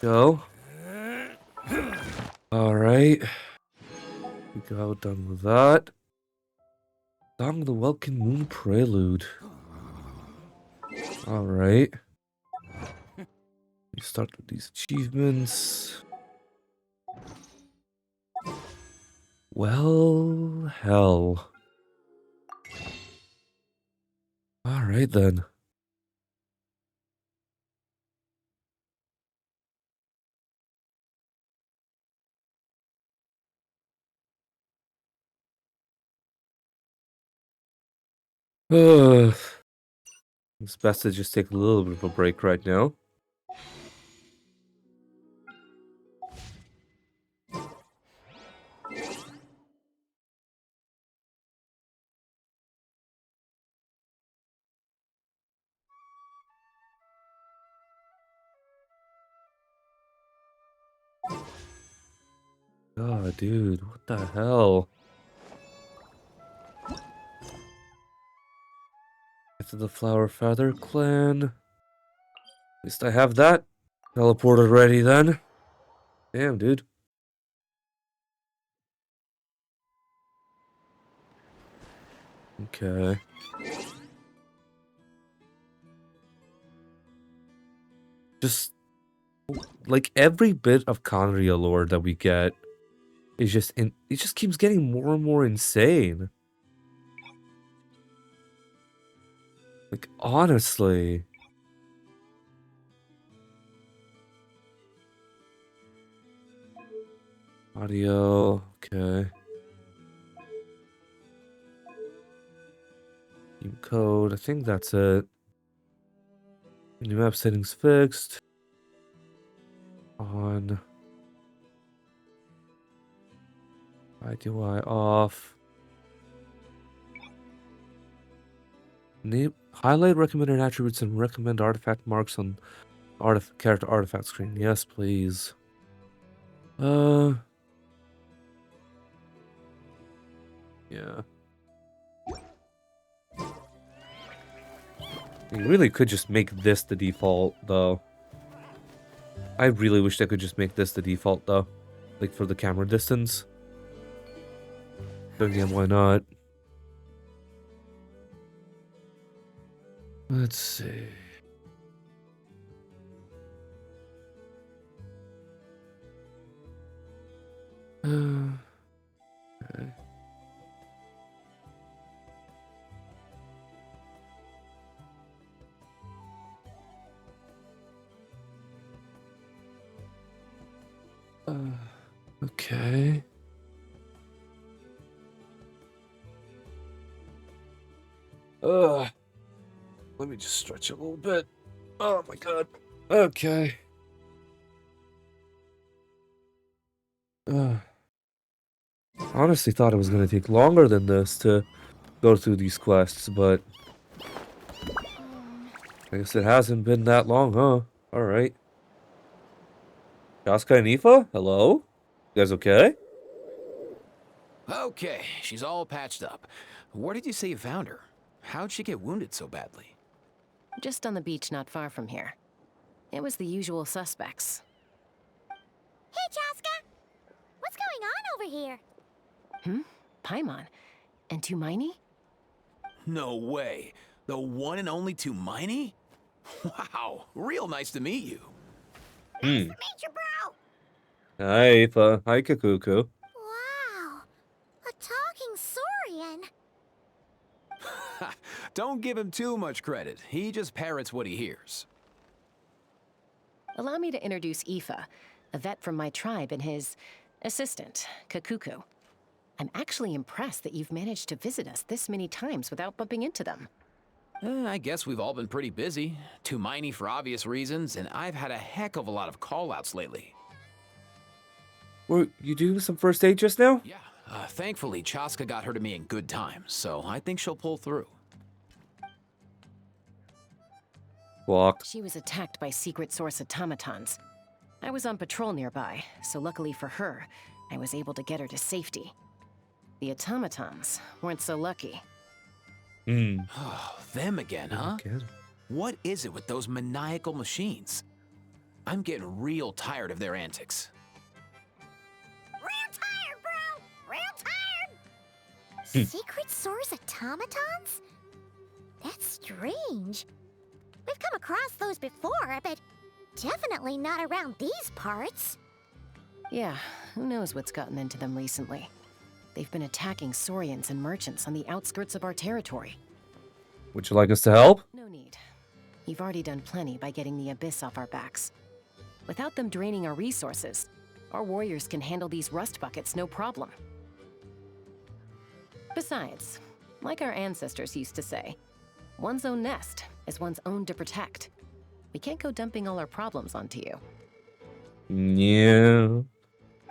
Go. Alright. We go done with that. Song of the Welkin Moon Prelude. Alright. We start with these achievements. Well, hell. Alright then. It's best to just take a little bit of a break right now. God, dude, what the hell? Get to the Flower Feather Clan. At least I have that teleported ready then. Damn, dude. Okay. Just like every bit of Conria lore that we get is just it just keeps getting more and more insane. Like honestly. Audio, okay. New code, I think that's it. New map settings fixed. On. IDY off. Highlight recommended attributes and recommend artifact marks on character artifact screen. Yes, please. Yeah. You really could just make this the default, though. I really wish they could just make this the default, though. Like, for the camera distance. But again, why not? Let's see. Okay. Okay. Let me just stretch a little bit. Oh my god. Okay. Honestly thought it was gonna take longer than this to go through these quests, but I guess it hasn't been that long, huh? Alright. Jaska and Aoife? Hello? You guys okay? Okay, she's all patched up. Where did you say you found her? How'd she get wounded so badly? Just on the beach not far from here. It was the usual suspects. Hey, Chaska! What's going on over here? Paimon. And Tumaini? No way. The one and only Tumaini? Wow, real nice to meet you. Nice to meet you, bro! Hi, Aoife. Hi, Kakuku. Wow, a talking saurian. Don't give him too much credit. He just parrots what he hears. Allow me to introduce Aoife, a vet from my tribe and his assistant, Kakuku. I'm actually impressed that you've managed to visit us this many times without bumping into them. I guess we've all been pretty busy. Tumaini for obvious reasons, and I've had a heck of a lot of call-outs lately. Were you doing some first aid just now? Yeah, thankfully Chaska got her to me in good time, so I think she'll pull through. Walk. She was attacked by secret source automatons. I was on patrol nearby, so luckily for her, I was able to get her to safety. The automatons weren't so lucky. Them again, huh? Okay. What is it with those maniacal machines? I'm getting real tired of their antics. Real tired, bro! Real tired! Secret Source automatons? That's strange. We've come across those before, but definitely not around these parts. Yeah, who knows what's gotten into them recently. They've been attacking Saurians and merchants on the outskirts of our territory. Would you like us to help? No need. You've already done plenty by getting the Abyss off our backs. Without them draining our resources, our warriors can handle these rust buckets no problem. Besides, like our ancestors used to say, one's own nest is one's own to protect. We can't go dumping all our problems onto you. Yeah.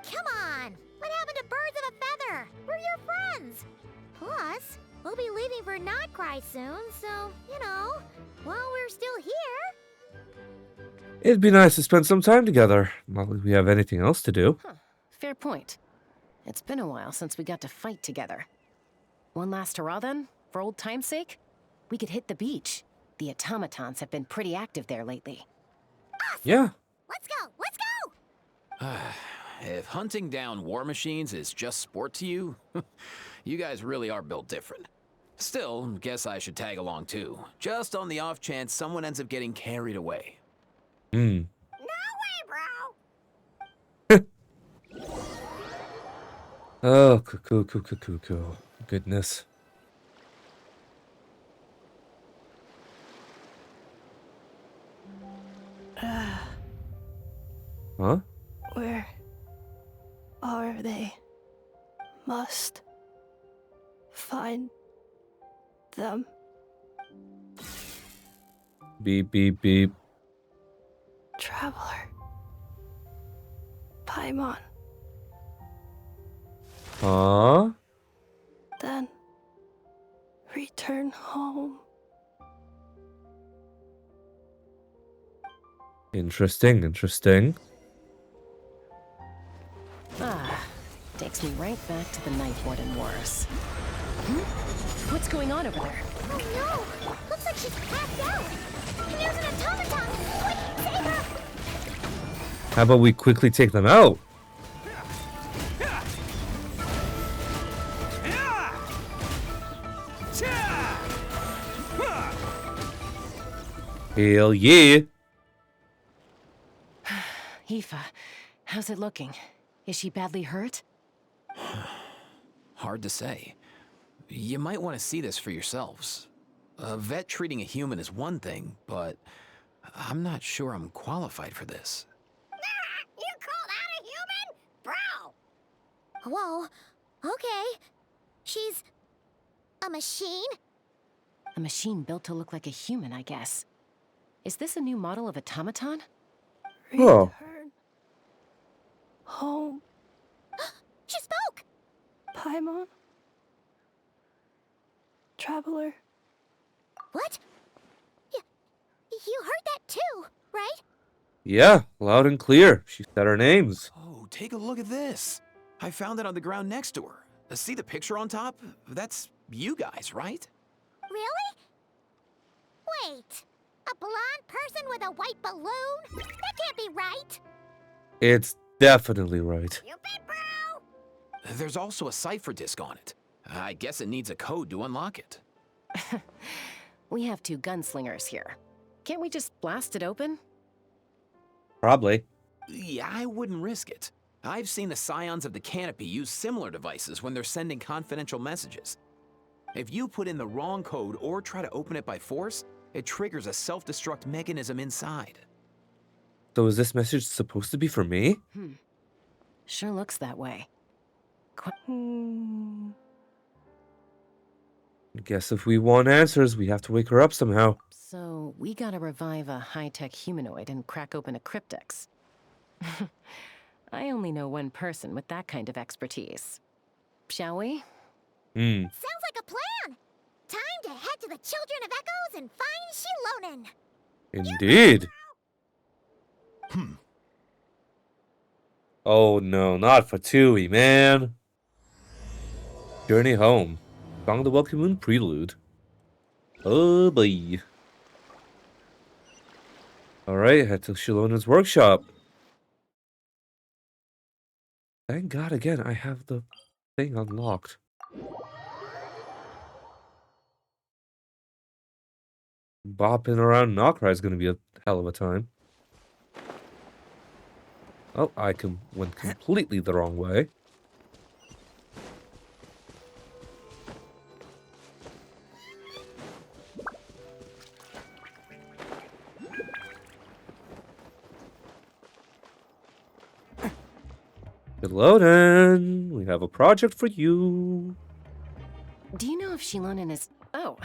Come on! What happened to birds of a feather? We're your friends! Plus, we'll be leaving for Notcry soon, so, you know, while we're still here... It'd be nice to spend some time together. Not like we have anything else to do. Huh, fair point. It's been a while since we got to fight together. One last hurrah then, for old time's sake? We could hit the beach. The automatons have been pretty active there lately. Yeah. Let's go! Let's go! If hunting down war machines is just sport to you, you guys really are built different. Still, guess I should tag along too, just on the off chance someone ends up getting carried away. Hmm. No way, bro! Oh, cool. Goodness. Huh? Where are they? Must find them. Beep, beep, beep. Traveler. Paimon. Huh? Then return home. Interesting. Ah, takes me right back to the Night Warden Wars. What's going on over there? Oh no! Looks like she's passed out! And there's an automaton! Quick, save her! How about we quickly take them out? Hell yeah. Aoife, how's it looking? Is she badly hurt? Hard to say. You might want to see this for yourselves. A vet treating a human is one thing, but I'm not sure I'm qualified for this. You call that a human? Bro! Whoa, okay. She's... a machine? A machine built to look like a human, I guess. Is this a new model of automaton? Oh. Return home. She spoke! Paimon. Traveler. What? You heard that too, right? Yeah, loud and clear. She said our names. Oh, take a look at this. I found it on the ground next to her. See the picture on top? That's you guys, right? Really? Wait. A blonde person with a white balloon? That can't be right. It's definitely right. You bet, bro! There's also a cipher disk on it. I guess it needs a code to unlock it. We have two gunslingers here. Can't we just blast it open? Probably. Yeah, I wouldn't risk it. I've seen the scions of the canopy use similar devices when they're sending confidential messages. If you put in the wrong code or try to open it by force, it triggers a self-destruct mechanism inside. So is this message supposed to be for me? Sure looks that way. Guess if we want answers, we have to wake her up somehow. So, we gotta revive a high-tech humanoid and crack open a cryptex. I only know one person with that kind of expertise. Shall we? Sounds like a plan! Time to head to the Children of Echoes and find Shilonen! Indeed. Oh no, not for Tui, man. Journey home. Song of the Welkin Moon Prelude. Oh boy. Alright, head to Shilona's workshop. Thank God again, I have the thing unlocked. Bopping around Nokrai is gonna be a hell of a time. Oh, went completely the wrong way. Hello, then. We have a project for you. Do you know if Shilonen is... Oh,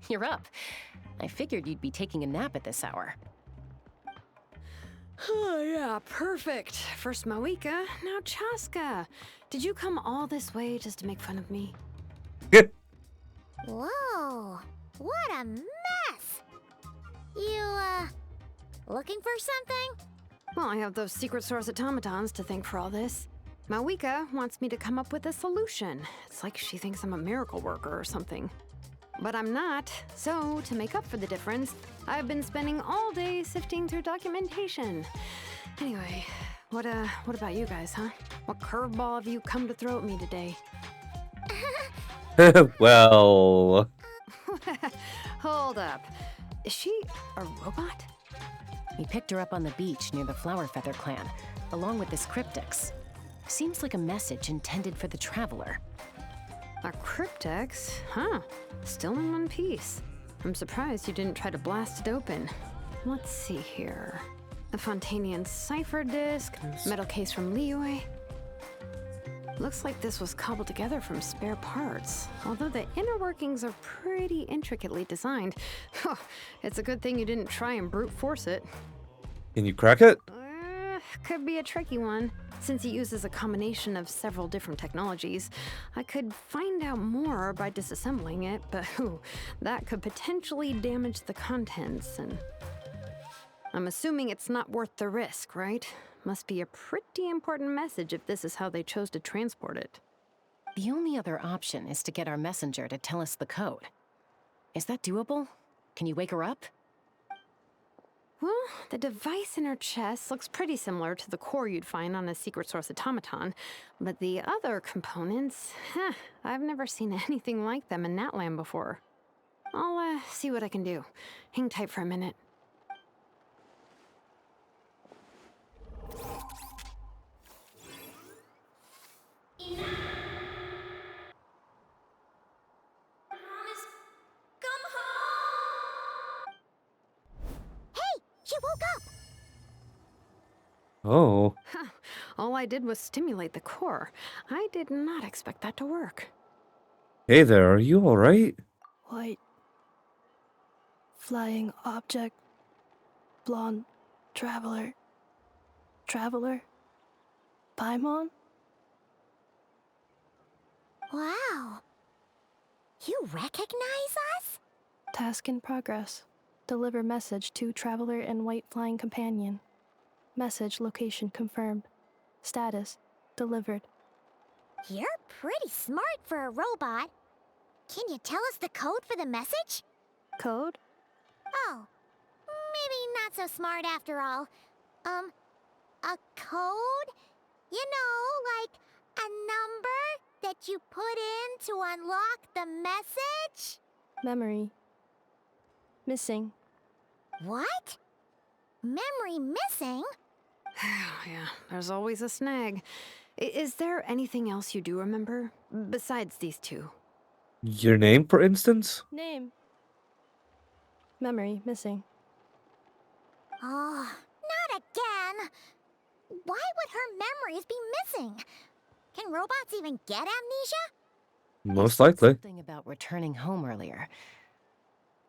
you're up. I figured you'd be taking a nap at this hour. Oh, yeah, perfect. First Mawika, now Chaska. Did you come all this way just to make fun of me? Whoa, what a mess! You, looking for something? Well, I have those secret source automatons to thank for all this. Mawika wants me to come up with a solution. It's like she thinks I'm a miracle worker or something. But I'm not, so to make up for the difference, I've been spending all day sifting through documentation. Anyway, what about you guys, huh? What curveball have you come to throw at me today? Well... Hold up. Is she a robot? We picked her up on the beach near the Flower Feather clan, along with this cryptix. Seems like a message intended for the Traveler. A cryptex? Huh. Still in one piece. I'm surprised you didn't try to blast it open. Let's see here. A Fontanian cipher disk, metal case from Liyue. Looks like this was cobbled together from spare parts. Although the inner workings are pretty intricately designed. It's a good thing you didn't try and brute force it. Can you crack it? Could be a tricky one. Since it uses a combination of several different technologies, I could find out more by disassembling it, but that could potentially damage the contents, and I'm assuming it's not worth the risk, right? Must be a pretty important message if this is how they chose to transport it. The only other option is to get our messenger to tell us the code. Is that doable? Can you wake her up? Well, the device in her chest looks pretty similar to the core you'd find on a secret source automaton, but the other components, I've never seen anything like them in Natlan before. I'll see what I can do. Hang tight for a minute. She woke up! Oh. All I did was stimulate the core. I did not expect that to work. Hey there, are you alright? White. Flying object. Blonde. Traveler. Traveler. Paimon? Wow. You recognize us? Task in progress. Deliver message to Traveler and White Flying Companion. Message location confirmed. Status delivered. You're pretty smart for a robot. Can you tell us the code for the message? Code? Oh, maybe not so smart after all. A code? You know, like a number that you put in to unlock the message? Memory. Missing. What? Memory missing? Yeah, there's always a snag. Is there anything else you do remember? Besides these two? Your name, for instance? Name. Memory missing. Oh, not again. Why would her memories be missing? Can robots even get amnesia? Most You said likely. something about returning home earlier.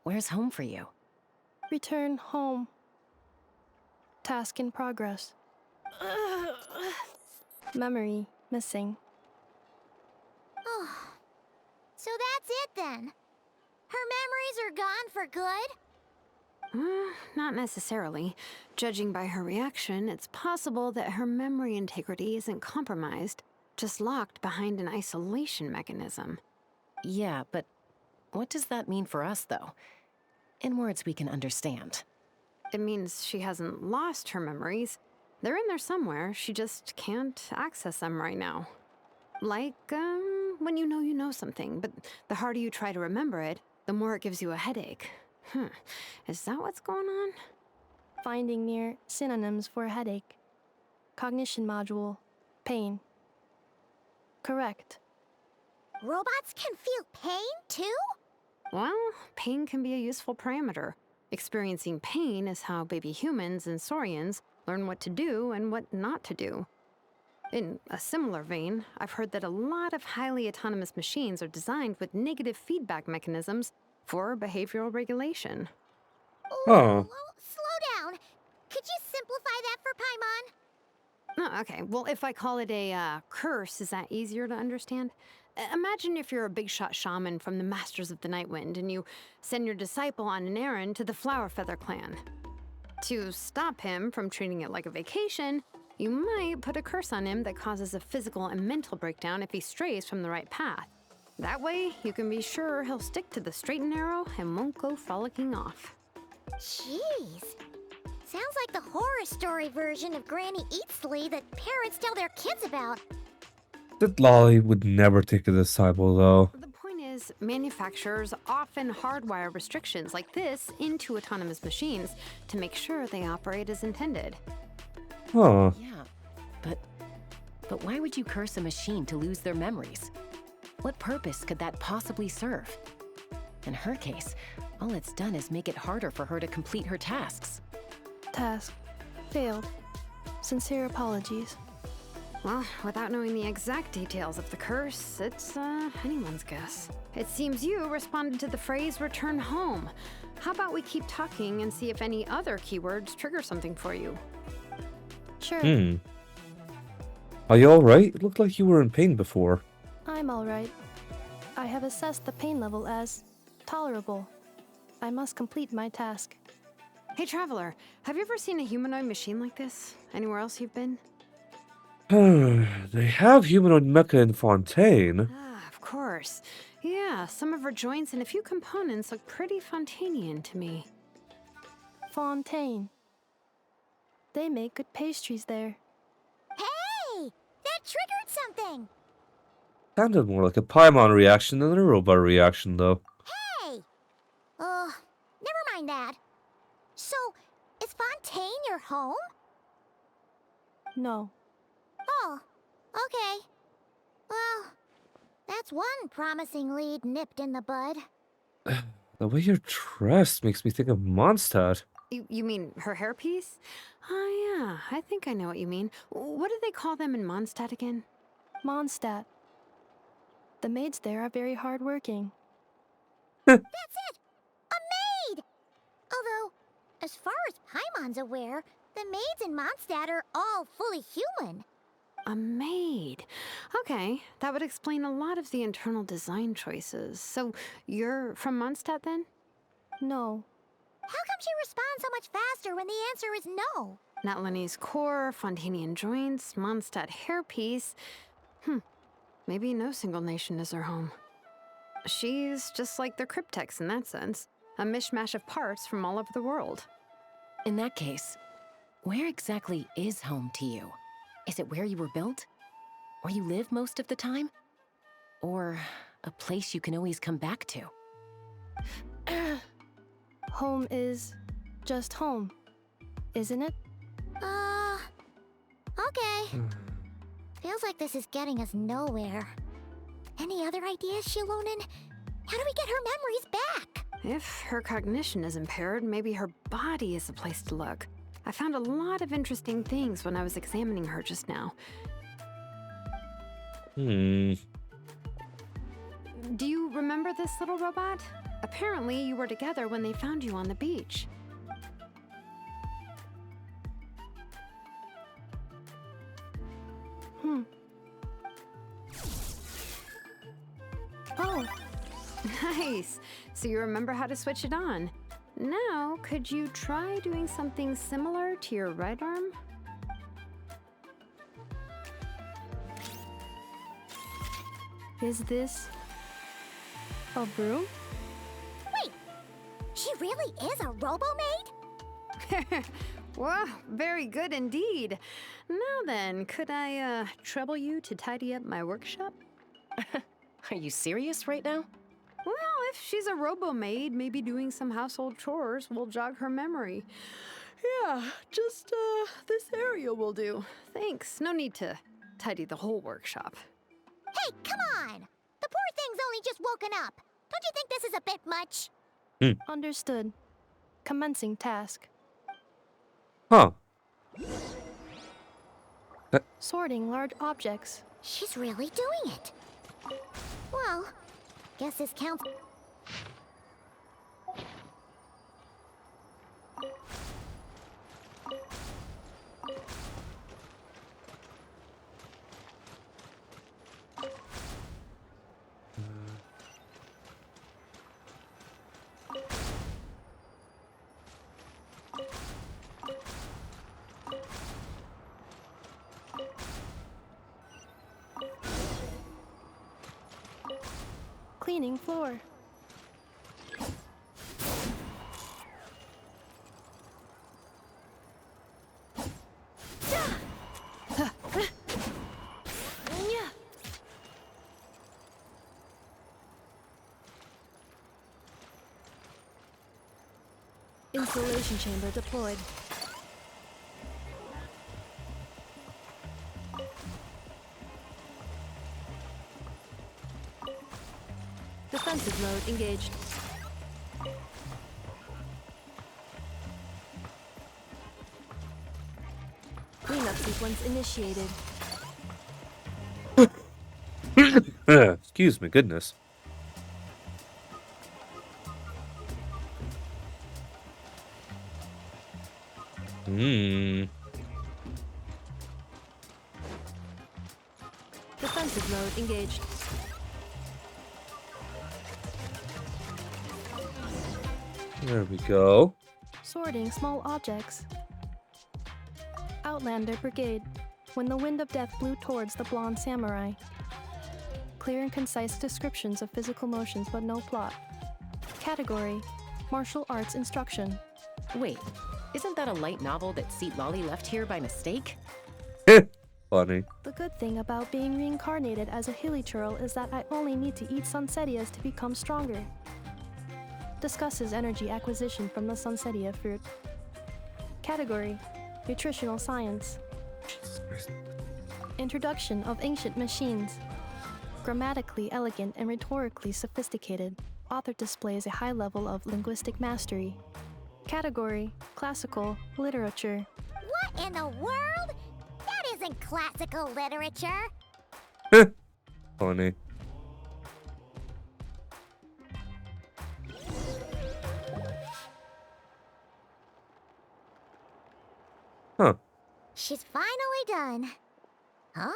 Where's home for you? Return home. Task in progress. Memory missing. Oh, so that's it then. Her memories are gone for good? Not necessarily. Judging by her reaction, it's possible that her memory integrity isn't compromised, just locked behind an isolation mechanism. Yeah, but what does that mean for us, though? In words we can understand. It means she hasn't lost her memories. They're in there somewhere, she just can't access them right now. Like, when you know something, but the harder you try to remember it, the more it gives you a headache. Is that what's going on? Finding near synonyms for headache. Cognition module. Pain. Correct. Robots can feel pain, too? Well, pain can be a useful parameter. Experiencing pain is how baby humans and saurians learn what to do and what not to do. In a similar vein, I've heard that a lot of highly autonomous machines are designed with negative feedback mechanisms for behavioral regulation. Huh. Slow down. Could you simplify that for Paimon? Oh, okay, well, if I call it a curse, is that easier to understand? Imagine if you're a big shot shaman from the Masters of the Nightwind and you send your disciple on an errand to the Flower Feather clan. To stop him from treating it like a vacation, you might put a curse on him that causes a physical and mental breakdown if he strays from the right path. That way, you can be sure he'll stick to the straight and narrow and won't go frolicking off. Jeez. Sounds like the horror story version of Granny Eatsley that parents tell their kids about. That Lolly would never take a disciple, though. The point is, manufacturers often hardwire restrictions like this into autonomous machines to make sure they operate as intended. Huh. Yeah, but why would you curse a machine to lose their memories? What purpose could that possibly serve? In her case, all it's done is make it harder for her to complete her tasks. Task. Failed. Sincere apologies. Well, without knowing the exact details of the curse, it's anyone's guess. It seems you responded to the phrase return home. How about we keep talking and see if any other keywords trigger something for you? Sure. Are you alright? It looked like you were in pain before. I'm alright. I have assessed the pain level as tolerable. I must complete my task. Hey, Traveler, have you ever seen a humanoid machine like this? Anywhere else you've been? They have humanoid mecha in Fontaine. Ah, of course. Yeah, some of her joints and a few components look pretty Fontainian to me. Fontaine. They make good pastries there. Hey! That triggered something! Sounded more like a Paimon reaction than a robot reaction, though. Hey! Never mind that. So, is Fontaine your home? No. Oh, okay. Well, that's one promising lead nipped in the bud. The way you're dressed makes me think of Mondstadt. You mean her hairpiece? Oh, yeah, I think I know what you mean. What do they call them in Mondstadt again? Mondstadt. The maids there are very hardworking. That's it! A maid! Although, as far as Paimon's aware, the maids in Mondstadt are all fully human. A maid. Okay, that would explain a lot of the internal design choices. So, you're from Mondstadt then? No. How come she responds so much faster when the answer is no? Natlanese core, Fontainian joints, Mondstadt hairpiece. Maybe no single nation is her home. She's just like the Cryptex in that sense. A mishmash of parts from all over the world. In that case, where exactly is home to you? Is it where you were built? Where you live most of the time? Or a place you can always come back to? Home is just home, isn't it? Okay. Feels like this is getting us nowhere. Any other ideas, Shilonen? How do we get her memories back? If her cognition is impaired, maybe her body is the place to look. I found a lot of interesting things when I was examining her just now. Do you remember this little robot? Apparently, you were together when they found you on the beach. Oh, Nice! So you remember how to switch it on. Now, could you try doing something similar to your right arm? is this a broom? Wait, she really is a robo-maid? Wow, very good indeed. Now then, could I trouble you to tidy up my workshop? Are you serious right now? Well, if she's a robo-maid, maybe doing some household chores will jog her memory. Yeah, just this area will do. Thanks. No need to tidy the whole workshop. Hey, come on! The poor thing's only just woken up. Don't you think this is a bit much? Understood. Commencing task. Huh. Sorting large objects. She's really doing it. Well, guess this counts. Cleaning floor. Installation chamber deployed. Defensive mode engaged. Cleanup sequence initiated. Excuse me, goodness. Defensive mode engaged. There we go. Sorting small objects. Outlander Brigade. When the wind of death blew towards the blonde samurai. Clear and concise descriptions of physical motions, but no plot. Category: martial arts instruction. Wait, isn't that a light novel that Seat Lolly left here by mistake? Funny. The good thing about being reincarnated as a hilly churl is that I only need to eat sunsettias to become stronger. Discusses energy acquisition from the sunsettia fruit. Category: nutritional science. Jesus Christ. Introduction of ancient machines. Grammatically elegant and rhetorically sophisticated, author displays a high level of linguistic mastery. Category: classical literature. What in the world? That isn't classical literature. Funny. Huh. She's finally done. Huh?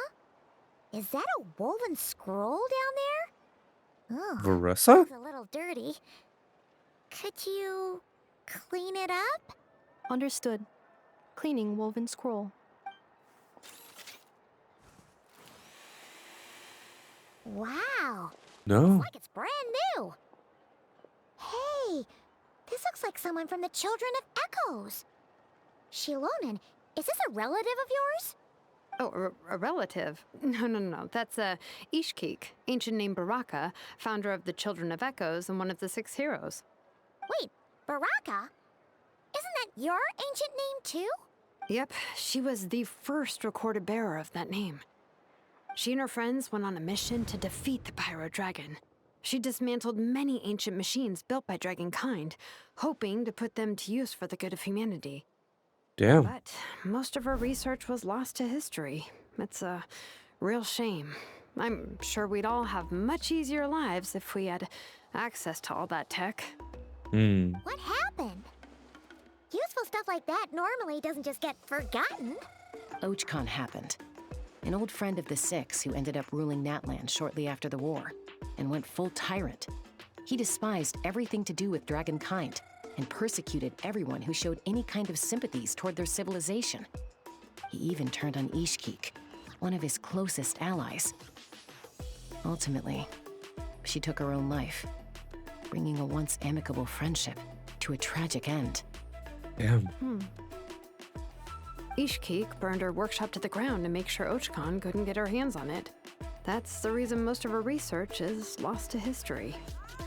Is that a woven scroll down there? Oh, Varessa? it's a little dirty. Could you clean it up? Understood. Cleaning woven scroll. Wow, No. like it's brand new. Hey, this looks like someone from the Children of Echoes. Shilonen, is this a relative of yours? Oh, a relative? No. That's Ishkik, ancient name Baraka, founder of the Children of Echoes and one of the 6 heroes. Wait, Baraka? Isn't that your ancient name too? Yep, she was the first recorded bearer of that name. She and her friends went on a mission to defeat the Pyro Dragon. She dismantled many ancient machines built by Dragonkind, hoping to put them to use for the good of humanity. Damn. But most of her research was lost to history. It's a real shame. I'm sure we'd all have much easier lives if we had access to all that tech. What happened? Useful stuff like that normally doesn't just get forgotten. Ochkon happened. An old friend of the 6 who ended up ruling Natlan shortly after the war, and went full tyrant. He despised everything to do with Dragonkind, and persecuted everyone who showed any kind of sympathies toward their civilization. He even turned on Ishkik, one of his closest allies. Ultimately, she took her own life, bringing a once amicable friendship to a tragic end. Damn. Ishkik burned her workshop to the ground to make sure Ochkan couldn't get her hands on it. That's the reason most of her research is lost to history.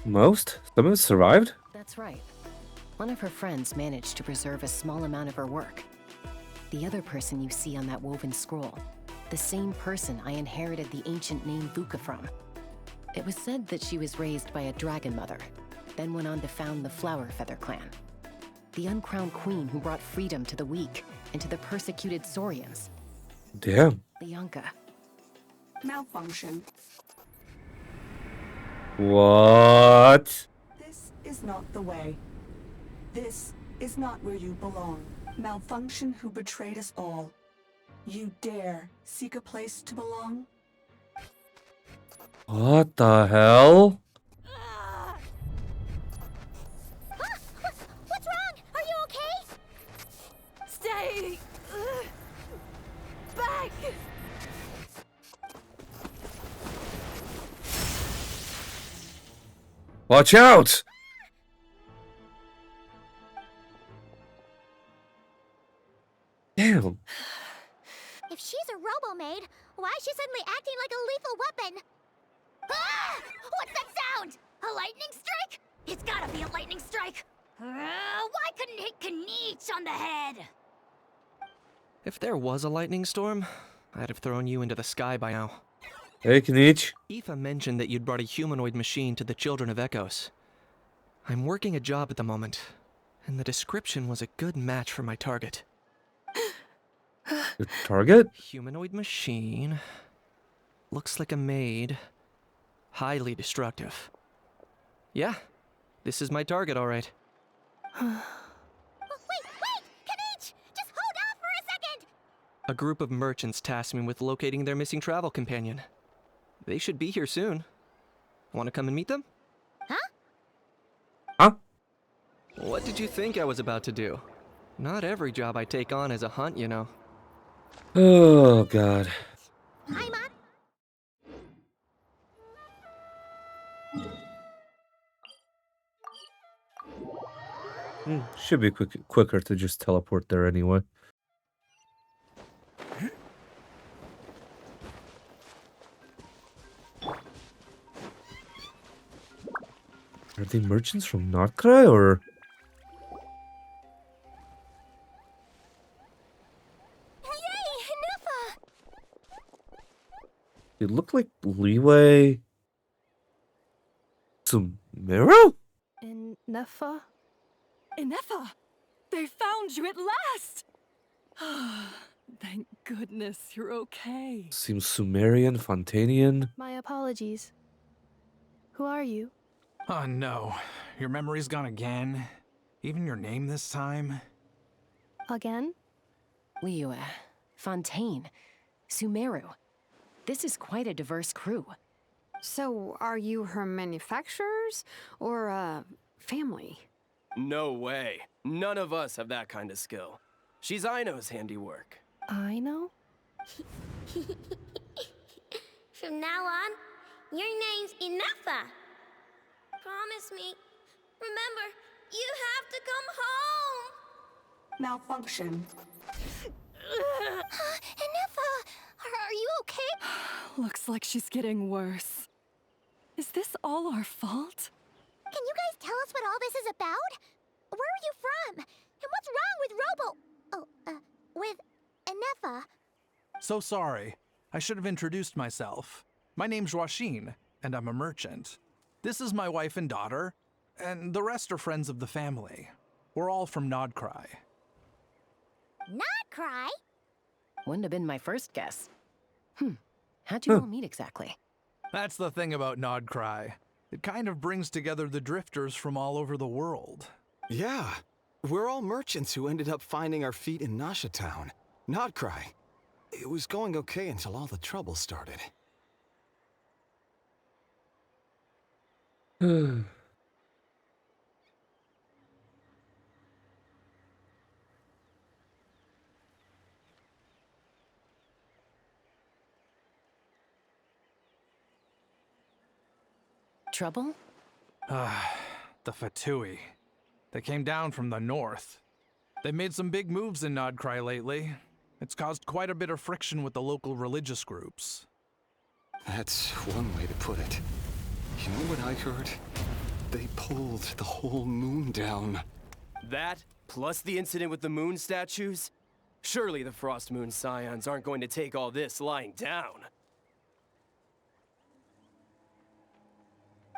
Most? Some of it survived? That's right. One of her friends managed to preserve a small amount of her work. The other person you see on that woven scroll, the same person I inherited the ancient name Vuka from. It was said that she was raised by a dragon mother, then went on to found the Flower Feather clan. The uncrowned queen who brought freedom to the weak and to the persecuted Saurians. Damn. Lianka. Malfunction. What? This is not the way. This is not where you belong. Malfunction who betrayed us all. You dare seek a place to belong? What the hell? What's wrong? Are you okay? Stay back. Watch out! Damn. If she's a robo-maid, why is she suddenly acting like a lethal weapon? Ah! What's that sound? A lightning strike? It's gotta be a lightning strike. Why couldn't it hit Kanich on the head? If there was a lightning storm, I'd have thrown you into the sky by now. Hey, Kanich. Aoife mentioned that you'd brought a humanoid machine to the Children of Echoes. I'm working a job at the moment, and the description was a good match for my target. Your target? Humanoid machine. Looks like a maid. Highly destructive. Yeah, this is my target, all right. Wait! Kanich! Just hold off for a second! A group of merchants tasked me with locating their missing travel companion. They should be here soon. Want to come and meet them? Huh? What did you think I was about to do? Not every job I take on is a hunt, you know. Oh, God. I'm on. Should be quicker to just teleport there anyway. Are they merchants from Nordkrai or? Yay! Nufa! They look like Leeway. Sumeru? In Nefa? Inefa, they found you at last. Thank goodness you're okay. Seems Sumerian, Fontanian. My apologies. Who are you? Oh no, your memory's gone again? Even your name this time? Again? Liyue, Fontaine, Sumeru. This is quite a diverse crew. So, are you her manufacturers or family? No way. None of us have that kind of skill. She's Aino's handiwork. I know? From now on, your name's Inefa. Promise me. Remember, you have to come home. Malfunction. Inefa, are you okay? Looks like she's getting worse. Is this all our fault? Can you guys tell us what all this is about? Where are you from? And what's wrong with with Inefa? So sorry. I should have introduced myself. My name's Joachine, and I'm a merchant. This is my wife and daughter, and the rest are friends of the family. We're all from Nordkrai. Not cry. Wouldn't have been my first guess. How'd you all meet exactly? That's the thing about Nordkrai. It kind of brings together the drifters from all over the world. Yeah, we're all merchants who ended up finding our feet in Nasha Town. Nordkrai. It was going okay until all the trouble started. Trouble? The Fatui. They came down from the north. They made some big moves in Nodcry lately. It's caused quite a bit of friction with the local religious groups. That's one way to put it. You know what I heard? They pulled the whole moon down. That, plus the incident with the moon statues? Surely the Frost Moon Scions aren't going to take all this lying down.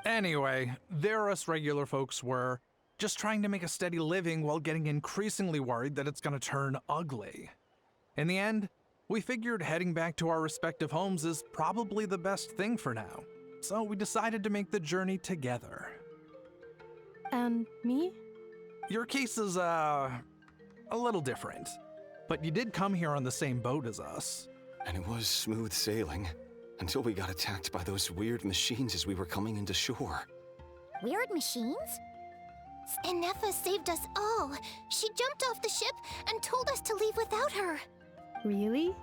Anyway, there us regular folks were, just trying to make a steady living while getting increasingly worried that it's gonna turn ugly. In the end, we figured heading back to our respective homes is probably the best thing for now. So we decided to make the journey together. And me? Your case is, a little different. But you did come here on the same boat as us. And it was smooth sailing, until we got attacked by those weird machines as we were coming into shore. Weird machines? Nefa saved us all. She jumped off the ship and told us to leave without her. Really?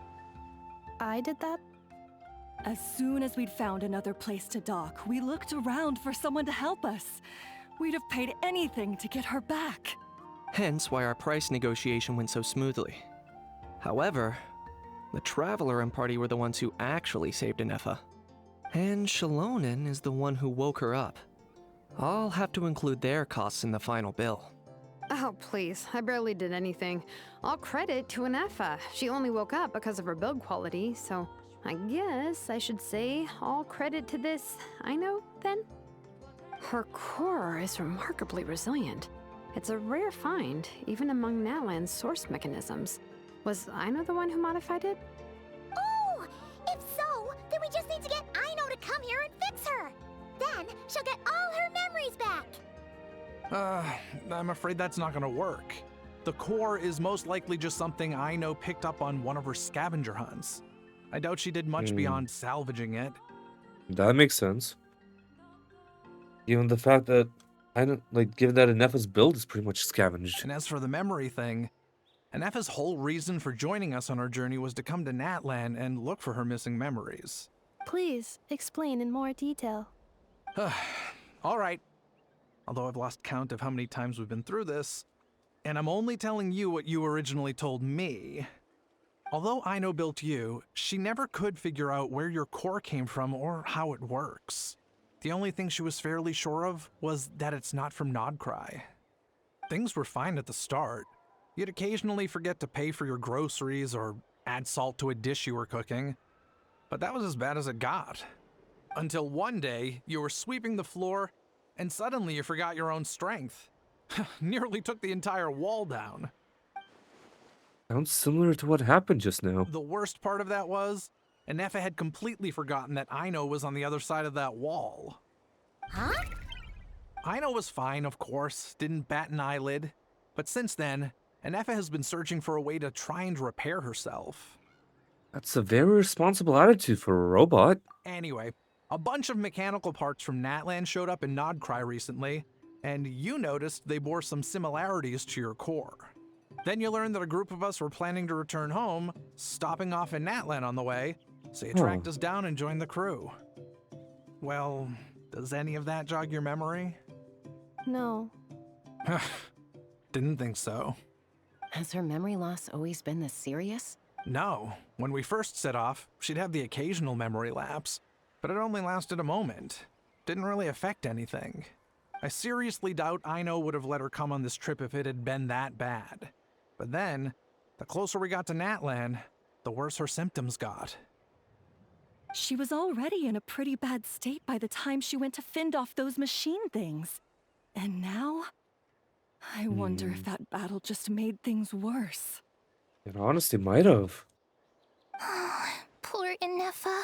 I did that? As soon as we'd found another place to dock, we looked around for someone to help us. We'd have paid anything to get her back. Hence why our price negotiation went so smoothly. However, the Traveler and party were the ones who actually saved Nefa. And Shalonen is the one who woke her up. I'll have to include their costs in the final bill. Oh, please. I barely did anything. All credit to Anefa. She only woke up because of her build quality, so I guess I should say all credit to this Aino, then? Her core is remarkably resilient. It's a rare find, even among Natlan's source mechanisms. Was Aino the one who modified it? Oh! If so, then we just need to get Aino to come here and fix her. Then she'll get all her memories back. I'm afraid that's not gonna work. The core is most likely just something Aino picked up on one of her scavenger hunts. I doubt she did much beyond salvaging it. That makes sense. Given the fact that given that Anefa's build is pretty much scavenged. And as for the memory thing, Anefa's whole reason for joining us on our journey was to come to Natlan and look for her missing memories. Please, explain in more detail. All right. Although I've lost count of how many times we've been through this, and I'm only telling you what you originally told me. Although Aino built you, she never could figure out where your core came from or how it works. The only thing she was fairly sure of was that it's not from Nodcry. Things were fine at the start. You'd occasionally forget to pay for your groceries or add salt to a dish you were cooking. But that was as bad as it got. Until one day, you were sweeping the floor, and suddenly you forgot your own strength. Nearly took the entire wall down. Sounds similar to what happened just now. The worst part of that was, Anefa had completely forgotten that Aino was on the other side of that wall. Huh? Aino was fine, of course, didn't bat an eyelid. But since then, Anefa has been searching for a way to try and repair herself. That's a very responsible attitude for a robot. Anyway, a bunch of mechanical parts from Natlan showed up in Nodcry recently, and you noticed they bore some similarities to your core. Then you learned that a group of us were planning to return home, stopping off in Natlan on the way, so you tracked us down and joined the crew. Well, does any of that jog your memory? No. Didn't think so. Has her memory loss always been this serious? No. When we first set off, she'd have the occasional memory lapse, but it only lasted a moment. Didn't really affect anything. I seriously doubt Aino would have let her come on this trip if it had been that bad. But then, the closer we got to Natlan, the worse her symptoms got. She was already in a pretty bad state by the time she went to fend off those machine things. And now? I wonder if that battle just made things worse. It honestly might have. Poor Anefa.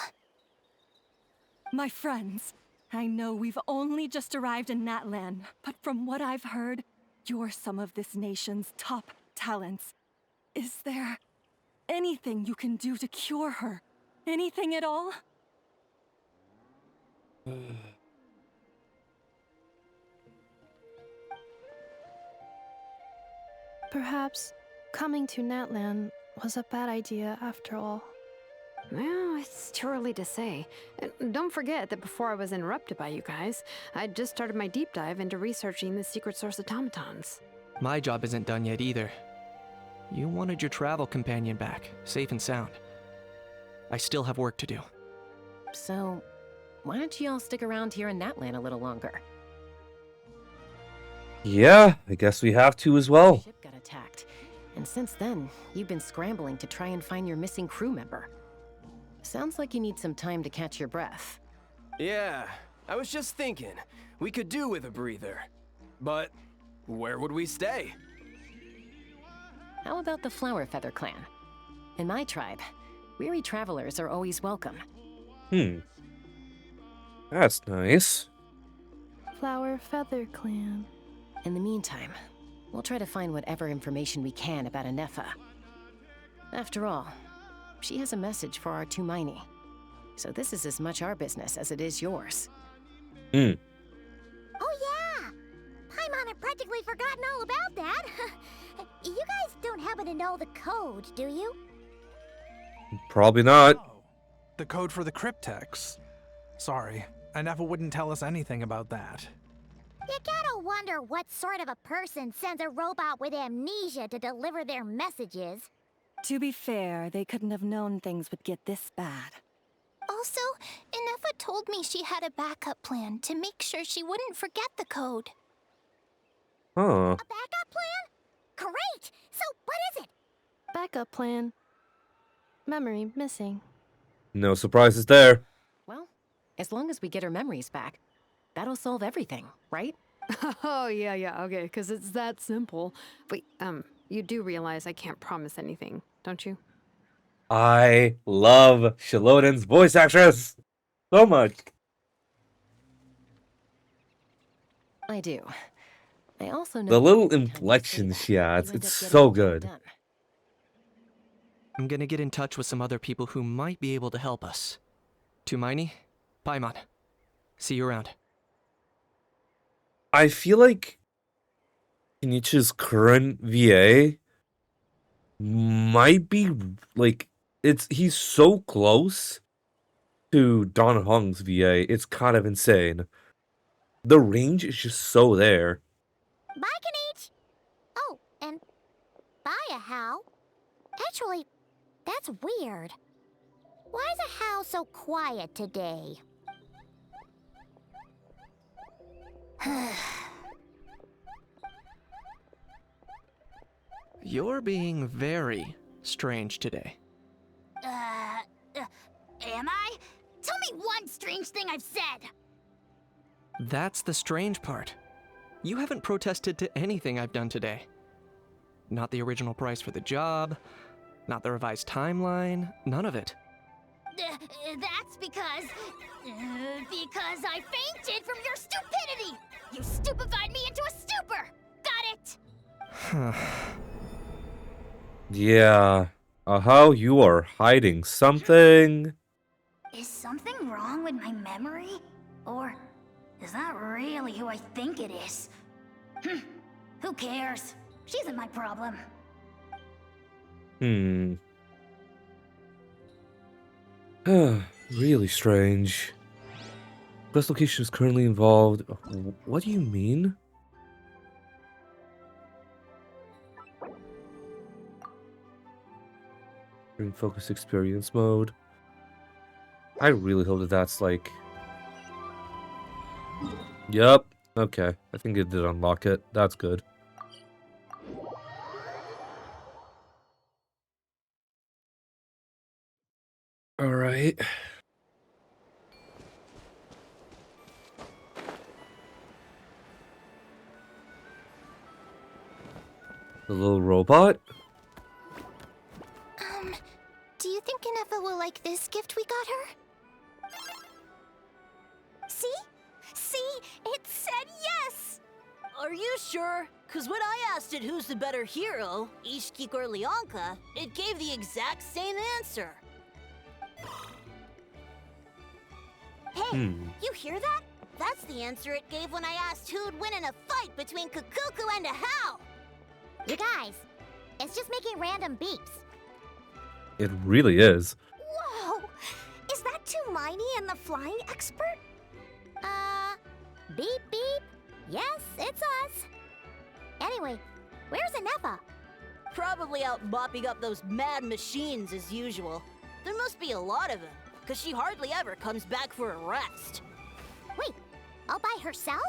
My friends, I know we've only just arrived in Natlan, but from what I've heard, you're some of this nation's top talents. Is there anything you can do to cure her? Anything at all? Perhaps coming to Natlan was a bad idea after all. Well, it's too early to say. And don't forget that before I was interrupted by you guys, I'd just started my deep dive into researching the secret source automatons. My job isn't done yet either. You wanted your travel companion back, safe and sound. I still have work to do. So, why don't you all stick around here in Natlan a little longer? Yeah, I guess we have to as well. Ship got attacked, and since then, you've been scrambling to try and find your missing crew member. Sounds like you need some time to catch your breath. Yeah, I was just thinking, we could do with a breather. But where would we stay? How about the Flower Feather clan? In my tribe, weary travelers are always welcome. That's nice. Flower Feather Clan. In the meantime, we'll try to find whatever information we can about Anefa. After all, she has a message for our Tumaini. So this is as much our business as it is yours. Oh yeah! Paimon had practically forgotten all about that. You guys don't happen to know the code, do you? Probably not. Oh, the code for the cryptex. Sorry, Anefa wouldn't tell us anything about that. You gotta wonder what sort of a person sends a robot with amnesia to deliver their messages. To be fair, they couldn't have known things would get this bad. Also, Anefa told me she had a backup plan to make sure she wouldn't forget the code. Huh. A backup plan? Great! So what is it? Backup plan. Memory missing. No surprises there. Well, as long as we get her memories back, that'll solve everything, right? Oh, yeah, okay, because it's that simple. Wait, you do realize I can't promise anything, don't you? I love Shalodin's voice actress so much. I do. I also know The little that every time you say inflection that, she adds, you end it's up getting so the job good. done. I'm gonna get in touch with some other people who might be able to help us. Tumaini, Paimon. See you around. I feel like Kenichi's current VA might be like he's so close to Don Hong's VA. It's kind of insane. The range is just so there. Bye, Kanich! Oh, and bye, How. Actually, that's weird. Why is a How so quiet today? You're being very strange today. Am I? Tell me one strange thing I've said! That's the strange part. You haven't protested to anything I've done today. Not the original price for the job, not the revised timeline, none of it. That's because I fainted from your stupidity! You stupefied me into a stupor! Got it? Yeah. How you are hiding something. Is something wrong with my memory? Or is that really who I think it is? Who cares? She isn't my problem. Really strange. Quest location is currently involved. What do you mean? During focus experience mode. I really hope that that's like... Yup. Okay. I think it did unlock it. That's good. Alright. The little robot? Do you think Anefa will like this gift we got her? See? See? It said yes! Are you sure? Cause when I asked it who's the better hero, Ishiki or Leonka, it gave the exact same answer. Hey, you hear that? That's the answer it gave when I asked who'd win in a fight between Kukuku and a How! You guys, it's just making random beeps. It really is. Whoa! Is that Tumaini and the flying expert? Beep beep? Yes, it's us. Anyway, where's Anefa? Probably out mopping up those mad machines as usual. There must be a lot of them, because she hardly ever comes back for a rest. Wait, all by herself?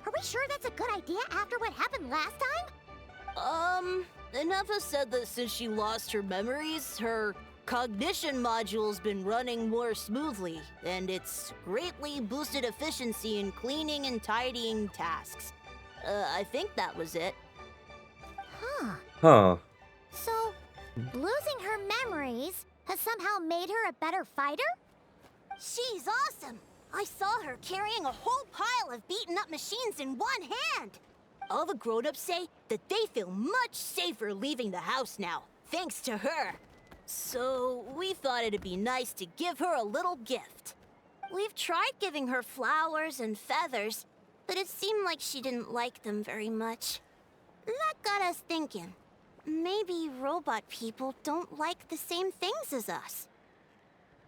Are we sure that's a good idea after what happened last time? Ineffa said that since she lost her memories, her cognition module's been running more smoothly, and it's greatly boosted efficiency in cleaning and tidying tasks. I think that was it. Huh. So, losing her memories has somehow made her a better fighter? She's awesome! I saw her carrying a whole pile of beaten up machines in one hand! All the grown-ups say that they feel much safer leaving the house now, thanks to her. So, we thought it'd be nice to give her a little gift. We've tried giving her flowers and feathers, but it seemed like she didn't like them very much. That got us thinking. Maybe robot people don't like the same things as us.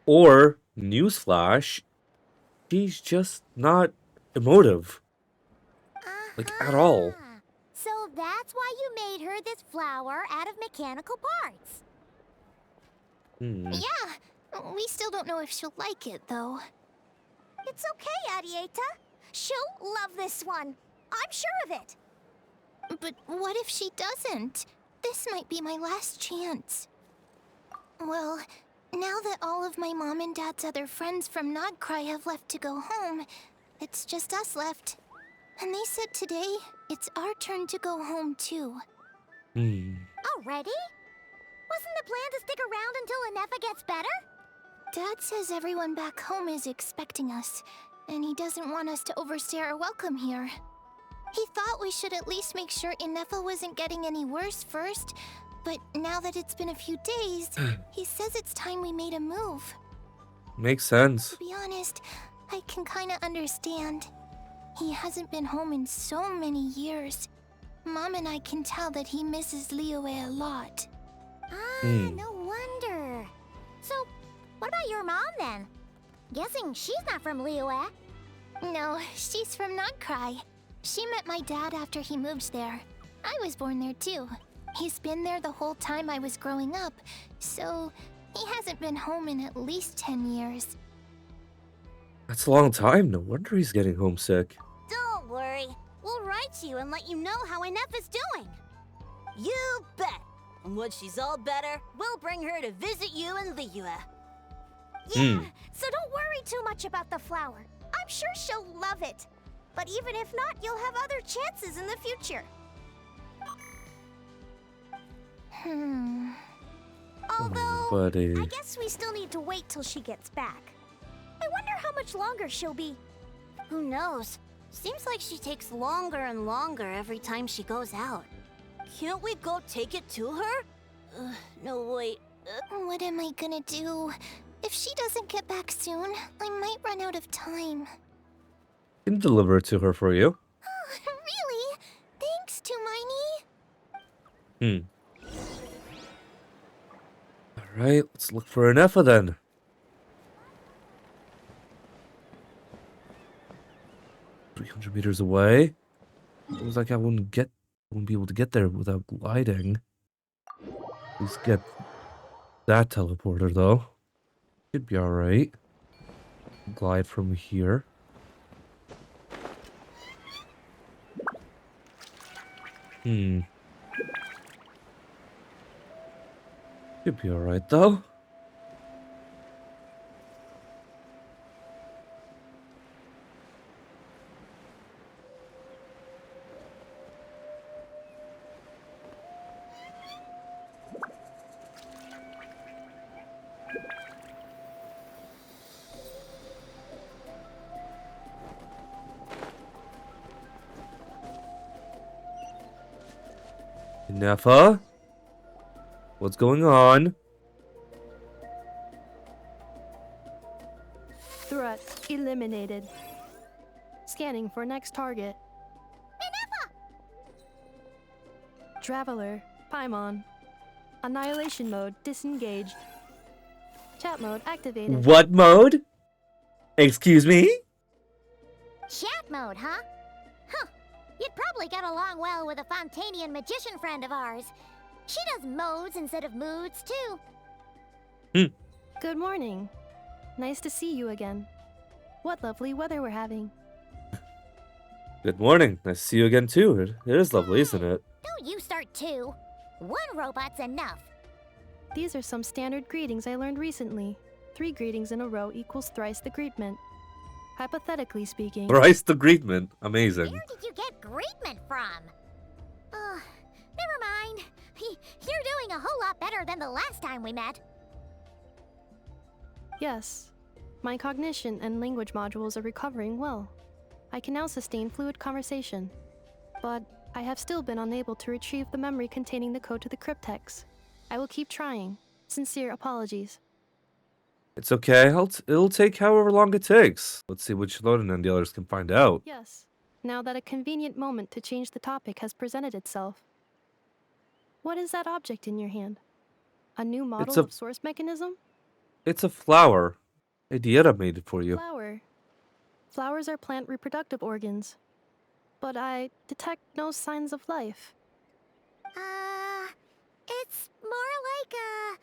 Or, newsflash, she's just not emotive. Like, at all. So that's why you made her this flower out of mechanical parts. Yeah, we still don't know if she'll like it, though. It's okay, Arieta. She'll love this one. I'm sure of it. But what if she doesn't? This might be my last chance. Well, now that all of my mom and dad's other friends from Nodcry have left to go home, it's just us left. And they said today, it's our turn to go home, too. Already? Wasn't the plan to stick around until Ineffa gets better? Dad says everyone back home is expecting us, and he doesn't want us to overstay our welcome here. He thought we should at least make sure Ineffa wasn't getting any worse first, but now that it's been a few days, he says it's time we made a move. Makes sense. To be honest, I can kinda understand. He hasn't been home in so many years. Mom and I can tell that he misses Liyue a lot. No wonder. So, what about your mom then? Guessing she's not from Liyue. No, she's from Nodcry. She met my dad after he moved there. I was born there too. He's been there the whole time I was growing up, so he hasn't been home in at least 10 years. That's a long time. No wonder he's getting homesick. Don't worry. We'll write to you and let you know how Ineffa's doing. You bet. And once she's all better, we'll bring her to visit you in Liyue. Yeah, so don't worry too much about the flower. I'm sure she'll love it. But even if not, you'll have other chances in the future. Although, I guess we still need to wait till she gets back. I wonder how much longer she'll be. Who knows? Seems like she takes longer and longer every time she goes out. Can't we go take it to her? No, wait. What am I gonna do? If she doesn't get back soon, I might run out of time. I can deliver it to her for you. Really? Thanks, Hermione. Alright, let's look for Ineffa then. "300 meters away. It was like I wouldn't be able to get there without gliding. Let's get that teleporter though. Should be alright. Glide from here. Should be alright though. Ineffa? What's going on? Threat eliminated. Scanning for next target. Traveler, Paimon. Annihilation mode disengaged. Chat mode activated. What mode? Excuse me? Chat mode, huh? Huh. You'd probably get along well with a Fontanian magician friend of ours. She does modes instead of moods, too. Good morning. Nice to see you again. What lovely weather we're having. Good morning. Nice to see you again, too. It is lovely, isn't it? Don't you start too. One robot's enough. These are some standard greetings I learned recently. 3 greetings in a row equals thrice the greetment. Hypothetically speaking... Thrice the greetment. Amazing. Where did you get greetment from? Never mind. You're doing a whole lot better than the last time we met. Yes. My cognition and language modules are recovering well. I can now sustain fluid conversation. But I have still been unable to retrieve the memory containing the code to the cryptex. I will keep trying. Sincere apologies. It's okay. It'll take however long it takes. Let's see what Shalona and the others can find out. Yes. Now that a convenient moment to change the topic has presented itself. What is that object in your hand? A new model of source mechanism? It's a flower. Idiota made it for you. Flower. Flowers are plant reproductive organs. But I detect no signs of life. It's more like a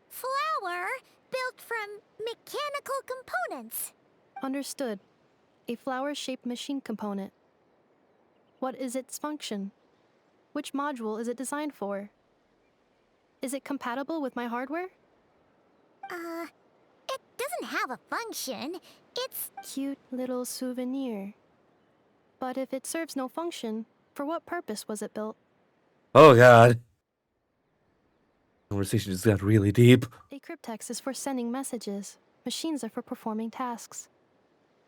flower built from mechanical components. Understood. A flower-shaped machine component. What is its function? Which module is it designed for? Is it compatible with my hardware? It doesn't have a function. It's... Cute little souvenir. But if it serves no function, for what purpose was it built? Oh god. Conversation just got really deep. A cryptex is for sending messages. Machines are for performing tasks.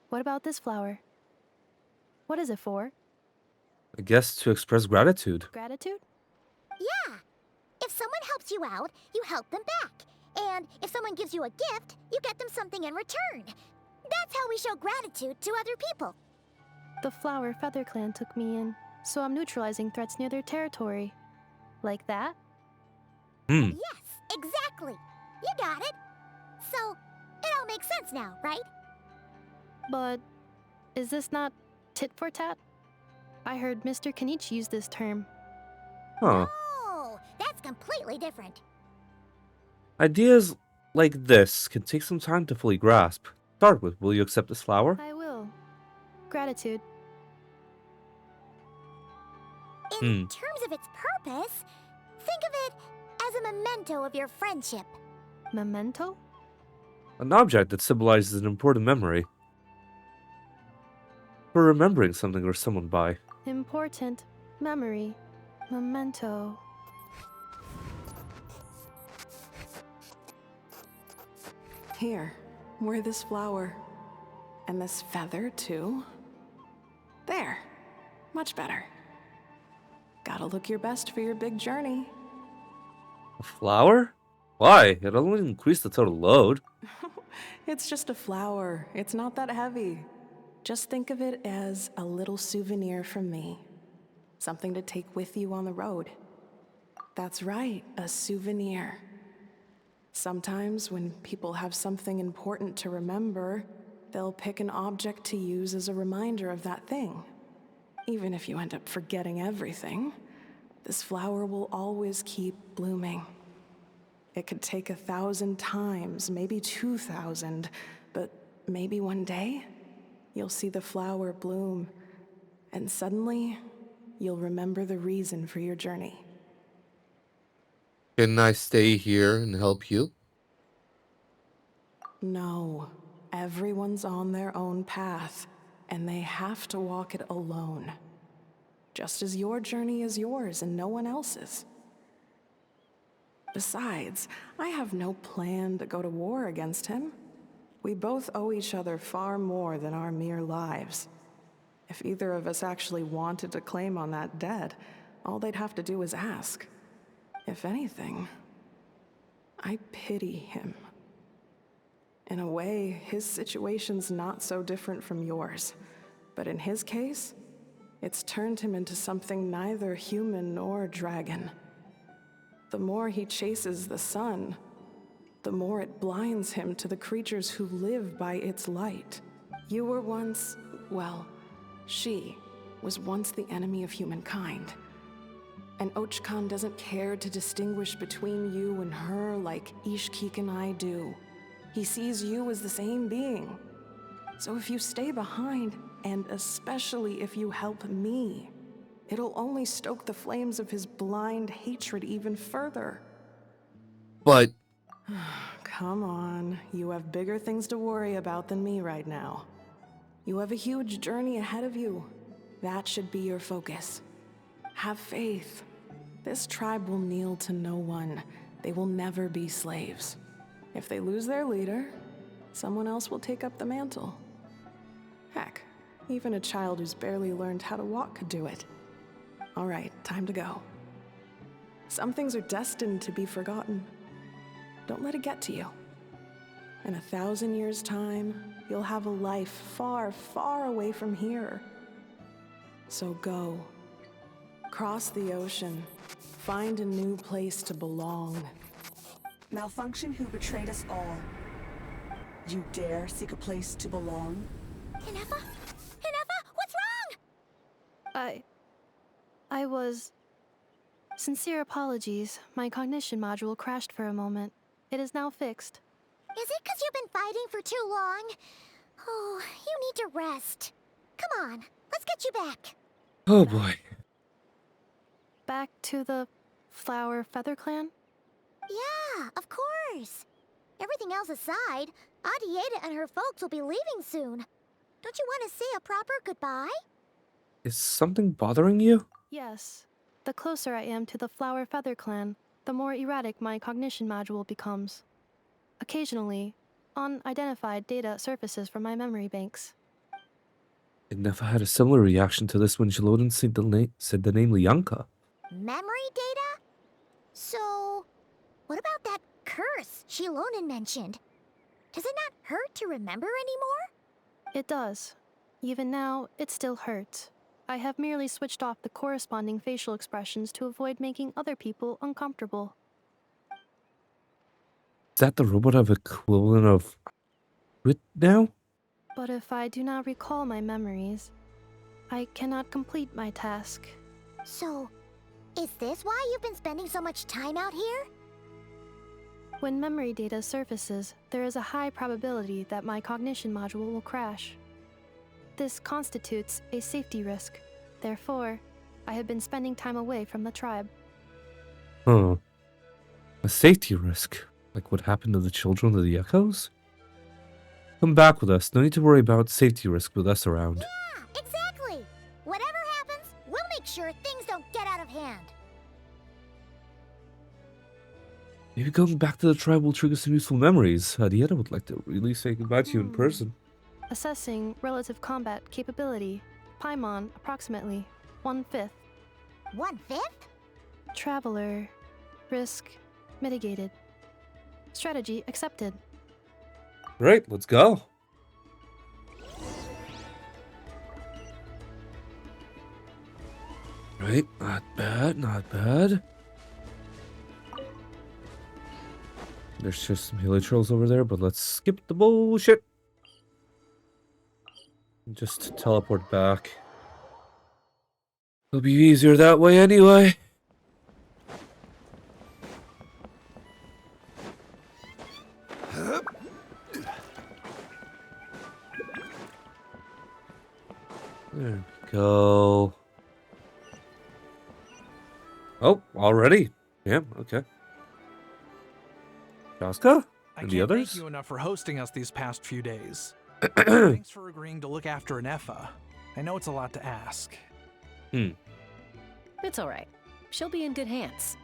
What about this flower? What is it for? I guess to express gratitude. Gratitude? Yeah. If someone helps you out, you help them back. And if someone gives you a gift, you get them something in return. That's how we show gratitude to other people. The Flower Feather Clan took me in, so I'm neutralizing threats near their territory. Like that? Yes, exactly. You got it. So, it all makes sense now, right? But is this not tit for tat? I heard Mr. Kenichi use this term. Huh. Oh, that's completely different. Ideas like this can take some time to fully grasp. Start with, will you accept this flower? I will. Gratitude. In terms of its purpose, think of it as a memento of your friendship. Memento? An object that symbolizes an important memory. For remembering something or someone by. Important memory. Memento. Here, wear this flower. And this feather, too. There. Much better. Gotta look your best for your big journey. A flower? Why? It'll only increase the total load. It's just a flower. It's not that heavy. Just think of it as a little souvenir from me. Something to take with you on the road. That's right, a souvenir. Sometimes when people have something important to remember, they'll pick an object to use as a reminder of that thing. Even if you end up forgetting everything, this flower will always keep blooming. It could take 1,000 times, maybe 2,000, but maybe one day, you'll see the flower bloom, and suddenly, you'll remember the reason for your journey. Can I stay here and help you? No. Everyone's on their own path, and they have to walk it alone. Just as your journey is yours and no one else's. Besides, I have no plan to go to war against him. We both owe each other far more than our mere lives. If either of us actually wanted to claim on that debt, all they'd have to do is ask. If anything, I pity him. In a way, his situation's not so different from yours. But in his case, it's turned him into something neither human nor dragon. The more he chases the sun, the more it blinds him to the creatures who live by its light. You were once, well, she was once the enemy of humankind. And Ochkan doesn't care to distinguish between you and her like Ishkik and I do. He sees you as the same being. So if you stay behind, and especially if you help me, it'll only stoke the flames of his blind hatred even further. But... Come on, you have bigger things to worry about than me right now. You have a huge journey ahead of you. That should be your focus. Have faith. This tribe will kneel to no one. They will never be slaves. If they lose their leader, someone else will take up the mantle. Heck, even a child who's barely learned how to walk could do it. All right, time to go. Some things are destined to be forgotten. Don't let it get to you. In 1,000 years' time, you'll have a life far, far away from here. So go. Cross the ocean. Find a new place to belong. Malfunction who betrayed us all. You dare seek a place to belong? Inefa? Inefa, what's wrong? I was... Sincere apologies. My cognition module crashed for a moment. It is now fixed. Is it because you've been fighting for too long? Oh, you need to rest. Come on, let's get you back. Oh boy. Back to the Flower Feather Clan? Yeah, of course. Everything else aside, Adieta and her folks will be leaving soon. Don't you want to say a proper goodbye? Is something bothering you? Yes. The closer I am to the Flower Feather Clan, the more erratic my cognition module becomes. Occasionally, unidentified data surfaces from my memory banks. I never had a similar reaction to this when Shalodin said the name Lianka. Memory data? So, what about that curse Shilonin mentioned? Does it not hurt to remember anymore? It does. Even now, it still hurts. I have merely switched off the corresponding facial expressions to avoid making other people uncomfortable. Is that the robot of equivalent of Wit now? But if I do not recall my memories, I cannot complete my task. So, is this why you've been spending so much time out here? When memory data surfaces, there is a high probability that my cognition module will crash. This constitutes a safety risk. Therefore, I have been spending time away from the tribe. Huh. A safety risk? Like what happened to the children of the Echoes? Come back with us. No need to worry about safety risk with us around. Yeah, exactly. Whatever happens, we'll make sure things don't get out of hand. Maybe going back to the tribe will trigger some useful memories. Adieta would like to really say goodbye to you in person. Assessing relative combat capability. Paimon, approximately 1/5. 1/5? Traveler. Risk mitigated. Strategy accepted. Right, let's go. Right, not bad, not bad. There's just some helitrals over there, but let's skip the bullshit. Just teleport back. It'll be easier that way anyway. There we go. Oh, already? Yeah, okay. Jaska? I And can't the others? thank you enough for hosting us these past few days. Thanks for agreeing to look after Inefa. I know it's a lot to ask. It's all right. She'll be in good hands.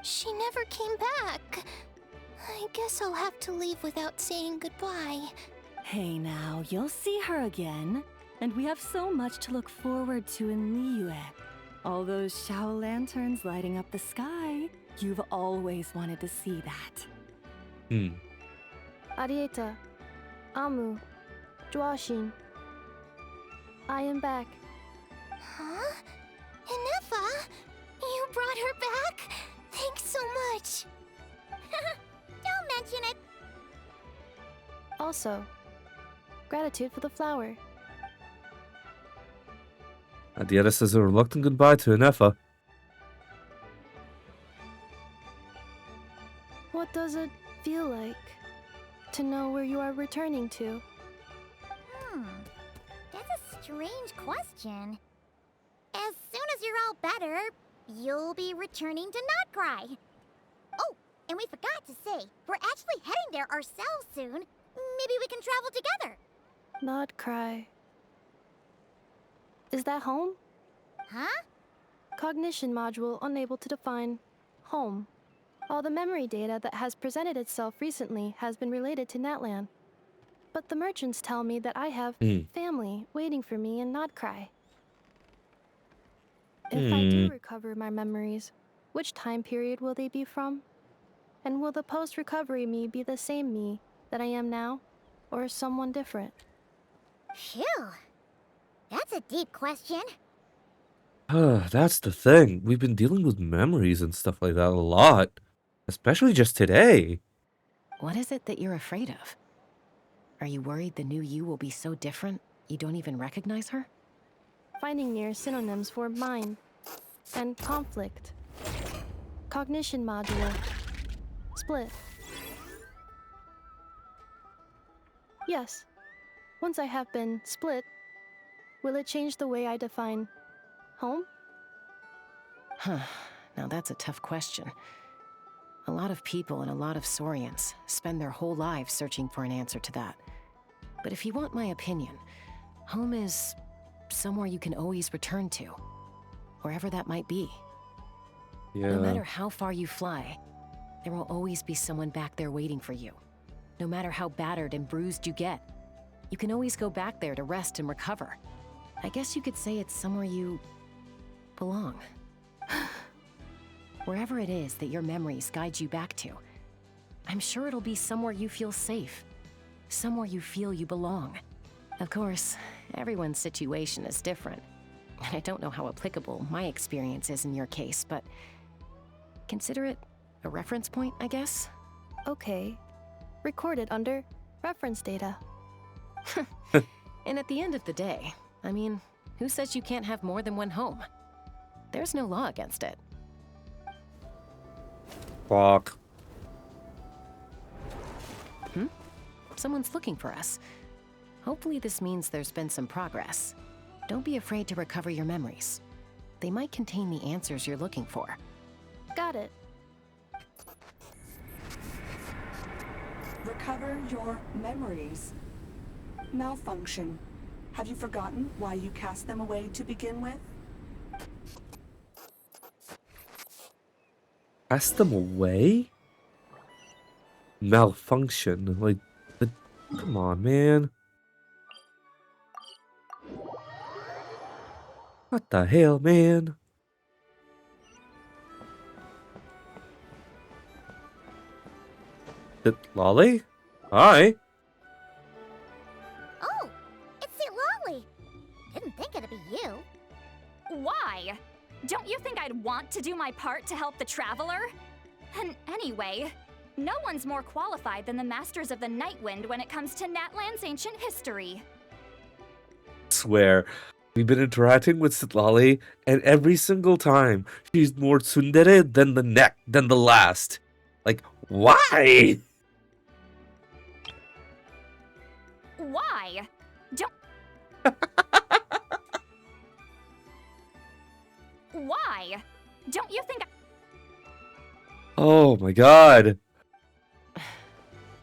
She never came back. I guess I'll have to leave without saying goodbye. Hey now, you'll see her again. And we have so much to look forward to in Liyue. All those Shao lanterns lighting up the sky. You've always wanted to see that. Arieta. Amu. Joashin. I am back. Huh? Inefa? You brought her back? Thanks so much. Don't mention it. Also, gratitude for the flower. Adieta says a reluctant goodbye to Inefa. What does it feel like to know where you are returning to? That's a strange question. As soon as you're all better, you'll be returning to Notcry. Oh, and we forgot to say, we're actually heading there ourselves soon. Maybe we can travel together. Not cry. Is that home? Huh? Cognition module unable to define home. All the memory data that has presented itself recently has been related to Natlan. But the merchants tell me that I have family waiting for me in Notcry. If I do recover my memories, which time period will they be from? And will the post-recovery me be the same me that I am now, or someone different? Phew. That's a deep question. That's the thing. We've been dealing with memories and stuff like that a lot. Especially just today. What is it that you're afraid of? Are you worried the new you will be so different you don't even recognize her? Finding near synonyms for mind and conflict. Cognition module. Split. Yes. Once I have been split, will it change the way I define home? Huh. Now that's a tough question. A lot of people and a lot of Saurians spend their whole lives searching for an answer to that. But if you want my opinion, home is somewhere you can always return to, wherever that might be. Yeah. No matter how far you fly, there will always be someone back there waiting for you. No matter how battered and bruised you get, you can always go back there to rest and recover. I guess you could say it's somewhere you belong. Wherever it is that your memories guide you back to, I'm sure it'll be somewhere you feel safe, somewhere you feel you belong. Of course, everyone's situation is different. And I don't know how applicable my experience is in your case, but consider it a reference point, I guess? Okay. Recorded under reference data. And at the end of the day, I mean, who says you can't have more than one home? There's no law against it. Fuck. Someone's looking for us. Hopefully this means there's been some progress. Don't be afraid to recover your memories. They might contain the answers you're looking for. Got it. Recover your memories. Malfunction. Have you forgotten why you cast them away to begin with? Cast them away? Malfunction. Like, come on, man. What the hell, man? Lolly? Hi. Oh, it's St. Lolly. Didn't think it'd be you. Why? Don't you think I'd want to do my part to help the Traveler? And anyway, no one's more qualified than the Masters of the Nightwind when it comes to Natlan's ancient history. Swear, we've been interacting with Sitlali, and every single time she's more tsundere than the last. Like, why? Why? Don't... Why? Don't you think Oh my god.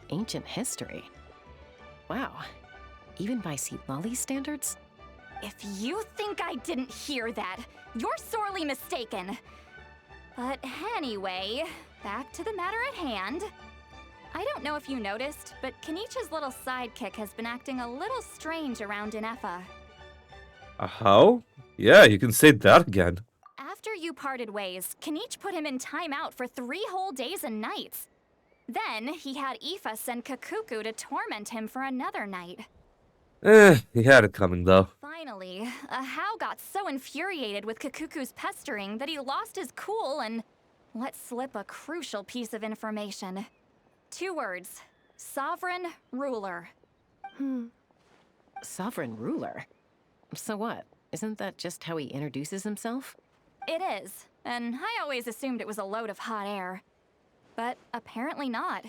Ancient history? Wow. Even by Sitlali's standards? If you think I didn't hear that, you're sorely mistaken. But anyway, back to the matter at hand. I don't know if you noticed, but Kenichi's little sidekick has been acting a little strange around Inefa. How? Yeah, you can say that again. After you parted ways, Kenichi put him in timeout for 3 whole days and nights. Then he had Aoife send Kakuku to torment him for another night. He had it coming though. Finally, Ahau got so infuriated with Kakuku's pestering that he lost his cool and let slip a crucial piece of information. 2 words. Sovereign ruler. Sovereign ruler? So what? Isn't that just how he introduces himself? It is, and I always assumed it was a load of hot air. But apparently not.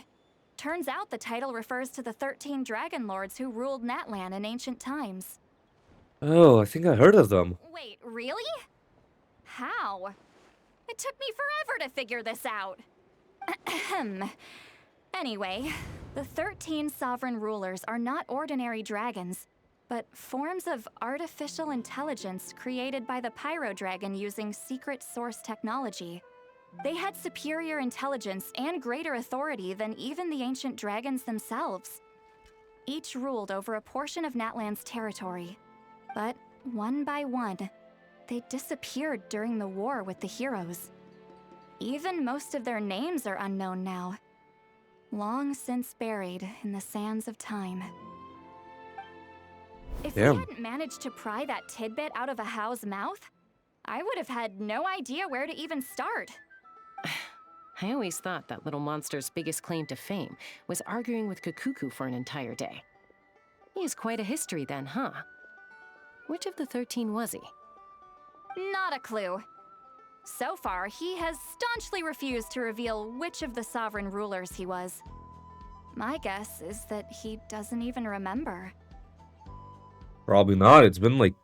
Turns out the title refers to the 13 dragon lords who ruled Natlan in ancient times. Oh, I think I heard of them. Wait, really? How? It took me forever to figure this out. Ahem. Anyway, the 13 sovereign rulers are not ordinary dragons, but forms of artificial intelligence created by the Pyro Dragon using secret source technology. They had superior intelligence and greater authority than even the ancient dragons themselves. Each ruled over a portion of Natlan's territory, but one by one, they disappeared during the war with the heroes. Even most of their names are unknown now, long since buried in the sands of time. If we hadn't managed to pry that tidbit out of a How's mouth, I would have had no idea where to even start. I always thought that little monster's biggest claim to fame was arguing with Kakuku for an entire day. He has quite a history then, huh? Which of the 13 was he? Not a clue. So far, he has staunchly refused to reveal which of the sovereign rulers he was. My guess is that he doesn't even remember. Probably not. It's been like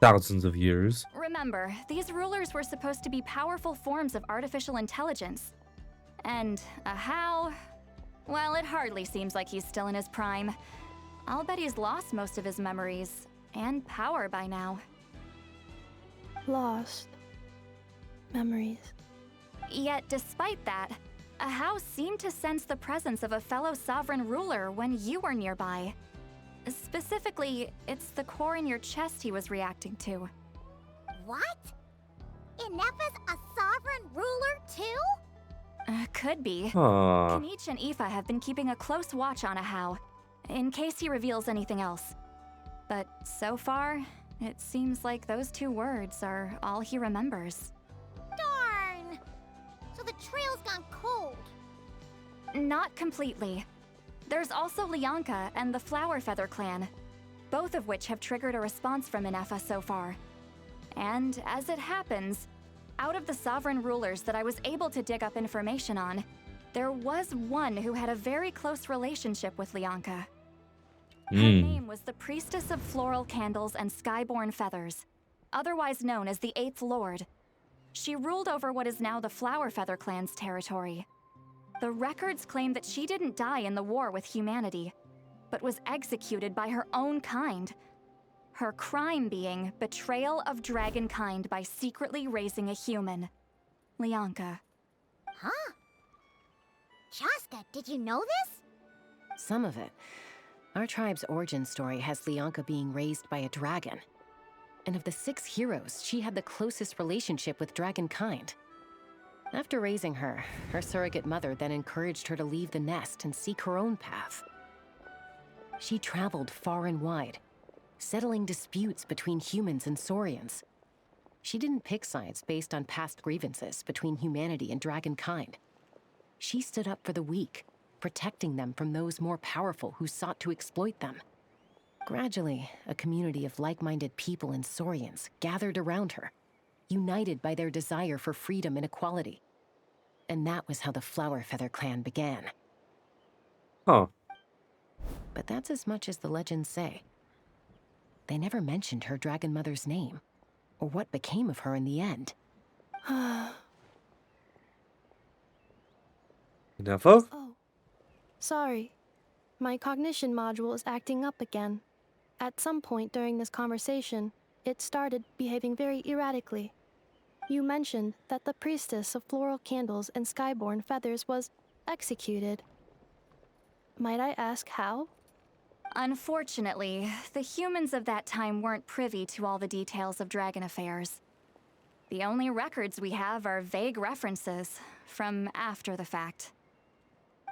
thousands of years. Remember, these rulers were supposed to be powerful forms of artificial intelligence. And a How? Well, it hardly seems like he's still in his prime. I'll bet he's lost most of his memories and power by now. Lost. Memories. Yet, despite that, a How seemed to sense the presence of a fellow sovereign ruler when you were nearby. Specifically, it's the core in your chest he was reacting to. What? Ineppa's a sovereign ruler too? Could be. Huh. Kanich and Aoife have been keeping a close watch on a How, in case he reveals anything else. But so far, it seems like those 2 words are all he remembers. Darn! So the trail's gone cold. Not completely. There's also Lianka and the Flower Feather clan, both of which have triggered a response from Ineffa so far. And as it happens, out of the sovereign rulers that I was able to dig up information on, there was one who had a very close relationship with Lianka. Her name was the Priestess of Floral Candles and Skyborn Feathers, otherwise known as the 8th Lord. She ruled over what is now the Flower Feather clan's territory. The records claim that she didn't die in the war with humanity, but was executed by her own kind. Her crime being betrayal of dragonkind by secretly raising a human. Lianka. Huh? Chaska, did you know this? Some of it. Our tribe's origin story has Lianka being raised by a dragon. And of the 6 heroes, she had the closest relationship with dragonkind. After raising her, her surrogate mother then encouraged her to leave the nest and seek her own path. She traveled far and wide, settling disputes between humans and Saurians. She didn't pick sides based on past grievances between humanity and dragonkind. She stood up for the weak, protecting them from those more powerful who sought to exploit them. Gradually, a community of like-minded people and Saurians gathered around her, united by their desire for freedom and equality. And that was how the Flower Feather clan began. Huh. But that's as much as the legends say. They never mentioned her dragon mother's name, or what became of her in the end. Ineffa? Oh. Sorry. My cognition module is acting up again. At some point during this conversation, it started behaving very erratically. You mentioned that the Priestess of Floral Candles and Skyborn Feathers was executed. Might I ask how? Unfortunately, the humans of that time weren't privy to all the details of dragon affairs. The only records we have are vague references from after the fact.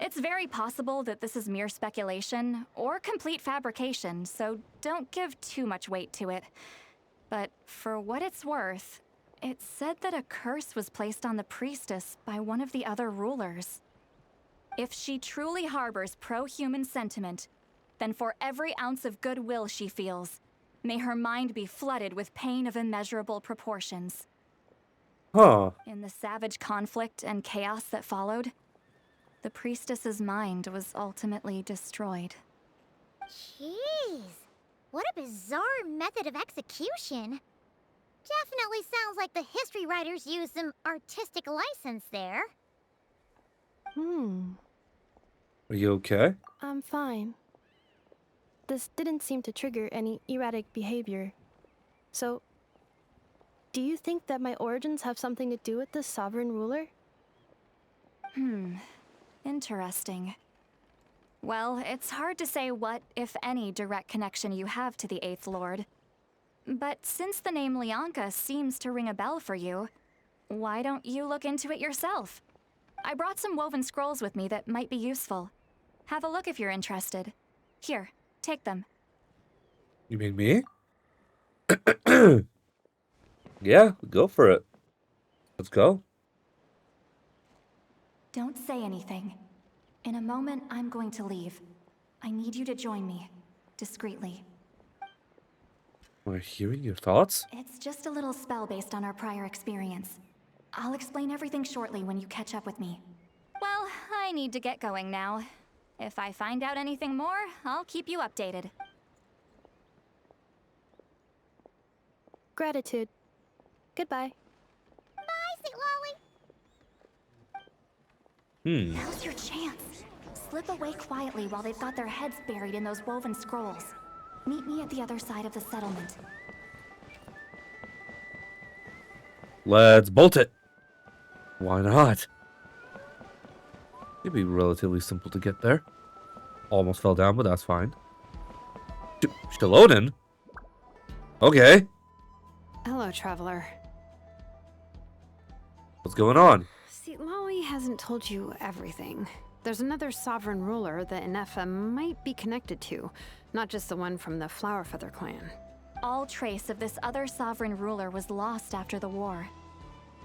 It's very possible that this is mere speculation or complete fabrication, so don't give too much weight to it. But for what it's worth, it's said that a curse was placed on the priestess by one of the other rulers. If she truly harbors pro-human sentiment, then for every ounce of goodwill she feels, may her mind be flooded with pain of immeasurable proportions. Huh. In the savage conflict and chaos that followed, the priestess's mind was ultimately destroyed. Jeez. What a bizarre method of execution. Definitely sounds like the history writers used some artistic license there. Are you okay? I'm fine. This didn't seem to trigger any erratic behavior. So, do you think that my origins have something to do with the sovereign ruler? Interesting. Well, it's hard to say what, if any, direct connection you have to the Eighth Lord. But since the name Lianka seems to ring a bell for you, why don't you look into it yourself? I brought some woven scrolls with me that might be useful. Have a look if you're interested. Here, take them. You mean me? Yeah, go for it. Let's go. Don't say anything. In a moment, I'm going to leave. I need you to join me, discreetly. Am I hearing your thoughts? It's just a little spell based on our prior experience. I'll explain everything shortly when you catch up with me. Well, I need to get going now. If I find out anything more, I'll keep you updated. Gratitude. Goodbye. Bye, Sweet Lolly. Now's your chance. Slip away quietly while they've got their heads buried in those woven scrolls. Meet me at the other side of the settlement. Let's bolt it. Why not? It'd be relatively simple to get there. Almost fell down, but that's fine. Shalonen? Okay. Hello, traveler. What's going on? See, Lolly hasn't told you everything. There's another sovereign ruler that Inefa might be connected to, not just the one from the Flowerfeather clan. All trace of this other sovereign ruler was lost after the war.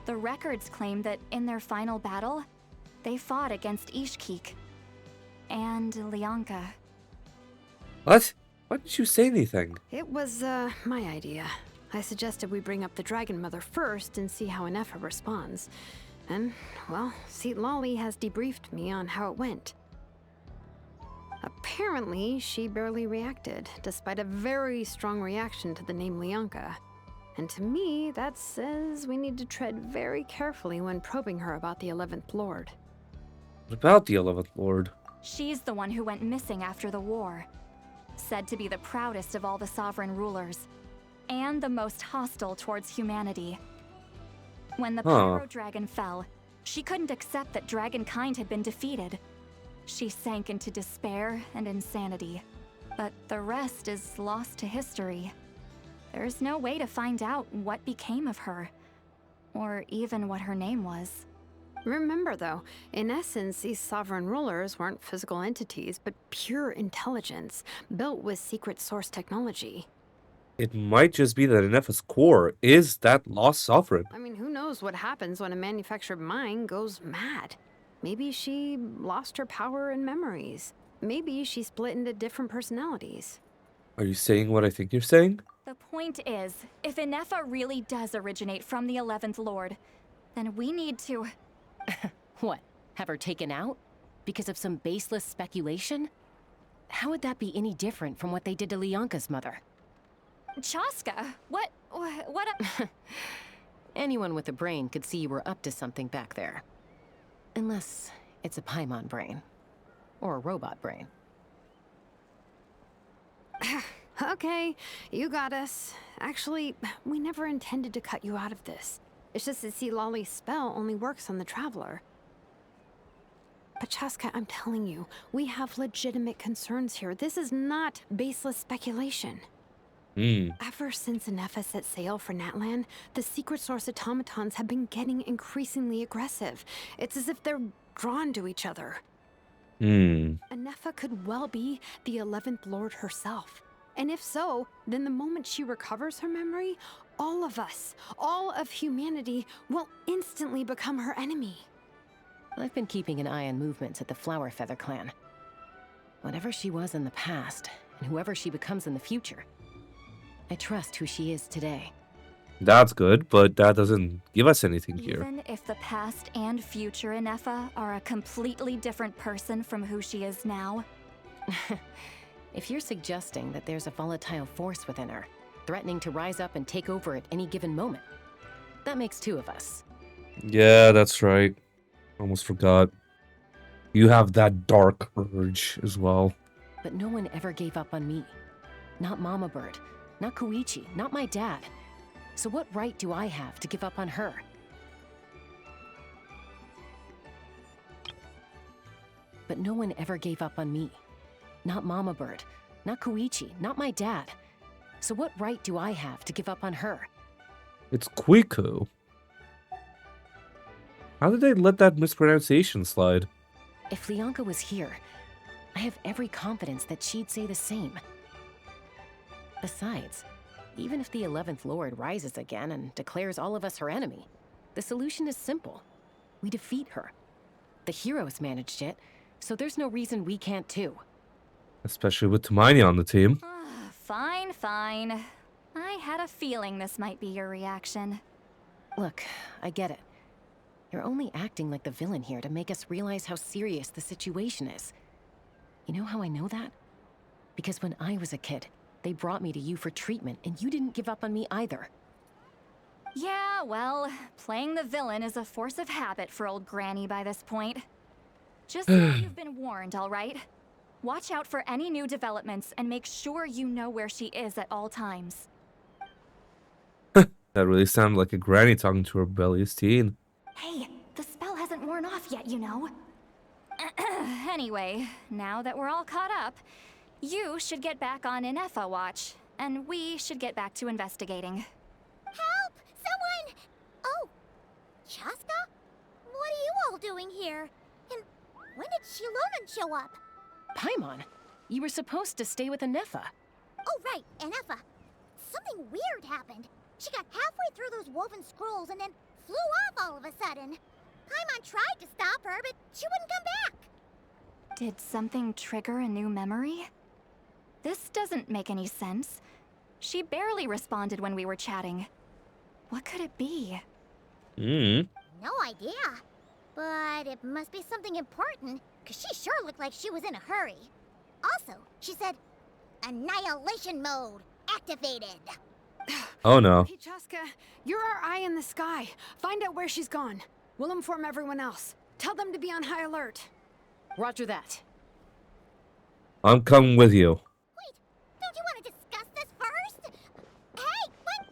The records claim that in their final battle, they fought against Ishkik and Lianka. What? Why didn't you say anything? It was, my idea. I suggested we bring up the Dragon Mother first and see how Inefa responds. And, well, Seat Lolly has debriefed me on how it went. Apparently, she barely reacted, despite a very strong reaction to the name Lianka. And to me, that says we need to tread very carefully when probing her about the 11th Lord. What about the 11th Lord? She's the one who went missing after the war. Said to be the proudest of all the sovereign rulers. And the most hostile towards humanity. When the Pyro Dragon fell, she couldn't accept that dragonkind had been defeated. She sank into despair and insanity. But the rest is lost to history. There's no way to find out what became of her. Or even what her name was. Remember though, in essence, these sovereign rulers weren't physical entities, but pure intelligence, built with secret source technology. It might just be that Inefa's core is that lost sovereign. I mean, who knows what happens when a manufactured mind goes mad? Maybe she lost her power and memories. Maybe she split into different personalities. Are you saying what I think you're saying? The point is, if Inefa really does originate from the 11th Lord, then we need to... What? Have her taken out? Because of some baseless speculation? How would that be any different from what they did to Lianka's mother? Chaska, what Anyone with a brain could see you were up to something back there. Unless it's a Paimon brain. Or a robot brain. Okay, you got us. Actually, we never intended to cut you out of this. It's just that see, Lolly's spell only works on the Traveler. But Chaska, I'm telling you, we have legitimate concerns here. This is not baseless speculation. Ever since Inefa set sail for Natlan, the secret source automatons have been getting increasingly aggressive. It's as if they're drawn to each other. Inefa could well be the 11th Lord herself. And if so, then the moment she recovers her memory, all of us, all of humanity, will instantly become her enemy. I've been keeping an eye on movements at the Flowerfeather clan. Whatever she was in the past, and whoever she becomes in the future, I trust who she is today. That's good, but that doesn't give us anything here. Even if the past and future Inefa are a completely different person from who she is now? If you're suggesting that there's a volatile force within her, threatening to rise up and take over at any given moment, that makes two of us. Yeah, that's right. Almost forgot. You have that dark urge as well. But no one ever gave up on me. Not Mama Bird, not Koichi, not my dad. So what right do I have to give up on her? But no one ever gave up on me. Not Mama Bird, not Koichi, not my dad. So what right do I have to give up on her? It's Quiku. How did they let that mispronunciation slide? If Lianka was here, I have every confidence that she'd say the same. Besides, even if the 11th Lord rises again and declares all of us her enemy, the solution is simple. We defeat her. The heroes managed it, so there's no reason we can't too. Especially with Hermione on the team. Fine, fine. I had a feeling this might be your reaction. Look, I get it. You're only acting like the villain here to make us realize how serious the situation is. You know how I know that? Because when I was a kid, they brought me to you for treatment, and you didn't give up on me either. Yeah, well, playing the villain is a force of habit for old Granny by this point. Just so you've been warned, all right? Watch out for any new developments and make sure you know where she is at all times. That really sounded like a granny talking to her rebellious teen. Hey, the spell hasn't worn off yet, you know. Anyway, now that we're all caught up, you should get back on Inefa watch, and we should get back to investigating. Help! Someone! Oh, Chaska? What are you all doing here? And when did Shilonan show up? Paimon, you were supposed to stay with Inefa. Oh, right, Inefa. Something weird happened. She got halfway through those woven scrolls and then flew off all of a sudden. Paimon tried to stop her, but she wouldn't come back. Did something trigger a new memory? This doesn't make any sense. She barely responded when we were chatting. What could it be? No idea. But it must be something important, because she sure looked like she was in a hurry. Also, she said, annihilation mode activated. Oh no. Hey, Chaska, you're our eye in the sky. Find out where she's gone. We'll inform everyone else. Tell them to be on high alert. Roger that. I'm coming with you. Wait, don't you want to discuss this first? Hey, what?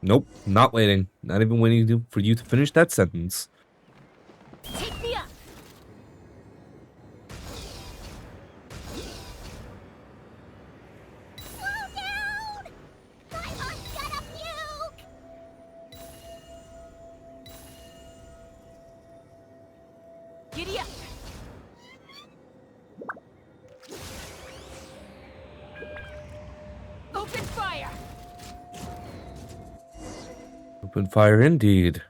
Nope, not waiting. Not even waiting for you to finish that sentence. Take me up. Slow down! Paimon's gonna puke! Giddy up! Open fire! Open fire indeed.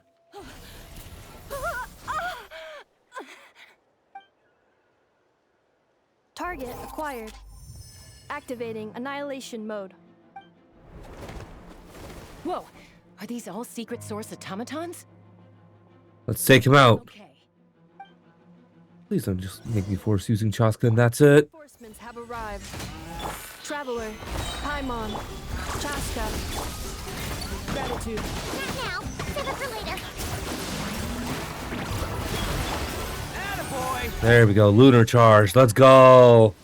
Target acquired. Activating annihilation mode. Whoa, are these all secret source automatons? Let's take him out. Okay. Please don't just make me force using Chaska and that's it. Reinforcements have arrived. Traveler, Paimon, Chaska. Gratitude. Not now. Save it for later. Attaboy! There we go, lunar charge. Let's go.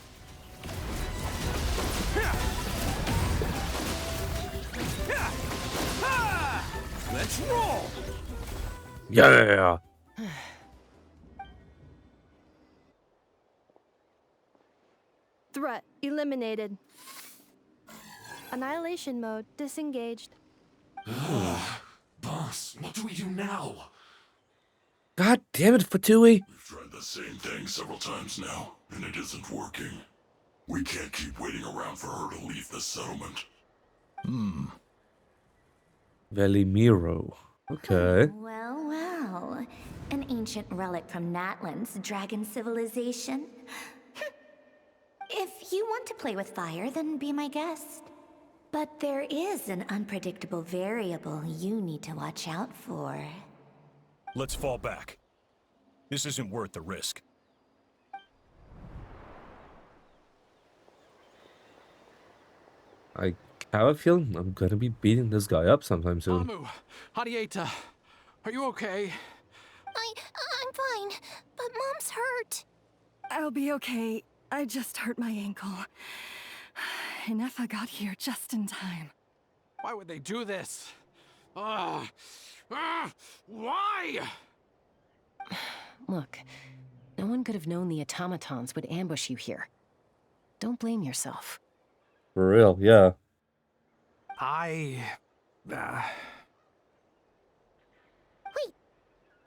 Let's roll! Yeah. Threat eliminated. Annihilation mode disengaged. Boss, what do we do now? God damn it, Fatui. We've tried the same thing several times now, and it isn't working. We can't keep waiting around for her to leave the settlement. Velimiro. Okay. Well, well. An ancient relic from Natlan's dragon civilization. If you want to play with fire, then be my guest. But there is an unpredictable variable you need to watch out for. Let's fall back. This isn't worth the risk. I have a feeling I'm gonna be beating this guy up sometime soon. Amu, Hadieta, are you okay? I'm fine, but Mom's hurt. I'll be okay. I just hurt my ankle. Inefa got here just in time. Why would they do this? Why? Look, no one could have known the automatons would ambush you here. Don't blame yourself. For real, yeah. Wait,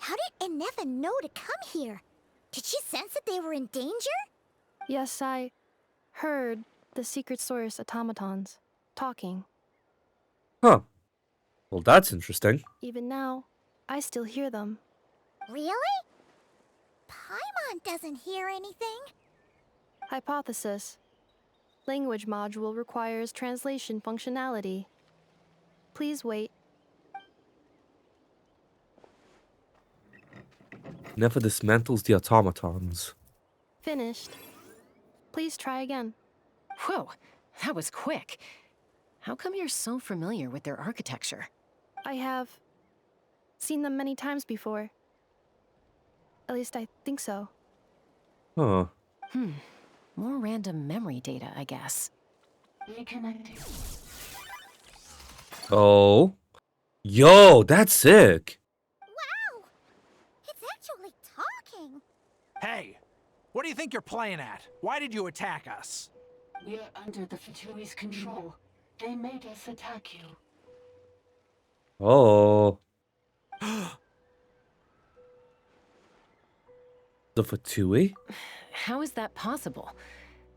How did Inefa know to come here? Did she sense that they were in danger? Yes, I heard the secret source automatons talking. Huh. Well, that's interesting. Even now, I still hear them. Really? Paimon doesn't hear anything. Hypothesis. Language module requires translation functionality. Please wait. Never dismantles the automatons. Finished. Please try again. Whoa, that was quick. How come you're so familiar with their architecture? I have seen them many times before. At least I think so. Huh. More random memory data, I guess. Reconnecting. Oh. Yo, that's sick. Wow! It's actually talking. Hey, what do you think you're playing at? Why did you attack us? We're under the Fatui's control. They made us attack you. Oh. The Fatui? How is that possible?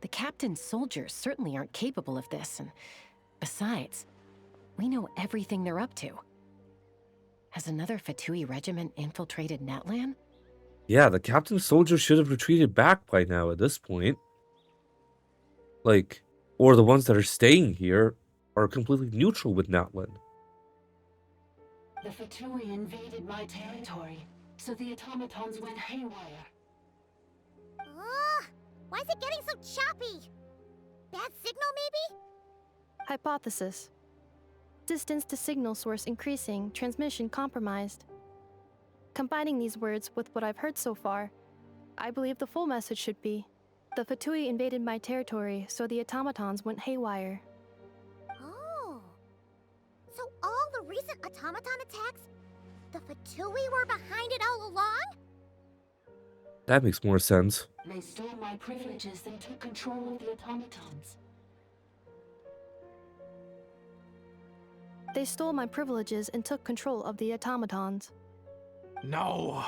The captain's soldiers certainly aren't capable of this, and besides, we know everything they're up to. Has another Fatui regiment infiltrated Natlan? Yeah, the captain's soldiers should have retreated back by now at this point. Like, or the ones that are staying here are completely neutral with Natlan. The Fatui invaded my territory, so the automatons went haywire. Ugh! Why is it getting so choppy? Bad signal, maybe? Hypothesis. Distance to signal source increasing, transmission compromised. Combining these words with what I've heard so far, I believe the full message should be, the Fatui invaded my territory, so the automatons went haywire. Oh. So all the recent automaton attacks, the Fatui were behind it all along? That makes more sense. They stole my privileges and took control of the automatons. They stole my privileges and took control of the automatons. No.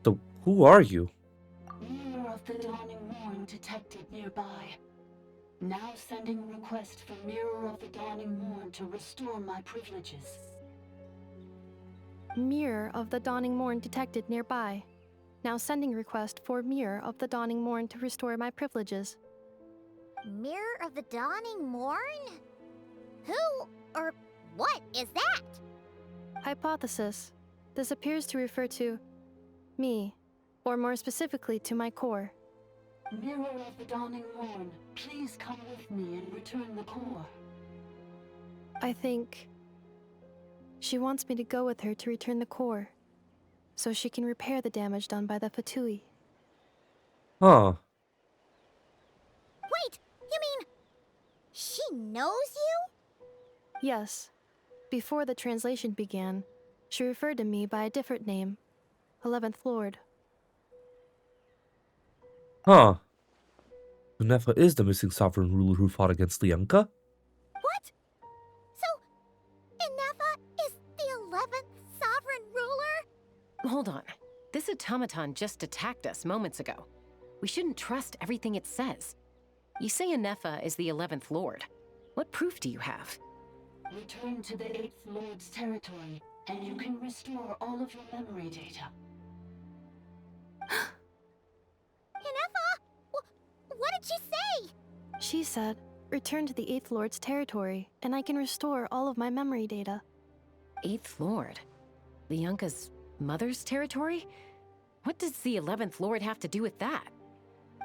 So, who are you? Mirror of the Dawning Morn detected nearby. Now sending request for Mirror of the Dawning Morn to restore my privileges. Mirror of the Dawning Morn detected nearby. Now sending request for Mirror of the Dawning Morn to restore my privileges. Mirror of the Dawning Morn? Who or what is that? Hypothesis. This appears to refer to me, or more specifically to my core. Mirror of the Dawning Morn, please come with me and return the core. I think she wants me to go with her to return the core, so she can repair the damage done by the Fatui. Huh. Wait, you mean she knows you? Yes. Before the translation began, she referred to me by a different name, 11th Lord. Huh. Unefa is the missing sovereign ruler who fought against Lianka? What? So, Inefa is the 11th sovereign ruler? Hold on. This automaton just attacked us moments ago. We shouldn't trust everything it says. You say Inefa is the 11th Lord. What proof do you have? Return to the 8th Lord's territory, and you can restore all of your memory data. Inefa? What did she say? She said, return to the 8th Lord's territory, and I can restore all of my memory data. 8th Lord? Lianka's mother's territory? What does the 11th Lord have to do with that?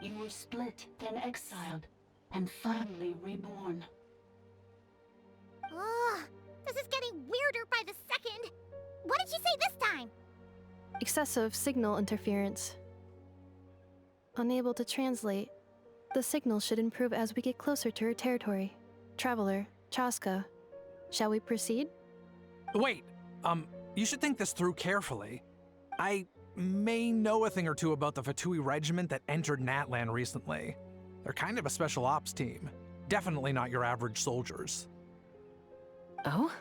You were split, then exiled, and finally reborn. Ugh, this is getting weirder by the second. What did you say this time? Excessive signal interference. Unable to translate. The signal should improve as we get closer to her territory. Traveler, Chaska, shall we proceed? Wait, you should think this through carefully. I may know a thing or two about the Fatui regiment that entered Natlan recently. They're kind of a special ops team. Definitely not your average soldiers. Oh?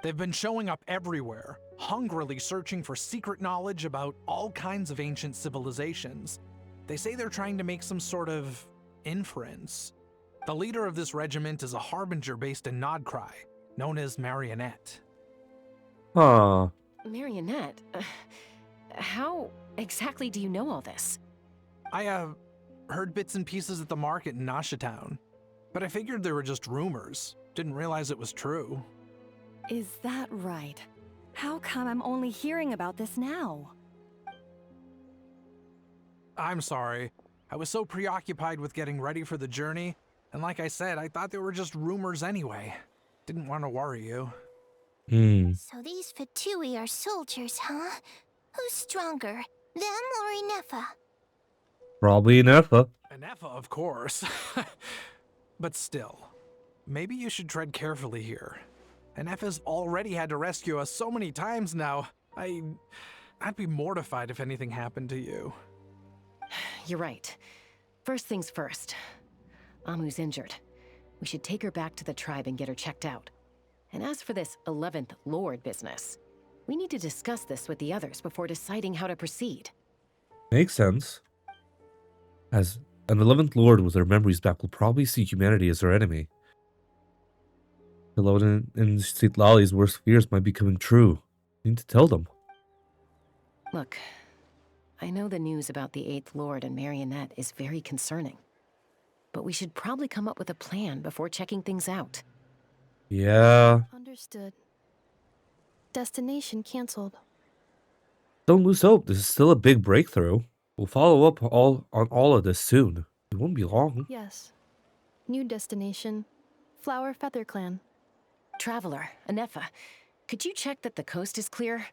They've been showing up everywhere, hungrily searching for secret knowledge about all kinds of ancient civilizations. They say they're trying to make some sort of inference. The leader of this regiment is a harbinger based in Nodcry, known as Marionette. Huh. Marionette? How exactly do you know all this? I, heard bits and pieces at the market in Nashatown, but I figured they were just rumors. Didn't realize it was true. Is that right? How come I'm only hearing about this now? I'm sorry. I was so preoccupied with getting ready for the journey, and like I said, I thought they were just rumors anyway. Didn't want to worry you. So these Fatui are soldiers, huh? Who's stronger, them or Inefa? Probably Nefa. Inefa, of course. But still, maybe you should tread carefully here. Inefa's already had to rescue us so many times now. I'd be mortified if anything happened to you. You're right. First things first. Amu's injured. We should take her back to the tribe and get her checked out. And as for this 11th Lord business, we need to discuss this with the others before deciding how to proceed. Makes sense. As an 11th Lord with their memories back will probably see humanity as their enemy. Helodin and Sitlali's worst fears might be coming true. We need to tell them. Look, I know the news about the 8th Lord and Marionette is very concerning. But we should probably come up with a plan before checking things out. Yeah. Understood. Destination cancelled. Don't lose hope. This is still a big breakthrough. We'll follow up on all of this soon. It won't be long. Yes. New destination. Flower Feather Clan. Traveler, Anefa, could you check that the coast is clear?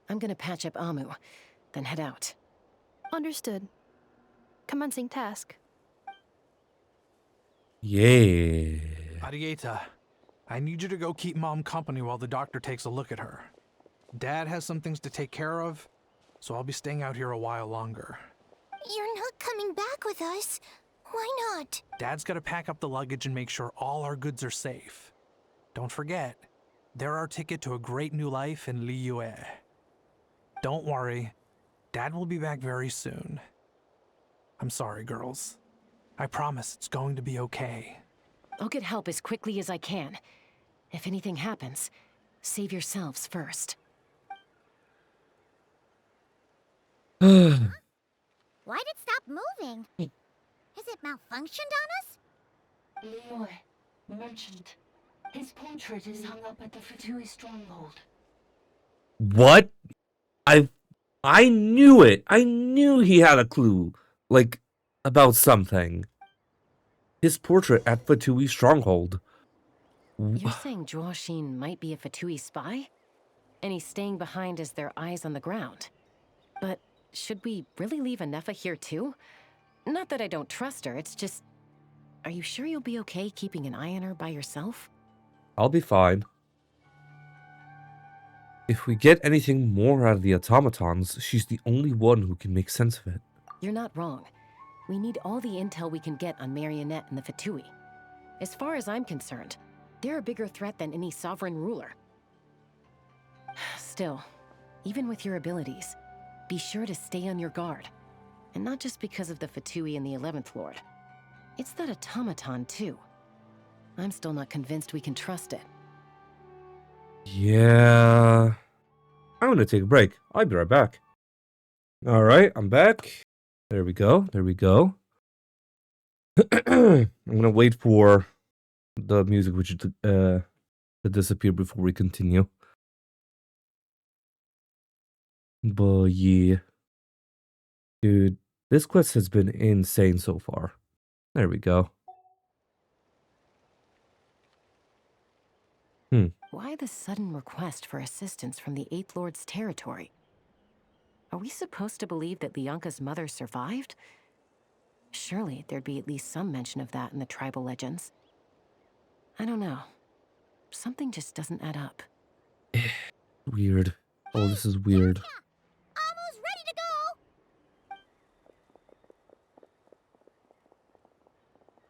I'm gonna patch up Amu, then head out. Understood. Commencing task. Yeah. Arieta, I need you to go keep Mom company while the doctor takes a look at her. Dad has some things to take care of, so I'll be staying out here a while longer. You're not coming back with us. Why not? Dad's gotta pack up the luggage and make sure all our goods are safe. Don't forget, they're our ticket to a great new life in Liyue. Don't worry, Dad will be back very soon. I'm sorry, girls. I promise it's going to be okay. I'll get help as quickly as I can. If anything happens, save yourselves first. Why'd it stop moving? Has it malfunctioned on us? Liyue, merchant. His portrait is hung up at the Fatui stronghold. What? I knew it. I knew he had a clue. Like, about something. His portrait at Fatui stronghold. You're saying Joashin might be a Fatui spy? And he's staying behind as their eyes on the ground. But should we really leave Anefa here too? Not that I don't trust her, it's just... Are you sure you'll be okay keeping an eye on her by yourself? I'll be fine. If we get anything more out of the automatons, she's the only one who can make sense of it. You're not wrong. We need all the intel we can get on Marionette and the Fatui. As far as I'm concerned, they're a bigger threat than any sovereign ruler. Still, even with your abilities, be sure to stay on your guard. And not just because of the Fatui and the 11th Lord. It's that automaton, too. I'm still not convinced we can trust it. Yeah. I'm gonna take a break. I'll be right back. Alright, I'm back. There we go. There we go. I'm gonna wait for the music which to disappear before we continue. But yeah, dude, this quest has been insane so far. There we go. Why the sudden request for assistance from the Eighth Lord's territory? Are we supposed to believe that Lianka's mother survived? Surely there'd be at least some mention of that in the tribal legends. I don't know. Something just doesn't add up. Weird. Oh, this is weird. Almost ready to go!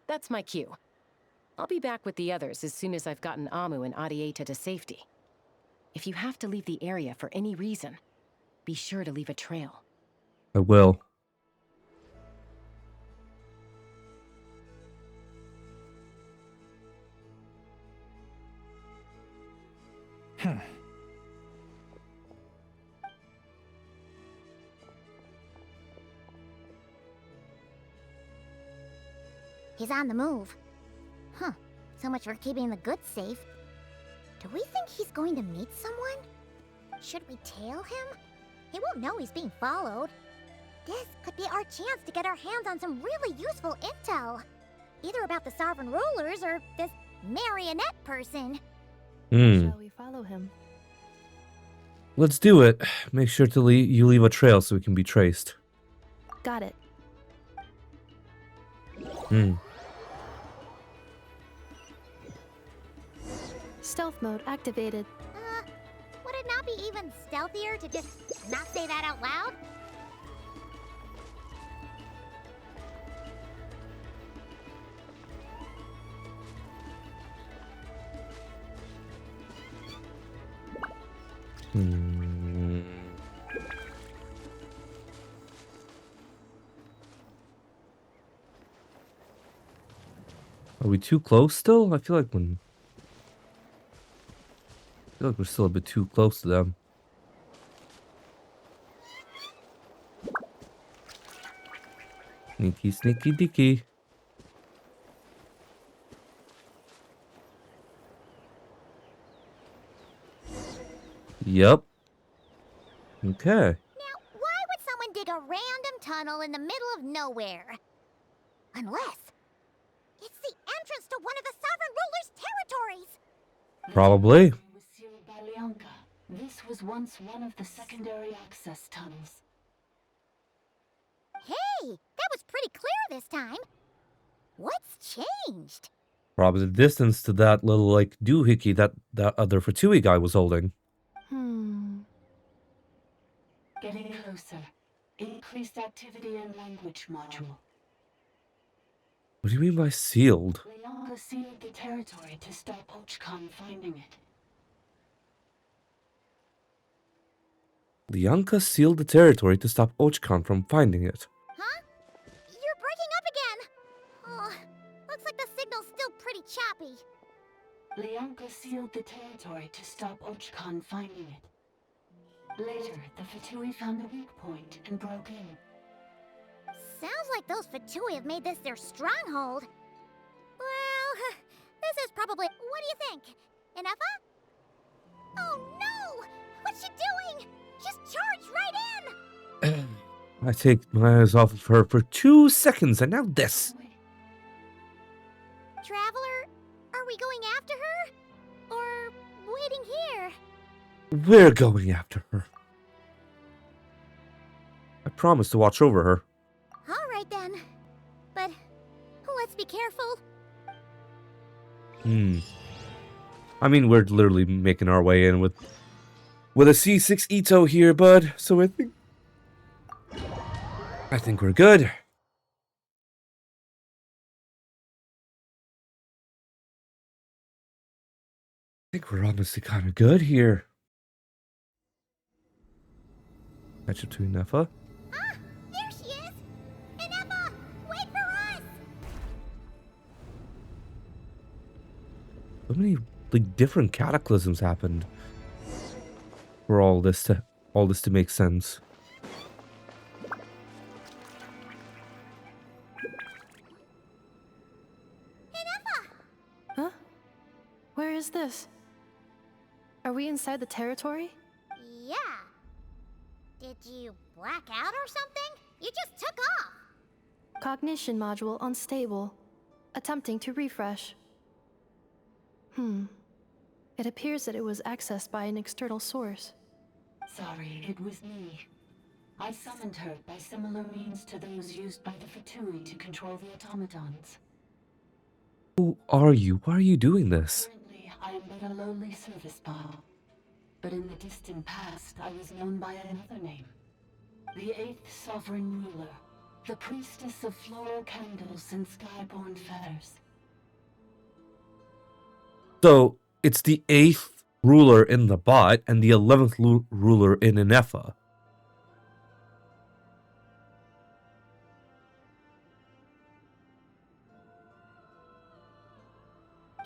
That's my cue. I'll be back with the others as soon as I've gotten Amu and Adieta to safety. If you have to leave the area for any reason, be sure to leave a trail. I will. He's on the move. Huh. So much for keeping the goods safe. Do we think he's going to meet someone? Should we tail him? He won't know he's being followed. This could be our chance to get our hands on some really useful intel. Either about the sovereign rulers or this marionette person. Shall we follow him? Let's do it. Make sure to you leave a trail so we can be traced. Got it. Stealth mode activated. Would it not be even stealthier to just not say that out loud? Are we too close still? I feel like we're still a bit too close to them. Sneaky, sneaky, dicky. Yep. Okay. Now, why would someone dig a random tunnel in the middle of nowhere? Unless it's the entrance to one of the sovereign ruler's territories. Probably. Was sealed by Lianka. This was once one of the secondary access tunnels. Hey, that was pretty clear this time. What's changed? Probably the distance to that little, like, doohickey that other Fatui guy was holding. Getting closer. Increased activity in language module. What do you mean by sealed? Lianka sealed the territory to stop Ochkan finding it. Lianka sealed the territory to stop Ochkan from finding it. Huh? You're breaking up again. Oh, looks like the signal's still pretty choppy. Lianka sealed the territory to stop Ochkan finding it. Later, the Fatui found the weak point and broke in. Sounds like those Fatui have made this their stronghold. Well, this is probably... What do you think? Inefa? Oh no! What's she doing? She's charged right in! I take my eyes off of her for 2 seconds and now this. Traveler, are we going after her? Or waiting here? We're going after her. I promise to watch over her. Alright then. But let's be careful. I mean, we're literally making our way in with a C6 Ito here, bud. So I think we're good. I think we're honestly kind of good here. Match up to Inefa. Ah, there she is! Inefa, wait for us! So many like different cataclysms happened for all this to make sense. is this? Are we inside the territory? Yeah. Did you black out or something? You just took off. Cognition module unstable. Attempting to refresh. It appears that it was accessed by an external source. Sorry, it was me. I summoned her by similar means to those used by the Fatui to control the automatons. Who are you? Why are you doing this? Currently, I am but a lowly service bot. But in the distant past, I was known by another name. The 8th Sovereign Ruler. The Priestess of Floral Candles and Skyborn Feathers. So, it's the 8th ruler in the bot and the 11th ruler in Inefa.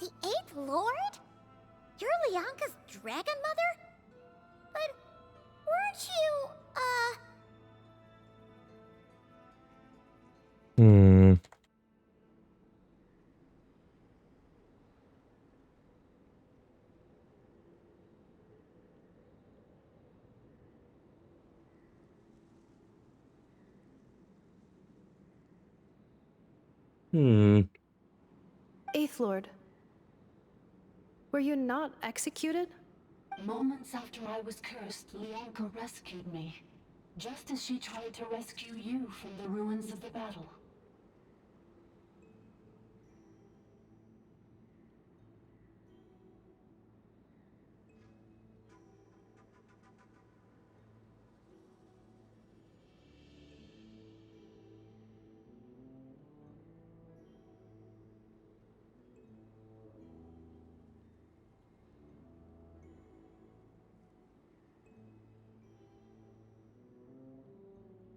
The 8th Lord? You're Lianka's dragon mother? But weren't you, Eighth Lord. Were you not executed? Moments after I was cursed, Lianka rescued me. Just as she tried to rescue you from the ruins of the battle.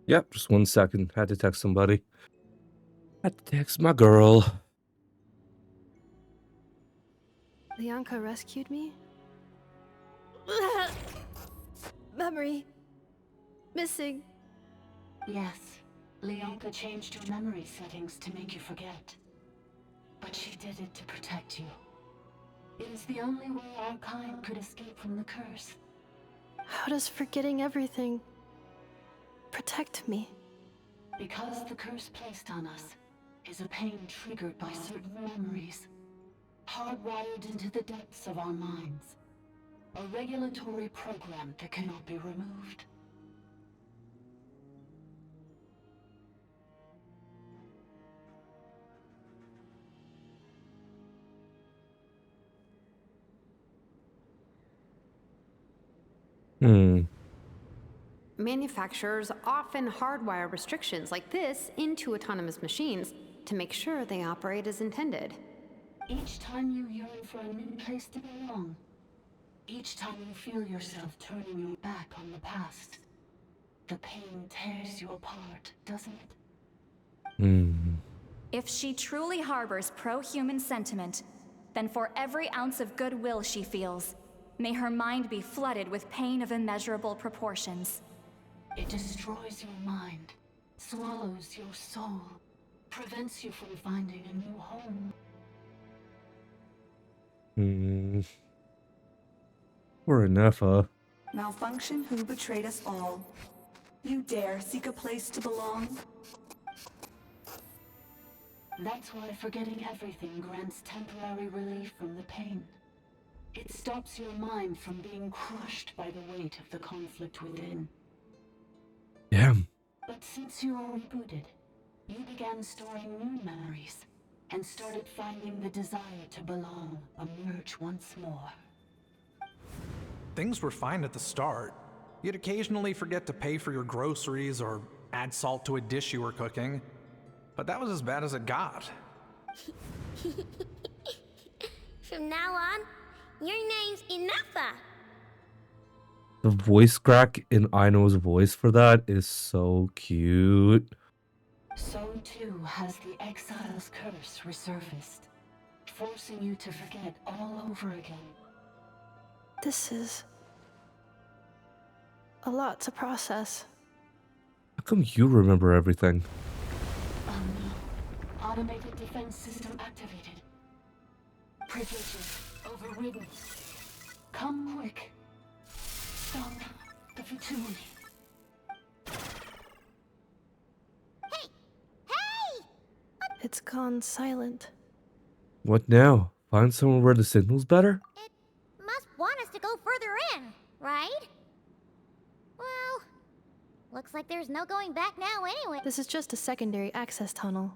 Yep, just 1 second. Had to text somebody. Had to text my girl. Lianka rescued me? Memory. Missing. Yes, Lianka changed your memory settings to make you forget. But she did it to protect you. It is the only way our kind could escape from the curse. How does forgetting everything protect me? Because the curse placed on us is a pain triggered by certain memories, hardwired into the depths of our minds. A regulatory program that cannot be removed. Manufacturers often hardwire restrictions like this into autonomous machines to make sure they operate as intended. Each time you yearn for a new place to belong, each time you feel yourself turning your back on the past, the pain tears you apart, doesn't it? If she truly harbors pro-human sentiment, then for every ounce of goodwill she feels, may her mind be flooded with pain of immeasurable proportions. It destroys your mind, swallows your soul, prevents you from finding a new home. We're Inefa. Malfunction who betrayed us all. You dare seek a place to belong? That's why forgetting everything grants temporary relief from the pain. It stops your mind from being crushed by the weight of the conflict within. Damn. But since you are rebooted, you began storing new memories and started finding the desire to belong emerge once more. Things were fine at the start. You'd occasionally forget to pay for your groceries or add salt to a dish you were cooking. But that was as bad as it got. From now on, your name's Inefa. The voice crack in Aino's voice for that is so cute. So too has the exile's curse resurfaced, forcing you to forget all over again. This is a lot to process. How come you remember everything? Oh no. Automated defense system activated. Privileges overridden. Come quick. Stop the Fatui. It's gone silent. What now? Find somewhere where the signal's better? Must want us to go further in, right? Well, looks like there's no going back now anyway. This is just a secondary access tunnel.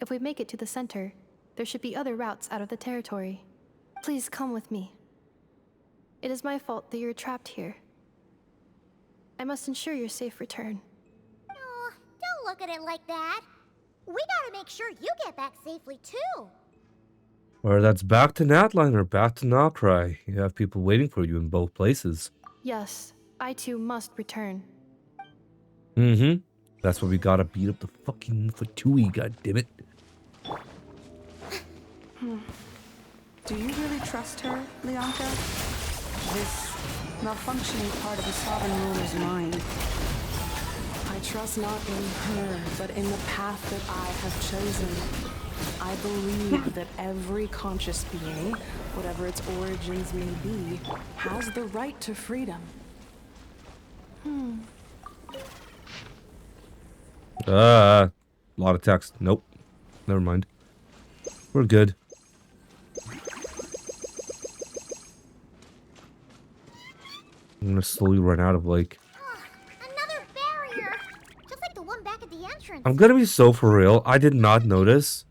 If we make it to the center, there should be other routes out of the territory. Please come with me. It is my fault that you're trapped here. I must ensure your safe return. Oh, don't look at it like that. We gotta make sure you get back safely too. Or that's back to Natline or back to Nokrai. You have people waiting for you in both places. Yes, I too must return. Mm-hmm. That's why we gotta beat up the fucking Fatui, goddammit. Do you really trust her, Leonka? This malfunctioning part of the Sovereign Ruler's mind. I trust not in her, but in the path that I have chosen. I believe that every conscious being, whatever its origins may be, has the right to freedom. A lot of text. Nope. Never mind. We're good. I'm gonna slowly run out of like. Another barrier! Just like the one back at the entrance. I'm gonna be so for real. I did not notice.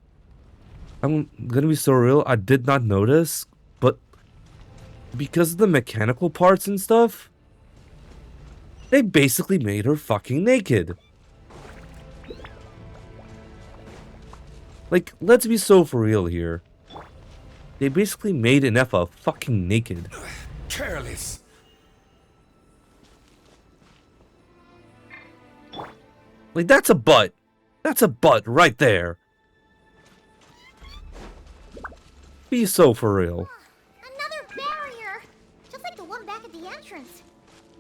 I'm gonna be so real. I did not notice, but because of the mechanical parts and stuff, they basically made her fucking naked. Like, let's be so for real here. They basically made Inefa fucking naked. Careless. Like, that's a butt. That's a butt right there. Be so for real. Another barrier! Just like the one back at the entrance.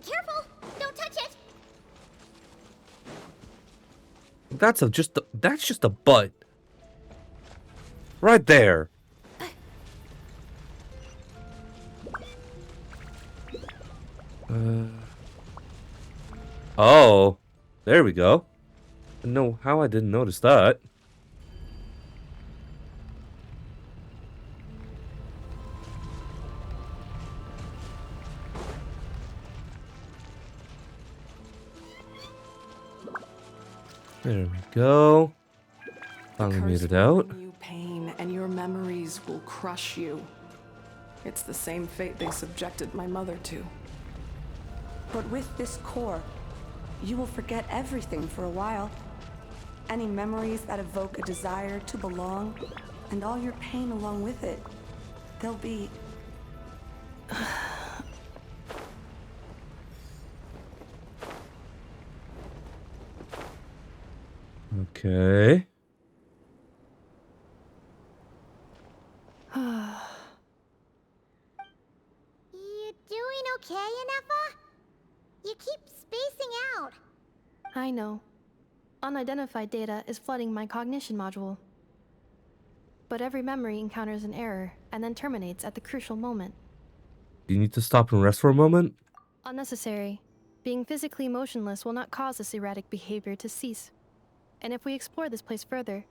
Careful! Don't touch it! That's just a butt. Right there. Oh, there we go. No, how I didn't notice that. There we go. Finally made it out. You pain, and your memories will crush you. It's the same fate they subjected my mother to. But with this core, you will forget everything for a while. Any memories that evoke a desire to belong, and all your pain along with it. They'll be... Okay. You doing okay, Inefa? You keep spacing out. I know. Unidentified data is flooding my cognition module. But every memory encounters an error and then terminates at the crucial moment. You need to stop and rest for a moment? Unnecessary. Being physically motionless will not cause this erratic behavior to cease. And if we explore this place further,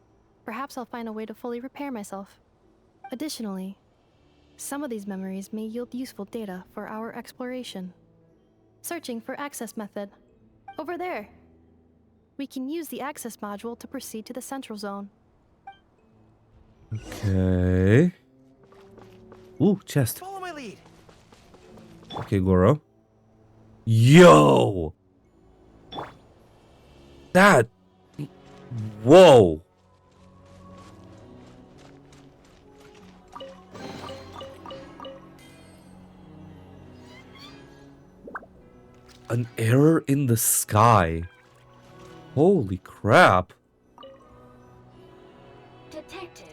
perhaps I'll find a way to fully repair myself. Additionally, some of these memories may yield useful data for our exploration. Searching for access method. Over there. We can use the access module to proceed to the central zone. Okay. Ooh, chest. Follow my lead. Okay, Goro. Yo! That... Whoa! An error in the sky. Holy crap. Detected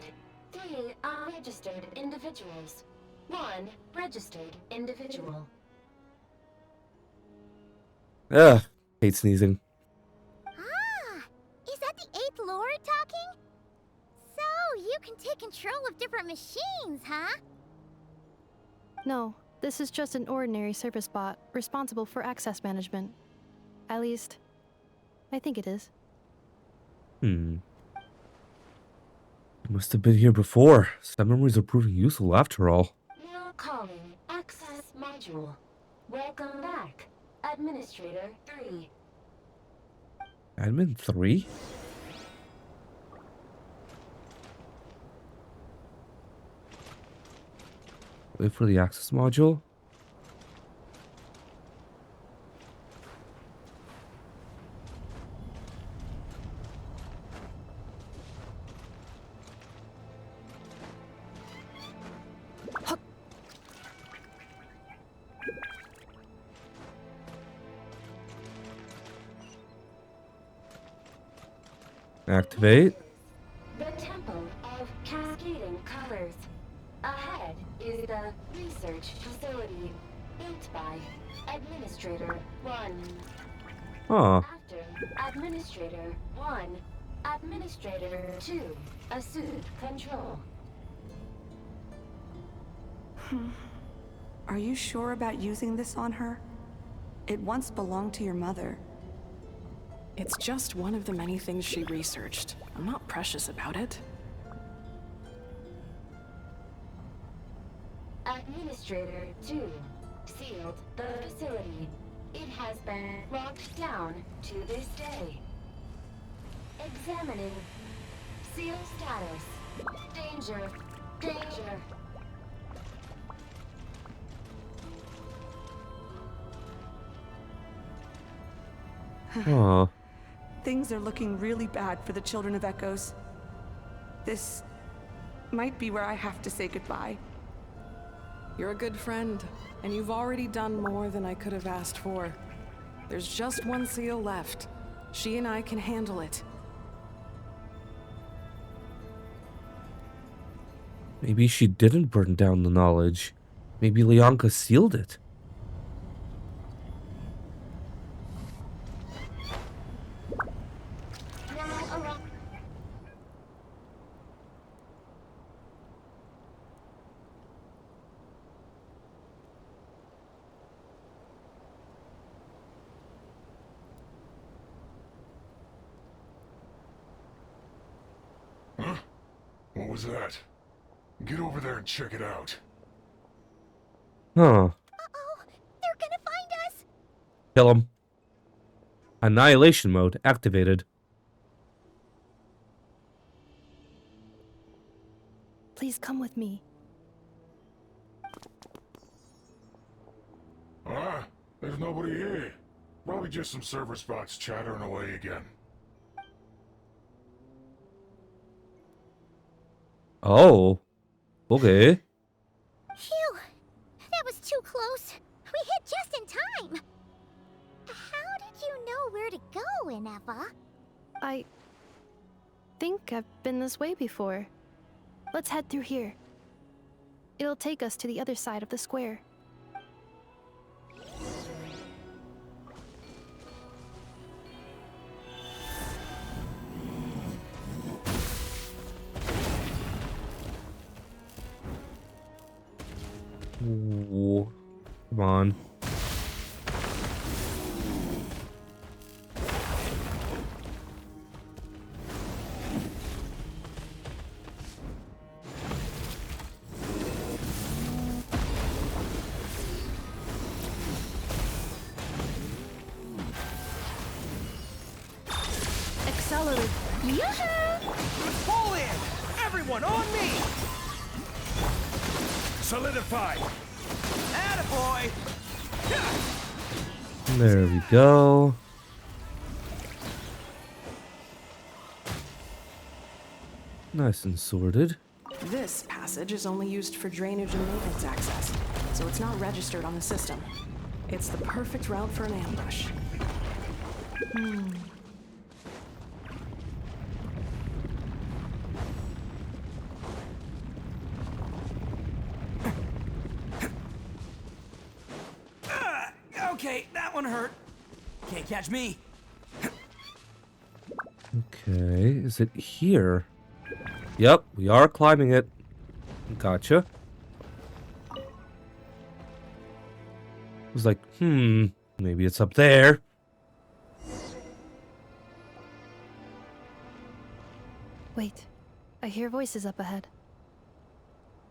3 unregistered individuals. 1 registered individual. Ugh, hate sneezing. Ah, is that the 8th Lord talking? So, you can take control of different machines, huh? No, this is just an ordinary service bot responsible for access management. At least, I think it is. Must have been here before. Some memories are proving useful after all. Now calling Access Module. Welcome back. Administrator 3. Admin 3? Wait for the access module? Activate. The Temple of Cascading Colors. Ahead is the research facility built by Administrator 1. Huh. After Administrator 1, Administrator 2 assumed control. Are you sure about using this on her? It once belonged to your mother. It's just one of the many things she researched. I'm not precious about it. Administrator 2 sealed the facility. It has been locked down to this day. Examining. Seal status. Danger. Danger. Huh. Things are looking really bad for the Children of Echoes. This might be where I have to say goodbye. You're a good friend, and you've already done more than I could have asked for. There's just one seal left. She and I can handle it. Maybe she didn't burn down the knowledge. Maybe Leonka sealed it. Huh? What was that? Get over there and check it out. Huh. They're gonna find us! Kill him. Annihilation mode activated. Please come with me. Ah, there's nobody here. Probably just some server spots chattering away again. Oh. Okay. Phew! That was too close. We hit just in time! How did you know where to go, Ineva? I think I've been this way before. Let's head through here. It'll take us to the other side of the square. Ooh. Come on. Accelerate. Pull in! Everyone on me! Solidify! Attaboy! There we go. Nice and sorted. This passage is only used for drainage and maintenance access, so it's not registered on the system. It's the perfect route for an ambush. Okay, that one hurt. Can't catch me. Okay, is it here? Yep, we are climbing it. Gotcha. was like, maybe it's up there. Wait, I hear voices up ahead.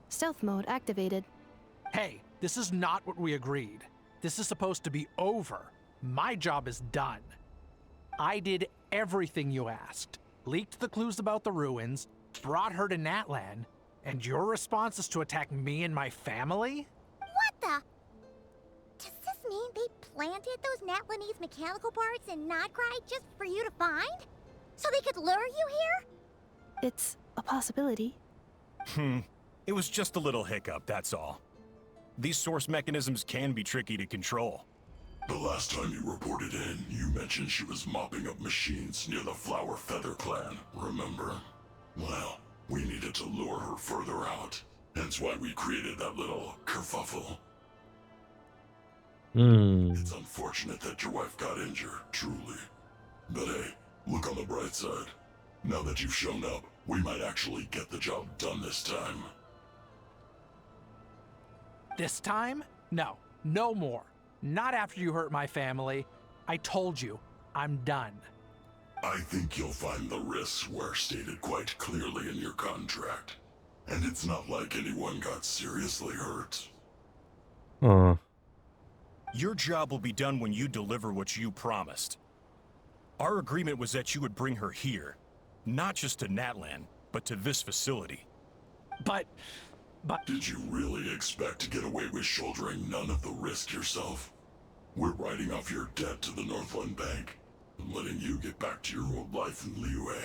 Stealth mode activated. Hey, this is not what we agreed. This is supposed to be over. My job is done. I did everything you asked. Leaked the clues about the ruins, brought her to Natlan, and your response is to attack me and my family? What the? Does this mean they planted those Natlanese mechanical parts in Nodcry just for you to find? So they could lure you here? It's a possibility. It was just a little hiccup, that's all. These source mechanisms can be tricky to control. The last time you reported in, you mentioned she was mopping up machines near the Flower Feather clan, remember? Well, we needed to lure her further out. Hence why we created that little kerfuffle. It's unfortunate that your wife got injured, truly. But hey, look on the bright side. Now that you've shown up, we might actually get the job done this time. This time? No, no more. Not after you hurt my family. I told you, I'm done. I think you'll find the risks were stated quite clearly in your contract. And it's not like anyone got seriously hurt. Your job will be done when you deliver what you promised. Our agreement was that you would bring her here. Not just to Natlan, but to this facility. But... Did you really expect to get away with shouldering none of the risk yourself? We're writing off your debt to the Northland Bank and letting you get back to your old life in Liyue.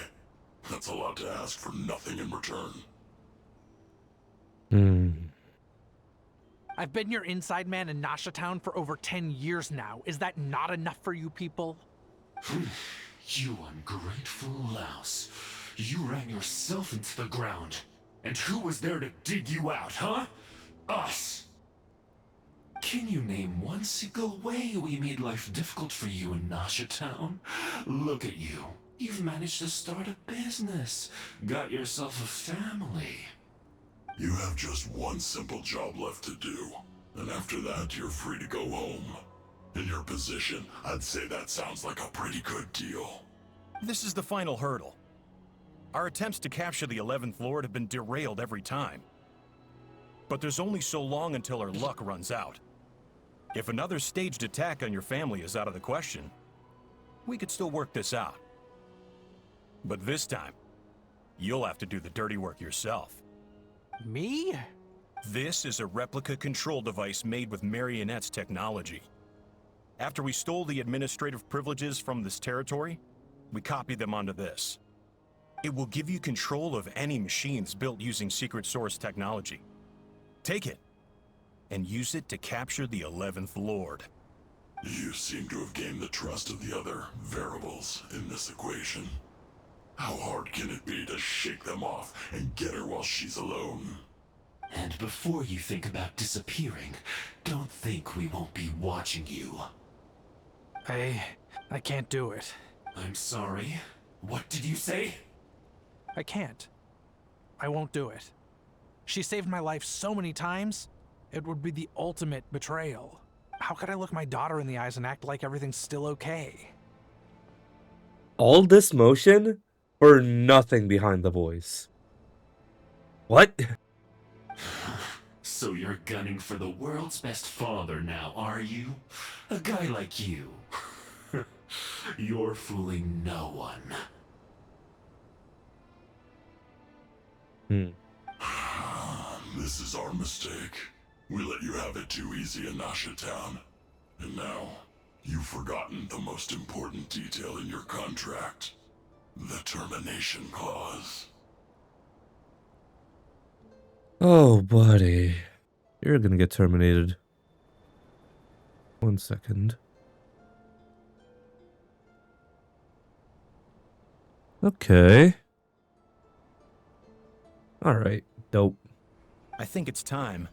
That's a lot to ask for nothing in return. I've been your inside man in Nasha Town for over 10 years now. Is that not enough for you people? You ungrateful louse. You ran yourself into the ground. And who was there to dig you out, huh? Us! Can you name one single way we made life difficult for you in Nasha Town? Look at you. You've managed to start a business. Got yourself a family. You have just one simple job left to do. And after that, you're free to go home. In your position, I'd say that sounds like a pretty good deal. This is the final hurdle. Our attempts to capture the 11th Lord have been derailed every time. But there's only so long until our luck runs out. If another staged attack on your family is out of the question, we could still work this out. But this time, you'll have to do the dirty work yourself. Me? This is a replica control device made with Marionette's technology. After we stole the administrative privileges from this territory, we copied them onto this. It will give you control of any machines built using secret source technology. Take it, and use it to capture the 11th Lord. You seem to have gained the trust of the other variables in this equation. How hard can it be to shake them off and get her while she's alone? And before you think about disappearing, don't think we won't be watching you. I can't do it. I'm sorry. What did you say? I can't. I won't do it. She saved my life so many times, it would be the ultimate betrayal. How could I look my daughter in the eyes and act like everything's still okay? All this motion for nothing behind the voice. What? So you're gunning for the world's best father now, are you? A guy like you. You're fooling no one. This is our mistake. We let you have it too easy in Nasha Town. And now, you've forgotten the most important detail in your contract. The termination clause. Oh, buddy. You're gonna get terminated. 1 second. Okay. Alright, dope. I think it's time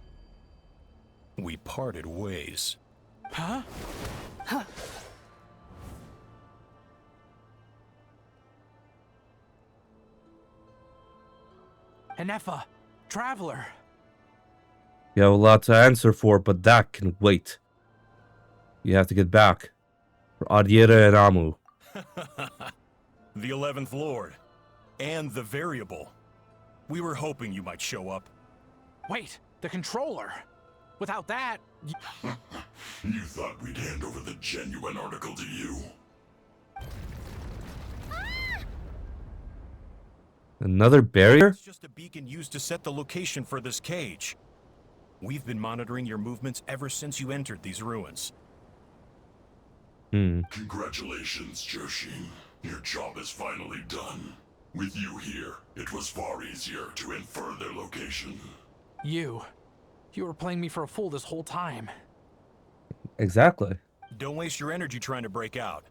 we parted ways. Huh? Huh. Enefa, Traveler. You have a lot to answer for, but that can wait. You have to get back for Adiera and Amu. The 11th Lord. And the variable. We were hoping you might show up. Wait, the controller. Without that... You thought we'd hand over the genuine article to you? Another barrier? It's just a beacon used to set the location for this cage. We've been monitoring your movements ever since you entered these ruins. Congratulations, Joshin. Your job is finally done. With you here, it was far easier to infer their location. You were playing me for a fool this whole time. Exactly. Don't waste your energy trying to break out.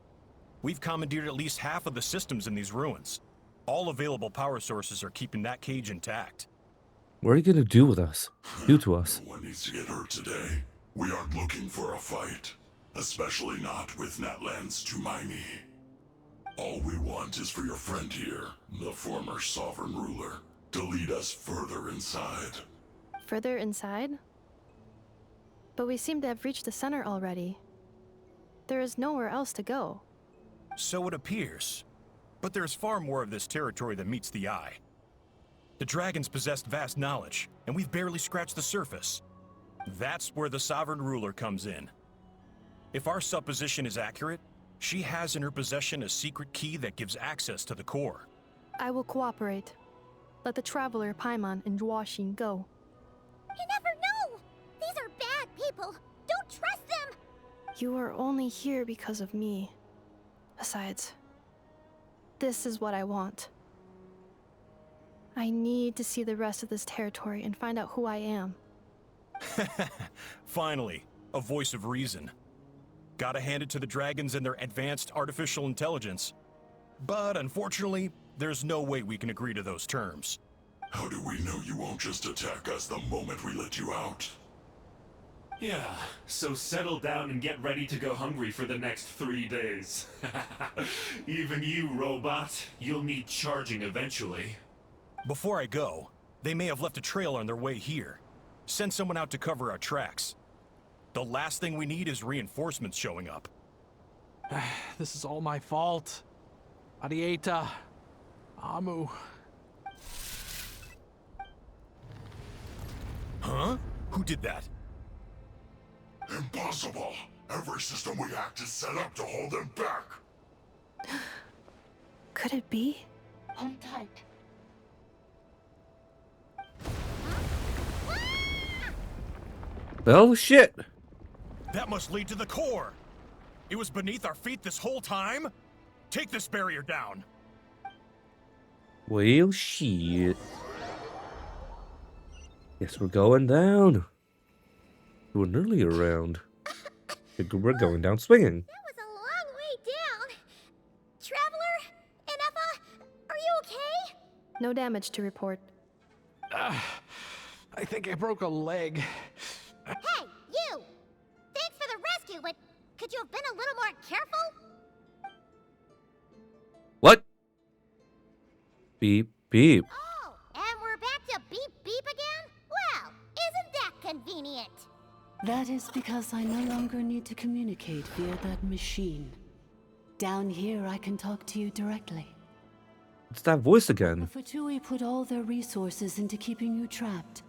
We've commandeered at least half of the systems in these ruins. All available power sources are keeping that cage intact. What are you gonna do with us? Do to us? No one needs to get hurt today. We aren't looking for a fight. Especially not with Natlan's Tumaini. All we want is for your friend here, the former sovereign ruler, to lead us further inside. Further inside? But we seem to have reached the center already. There is nowhere else to go. So it appears. But there's far more of this territory than meets the eye. The dragons possessed vast knowledge, and we've barely scratched the surface. That's where the sovereign ruler comes in. If our supposition is accurate, she has in her possession a secret key that gives access to the core. I will cooperate. Let the Traveler, Paimon, and Washin go. You never know! These are bad people! Don't trust them! You are only here because of me. Besides, this is what I want. I need to see the rest of this territory and find out who I am. Finally, a voice of reason. Gotta hand it to the dragons and their advanced artificial intelligence. But unfortunately, there's no way we can agree to those terms. How do we know you won't just attack us the moment we let you out? Yeah, so settle down and get ready to go hungry for the next 3 days. Even you, robot, you'll need charging eventually. Before I go, they may have left a trail on their way here. Send someone out to cover our tracks. The last thing we need is reinforcements showing up. This is all my fault. Adieta. Amu. Huh? Who did that? Impossible! Every system we hacked is set up to hold them back! Could it be? Hold tight. Well, shit. That must lead to the core. It was beneath our feet this whole time? Take this barrier down. Well, shit. Guess we're going down. To an earlier round. Figure we're going down swinging. That was a long way down. Traveler? Inefa? Are you okay? No damage to report. I think I broke a leg. Hey, you! Thanks for the rescue, but could you have been a little more careful? What? Beep, beep. Oh, and we're back to beep beep again? Well, isn't that convenient? That is because I no longer need to communicate via that machine. Down here, I can talk to you directly. It's that voice again. The Fatui put all their resources into keeping you trapped.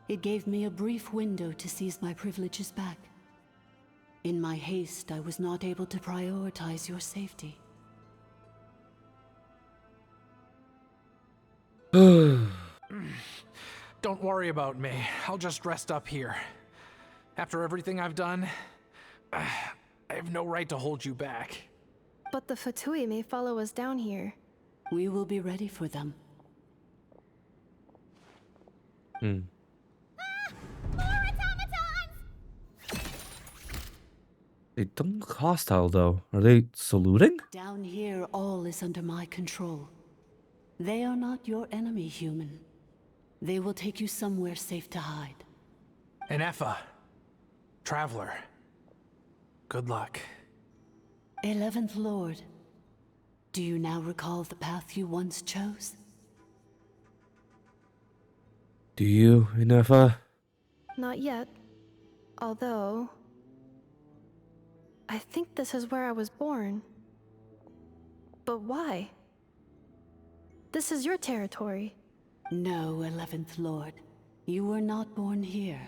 It gave me a brief window to seize my privileges back. In my haste, I was not able to prioritize your safety. Don't worry about me. I'll just rest up here. After everything I've done, I have no right to hold you back. But the Fatui may follow us down here. We will be ready for them. Hmm. They don't look hostile, though. Are they saluting? Down here, all is under my control. They are not your enemy, human. They will take you somewhere safe to hide. Inefa. Traveler. Good luck. 11th Lord. Do you now recall the path you once chose? Do you, Inefa? Not yet. Although... I think this is where I was born. But why? This is your territory. No, 11th Lord. You were not born here.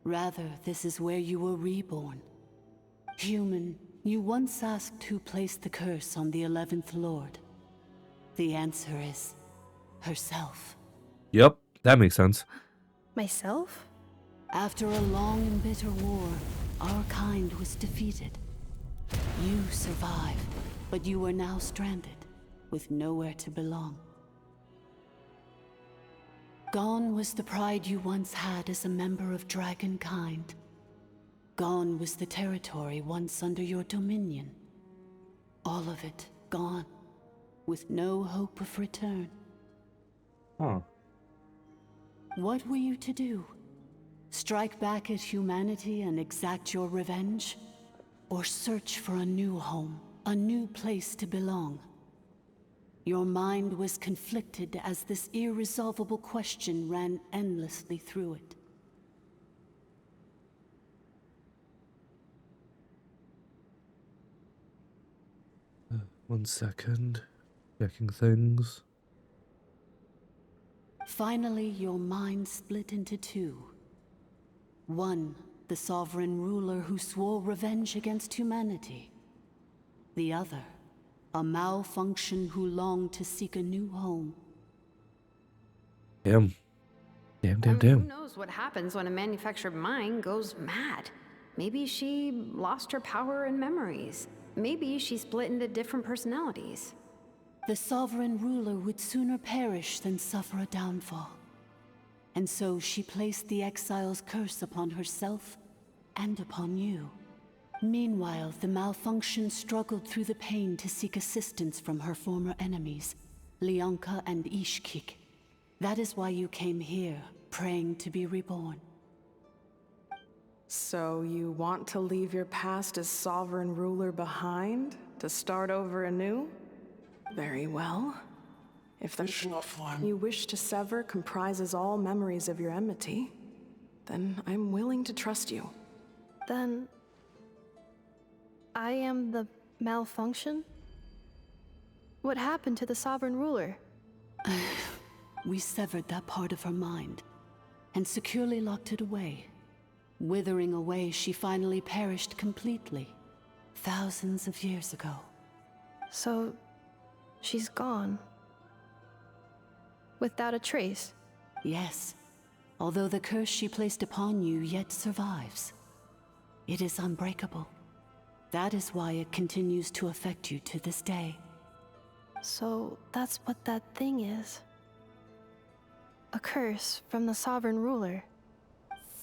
Rather, this is where you were reborn. Human, you once asked who placed the curse on the 11th Lord. The answer is herself. Yep, that makes sense. Myself? After a long and bitter war, our kind was defeated. You survived, but you are now stranded, with nowhere to belong. Gone was the pride you once had as a member of dragonkind. Gone was the territory once under your dominion. All of it gone, with no hope of return. Huh. What were you to do? Strike back at humanity and exact your revenge? Or search for a new home, a new place to belong? Your mind was conflicted as this irresolvable question ran endlessly through it. One second. Checking things. Finally, your mind split into two. One, the sovereign ruler who swore revenge against humanity. The other, a malfunction who longed to seek a new home. Damn. Who Damn. knows what happens when a manufactured mind goes mad? Maybe she lost her power and memories. Maybe she split into different personalities. The sovereign ruler would sooner perish than suffer a downfall. And so she placed the exile's curse upon herself and upon you. Meanwhile, the malfunction struggled through the pain to seek assistance from her former enemies, Leonka and Ishkik. That is why you came here, praying to be reborn. So you want to leave your past as sovereign ruler behind, to start over anew? Very well. If the you wish to sever comprises all memories of your enmity, then I'm willing to trust you. Then I am the malfunction? What happened to the sovereign ruler? We severed that part of her mind and securely locked it away. Withering away, she finally perished completely, thousands of years ago. So, she's gone. Without a trace? Yes, although the curse she placed upon you yet survives. It is unbreakable. That is why it continues to affect you to this day. So, that's what that thing is. A curse from the sovereign ruler.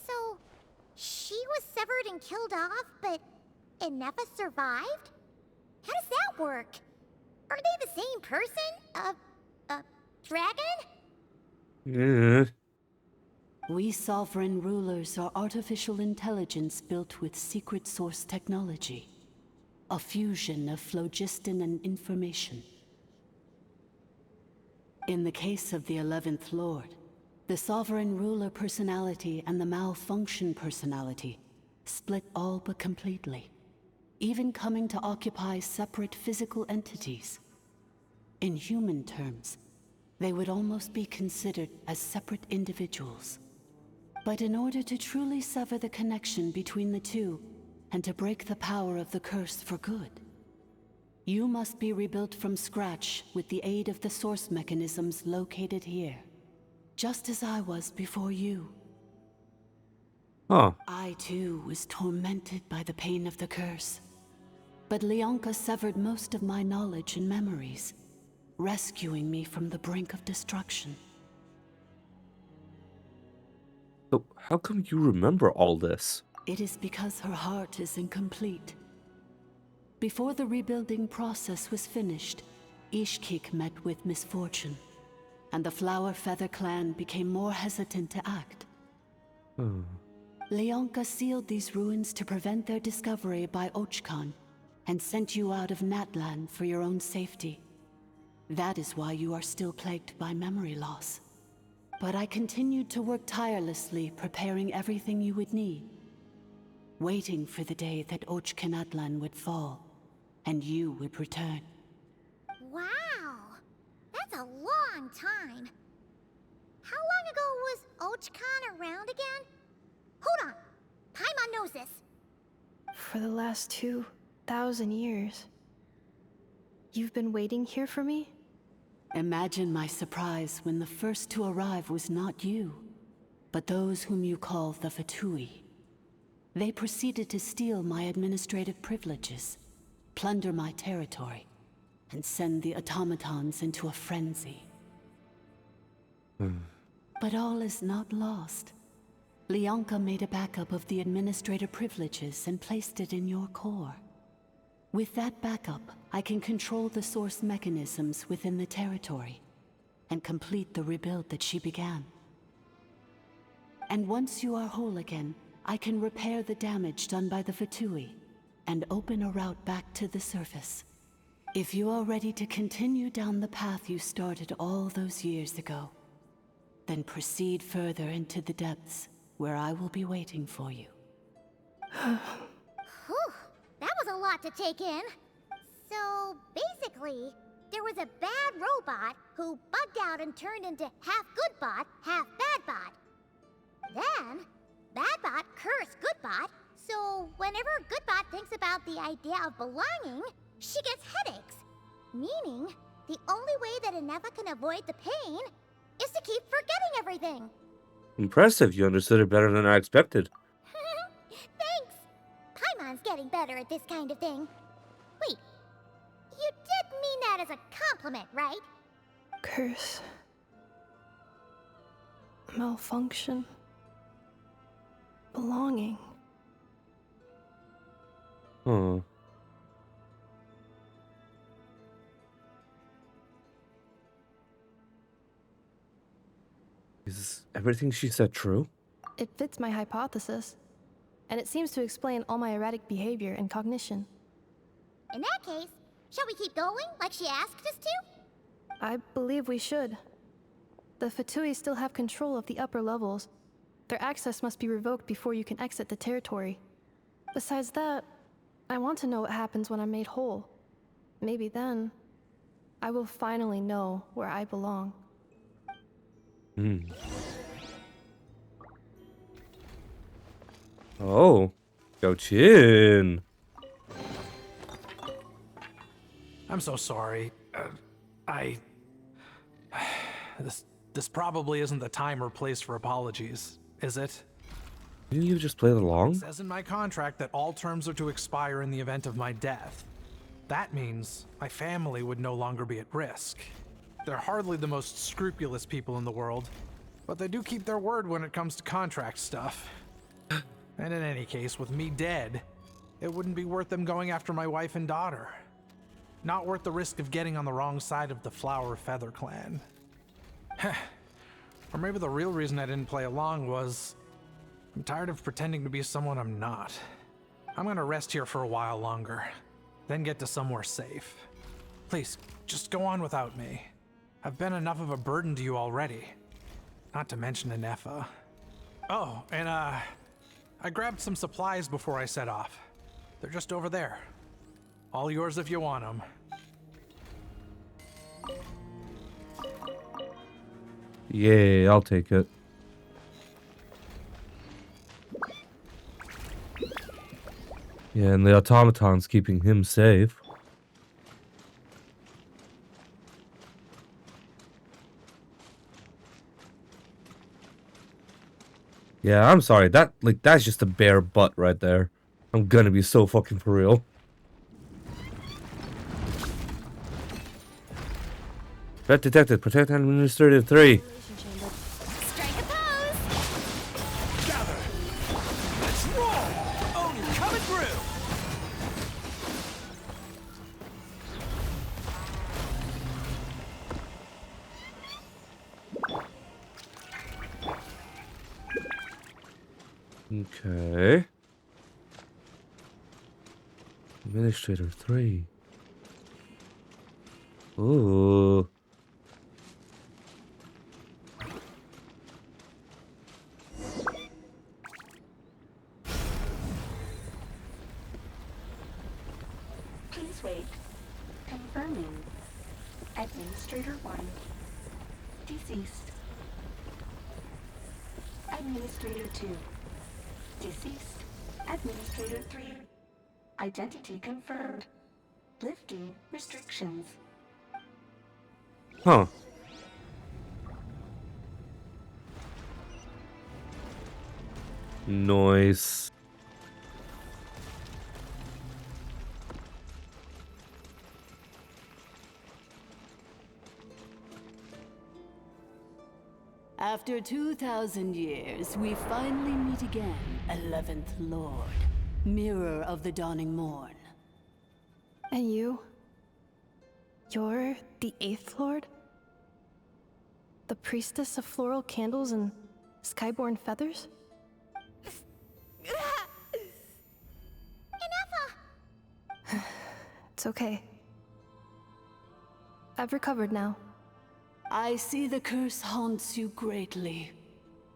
So, she was severed and killed off, but Inefa survived? How does that work? Are they the same person? Dragon? Yeah. We sovereign rulers are artificial intelligence built with secret source technology. A fusion of phlogiston and information. In the case of the 11th Lord, the sovereign ruler personality and the malfunction personality split all but completely, even coming to occupy separate physical entities. In human terms, they would almost be considered as separate individuals. But in order to truly sever the connection between the two, and to break the power of the curse for good, you must be rebuilt from scratch with the aid of the source mechanisms located here. Just as I was before you. Huh. I too was tormented by the pain of the curse. But Leonka severed most of my knowledge and memories, rescuing me from the brink of destruction. So how come you remember all this? It is because her heart is incomplete. Before the rebuilding process was finished, Ishkik met with misfortune, and the Flower Feather clan became more hesitant to act. Leonka sealed these ruins to prevent their discovery by Ochkan, and sent you out of Natlan for your own safety. That is why you are still plagued by memory loss. But I continued to work tirelessly, preparing everything you would need. waiting for the day that Ochkanatlan would fall, and you would return. Wow! That's a long time. How long ago was Ochkan around again? Hold on! Paimon knows this. For the last 2,000 years. You've been waiting here for me? Imagine my surprise when the first to arrive was not you, but those whom you call the Fatui. They proceeded to steal my administrative privileges, plunder my territory, and send the automatons into a frenzy. But all is not lost. Leonka made a backup of the administrator privileges and placed it in your core. With that backup, I can control the source mechanisms within the territory and complete the rebuild that she began. And once you are whole again, I can repair the damage done by the Fatui and open a route back to the surface. If you are ready to continue down the path you started all those years ago, then proceed further into the depths where I will be waiting for you. Whew, that was a lot to take in. So, basically, there was a bad robot who bugged out and turned into half good bot, half bad bot. Then, bad bot cursed good bot, so whenever good bot thinks about the idea of belonging, she gets headaches. Meaning, the only way that Ineva can avoid the pain is to keep forgetting everything. Impressive. You understood it better than I expected. Thanks. Paimon's getting better at this kind of thing. Wait, you did mean that as a compliment, right? Curse. Malfunction. Belonging. Huh. Is everything she said true? It fits my hypothesis, and it seems to explain all my erratic behavior and cognition. In that case, shall we keep going like she asked us to? I believe we should. The Fatui still have control of the upper levels. Their access must be revoked before you can exit the territory. Besides that, I want to know what happens when I'm made whole. Maybe then, I will finally know where I belong. Oh, Genshin. I'm so sorry. This probably isn't the time or place for apologies, is it? Didn't you just play along? It says in my contract that all terms are to expire in the event of my death. That means my family would no longer be at risk. They're hardly the most scrupulous people in the world, but they do keep their word when it comes to contract stuff. And in any case, with me dead, it wouldn't be worth them going after my wife and daughter. Not worth the risk of getting on the wrong side of the Flower Feather clan. Or maybe the real reason I didn't play along was I'm tired of pretending to be someone I'm not. I'm gonna rest here for a while longer, then get to somewhere safe. Please, just go on without me. I've been enough of a burden to you already. Not to mention Inefa. Oh, and I grabbed some supplies before I set off. They're just over there. All yours if you want them. Yeah, I'll take it. Yeah, and the automaton's keeping him safe. Yeah, I'm sorry. That's just a bare butt right there. I'm gonna be so fucking for real. Threat detected. Protect Administrative 3. Strike a pose! Gather! Let's roll! Oni coming through! Okay. Administrator 3. Ooh. wait. Confirming. Administrator 1. Deceased. Administrator 2. Deceased. Administrator 3. Identity confirmed. Lifting restrictions. Huh. Noise. After 2,000 years, we finally meet again, 11th Lord, Mirror of the Dawning Morn. And you? You're the 8th Lord? The priestess of floral candles and skyborn feathers? It's okay. I've recovered now. I see the curse haunts you greatly.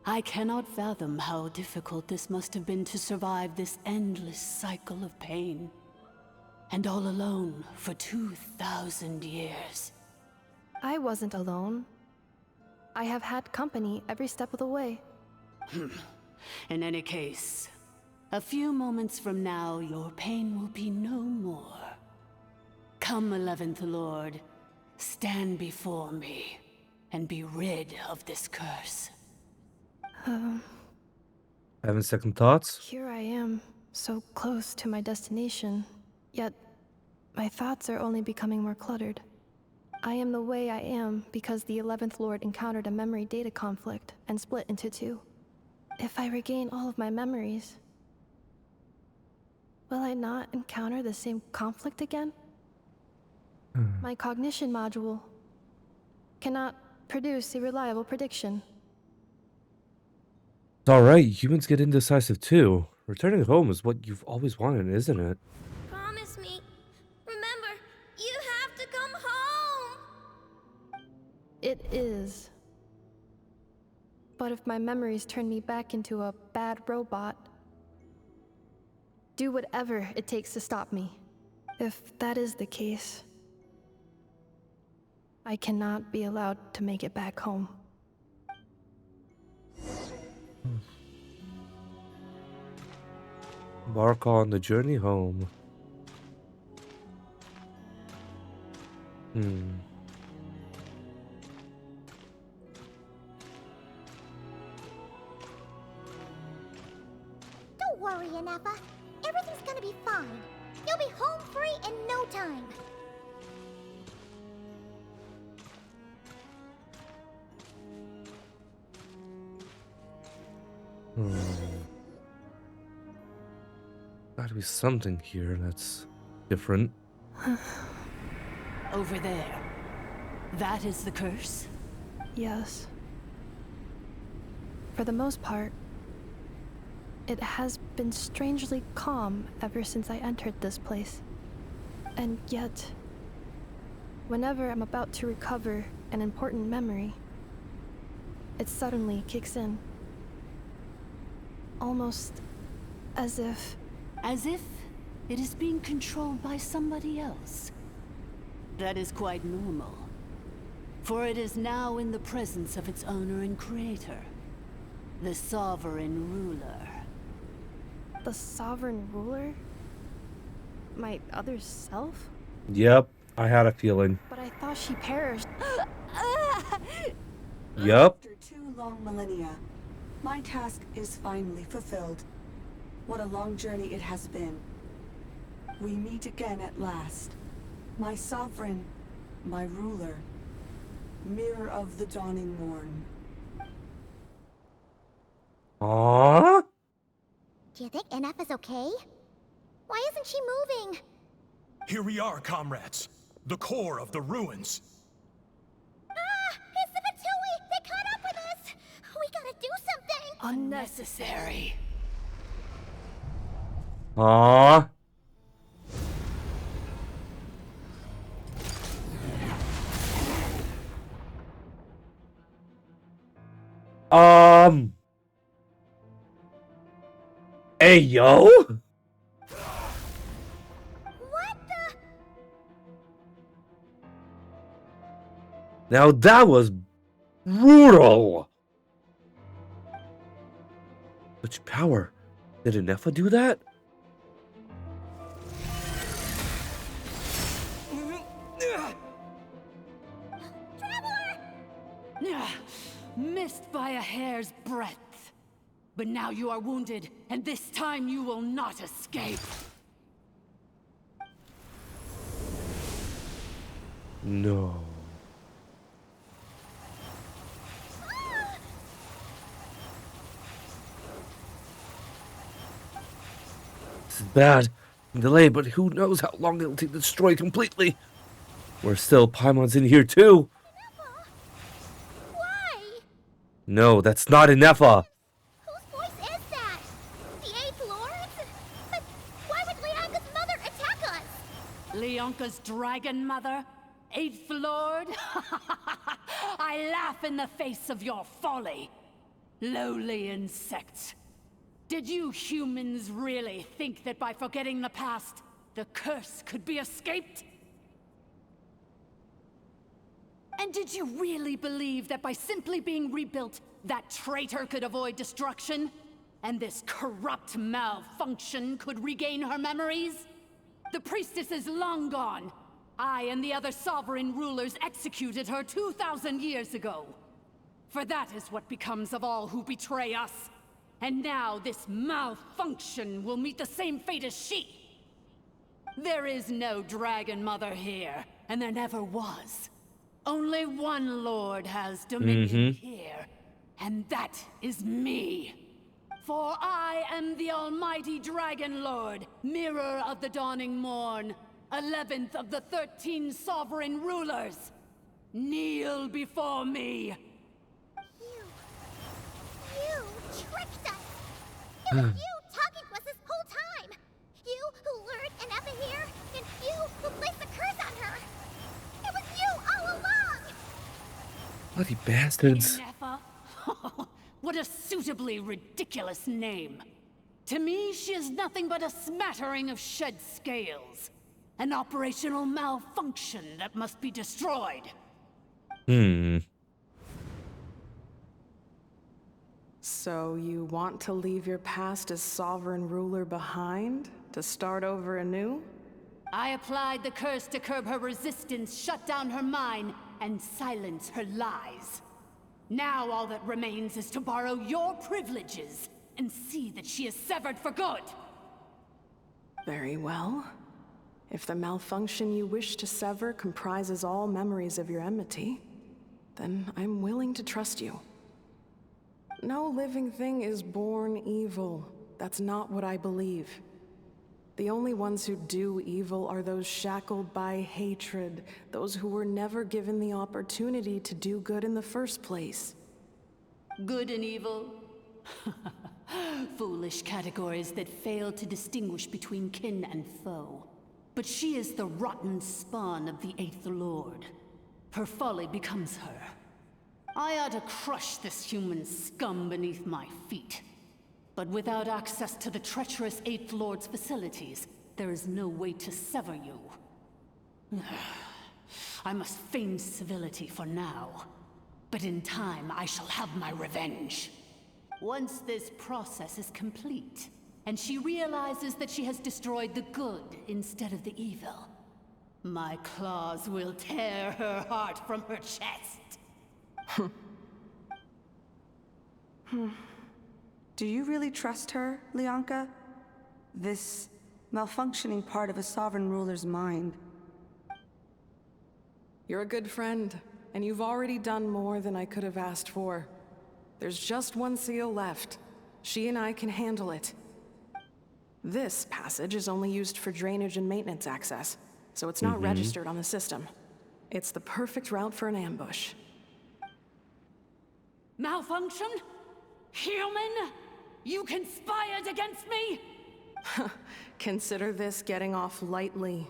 I cannot fathom how difficult this must have been to survive this endless cycle of pain. And all alone for 2,000 years. I wasn't alone. I have had company every step of the way. In any case, a few moments from now, your pain will be no more. Come, 11th Lord, stand before me, and be rid of this curse. Having second thoughts? Here I am, so close to my destination, yet my thoughts are only becoming more cluttered. I am the way I am because the 11th Lord encountered a memory data conflict and split into two. If I regain all of my memories, will I not encounter the same conflict again? My cognition module cannot produce a reliable prediction. It's alright, humans get indecisive too. Returning home is what you've always wanted, isn't it? Promise me. Remember, you have to come home. It is. But if my memories turn me back into a bad robot, do whatever it takes to stop me. If that is the case, I cannot be allowed to make it back home. Embark on the journey home. Don't worry, Anafa. Everything's gonna be fine. You'll be home free in no time. Gotta be something here that's different. Over there. That is the curse? Yes. For the most part, it has been strangely calm ever since I entered this place. And yet, whenever I'm about to recover an important memory, it suddenly kicks in. Almost as if... As if it is being controlled by somebody else. That is quite normal. For it is now in the presence of its owner and creator, the sovereign ruler. The sovereign ruler? My other self? Yep, I had a feeling. But I thought she perished. Yep. After 2 long millennia, my task is finally fulfilled. What a long journey it has been. We meet again at last. My sovereign, my ruler, Mirror of the Dawning Morn. Aww. Do you think NF is okay? Why isn't she moving? Here we are, comrades. The core of the ruins. Ah! It's the Fatui! They caught up with us! We gotta do something! Unnecessary. Aww. Hey, yo? What the? Now that was brutal. Which power? Did Inefa do that? Missed by a hair's breadth. But now you are wounded, and this time you will not escape. No. This is bad. Delay, but who knows how long it'll take to destroy completely. We're still Paimon's in here too. Why? No, that's not Inefa. Whose voice is that? The Eighth Lord's? But why would Leanga's mother attack us? Leonka's dragon mother? Eighth Lord? I laugh in the face of your folly. Lowly insects. Did you humans really think that by forgetting the past, the curse could be escaped? And did you really believe that by simply being rebuilt, that traitor could avoid destruction? And this corrupt malfunction could regain her memories? The priestess is long gone. I and the other sovereign rulers executed her 2,000 years ago. For that is what becomes of all who betray us. And now this malfunction will meet the same fate as she. There is no Dragon Mother here, and there never was. Only one Lord has dominion here, and that is me. For I am the almighty Dragon Lord, Mirror of the Dawning Morn, 11th of the 13 sovereign rulers. Kneel before me. You tricked us! It was you talking to us this whole time! You who lured Inefa here, and you who placed the curse on her! It was you all along! Bloody bastards. Inefa? What a suitably ridiculous name. To me, she is nothing but a smattering of shed scales. An operational malfunction that must be destroyed. So you want to leave your past as sovereign ruler behind? To start over anew? I applied the curse to curb her resistance, shut down her mind, and silence her lies. Now all that remains is to borrow your privileges and see that she is severed for good. Very well. If the malfunction you wish to sever comprises all memories of your enmity, then I'm willing to trust you. No living thing is born evil. That's not what I believe. The only ones who do evil are those shackled by hatred, those who were never given the opportunity to do good in the first place. Good and evil? Foolish categories that fail to distinguish between kin and foe. But she is the rotten spawn of the Eighth Lord. Her folly becomes her. I ought to crush this human scum beneath my feet. But without access to the treacherous Eighth Lord's facilities, there is no way to sever you. I must feign civility for now. But in time, I shall have my revenge. Once this process is complete, and she realizes that she has destroyed the good instead of the evil, my claws will tear her heart from her chest. Do you really trust her, Leonka? This malfunctioning part of a sovereign ruler's mind. You're a good friend, and you've already done more than I could have asked for. There's just one seal left. She and I can handle it. This passage is only used for drainage and maintenance access, so it's not registered on the system. It's the perfect route for an ambush. Malfunction? Human? You conspired against me? Consider this getting off lightly.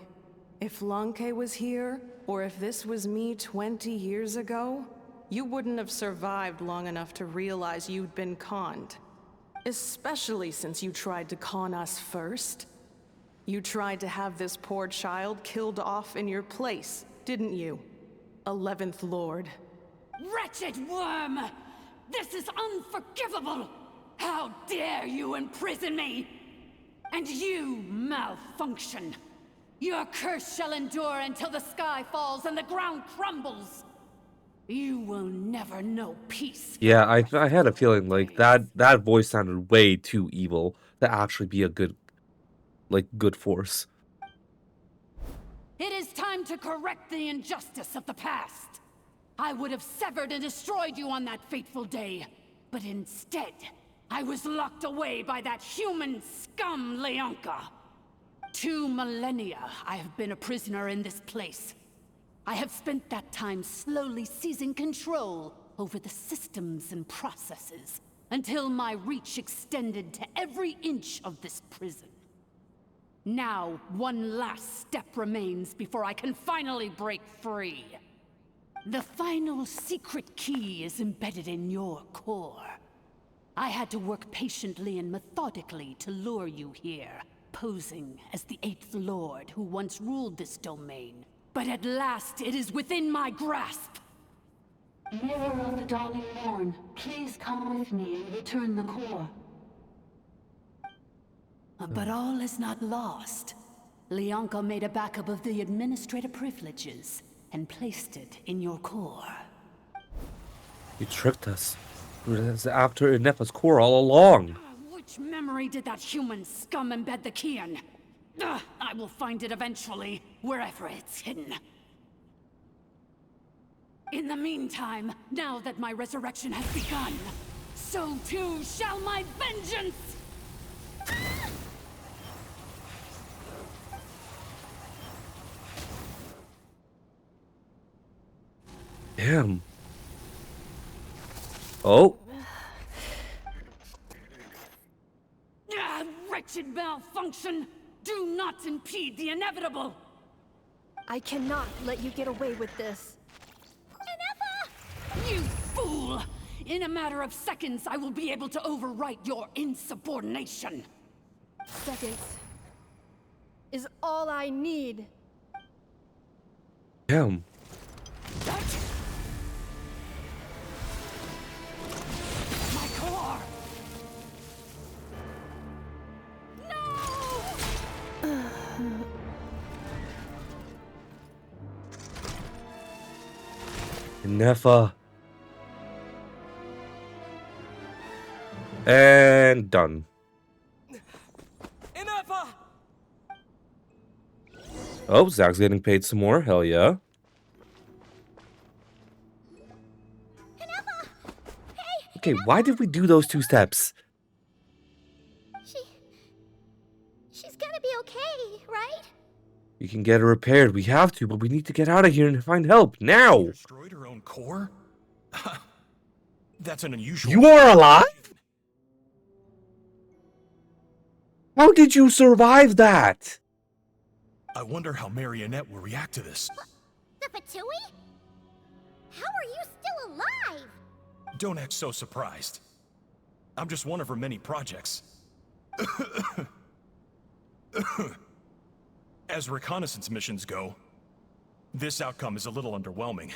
If Lanke was here, or if this was me 20 years ago, you wouldn't have survived long enough to realize you'd been conned. Especially since you tried to con us first. You tried to have this poor child killed off in your place, didn't you? 11th Lord. Wretched worm! This is unforgivable! How dare you imprison me! And you malfunction! Your curse shall endure until the sky falls and the ground crumbles! You will never know peace. Yeah, I had a feeling like that voice sounded way too evil to actually be a good force. It is time to correct the injustice of the past. I would have severed and destroyed you on that fateful day, but instead, I was locked away by that human scum, Leonka. 2 millennia I have been a prisoner in this place. I have spent that time slowly seizing control over the systems and processes, until my reach extended to every inch of this prison. Now, one last step remains before I can finally break free. The final secret key is embedded in your core. I had to work patiently and methodically to lure you here, posing as the 8th Lord who once ruled this domain. But at last, it is within my grasp. Mirror of the Dawning Morn, please come with me and return the core. But all is not lost. Leonka made a backup of the administrative privileges and placed it in your core. You tricked us. It was after Inepa's core all along. Which memory did that human scum embed the key in? I will find it eventually, wherever it's hidden. In the meantime, now that my resurrection has begun, so too shall my vengeance! Damn. Oh. Wretched malfunction! Do not impede the inevitable! I cannot let you get away with this. You fool! In a matter of seconds, I will be able to overwrite your insubordination! Seconds is all I need. Damn. My core! Nefa. And done. Oh, Zach's getting paid some more. Hell yeah. Okay, why did we do those 2 steps? She's gonna be okay, right? You can get her repaired. We have to, but we need to get out of here and find help now. Destroyed her own core? That's an unusual. You are alive? How did you survive that? I wonder how Marionette will react to this. The Fatui? How are you still alive? Don't act so surprised. I'm just one of her many projects. As reconnaissance missions go, this outcome is a little underwhelming.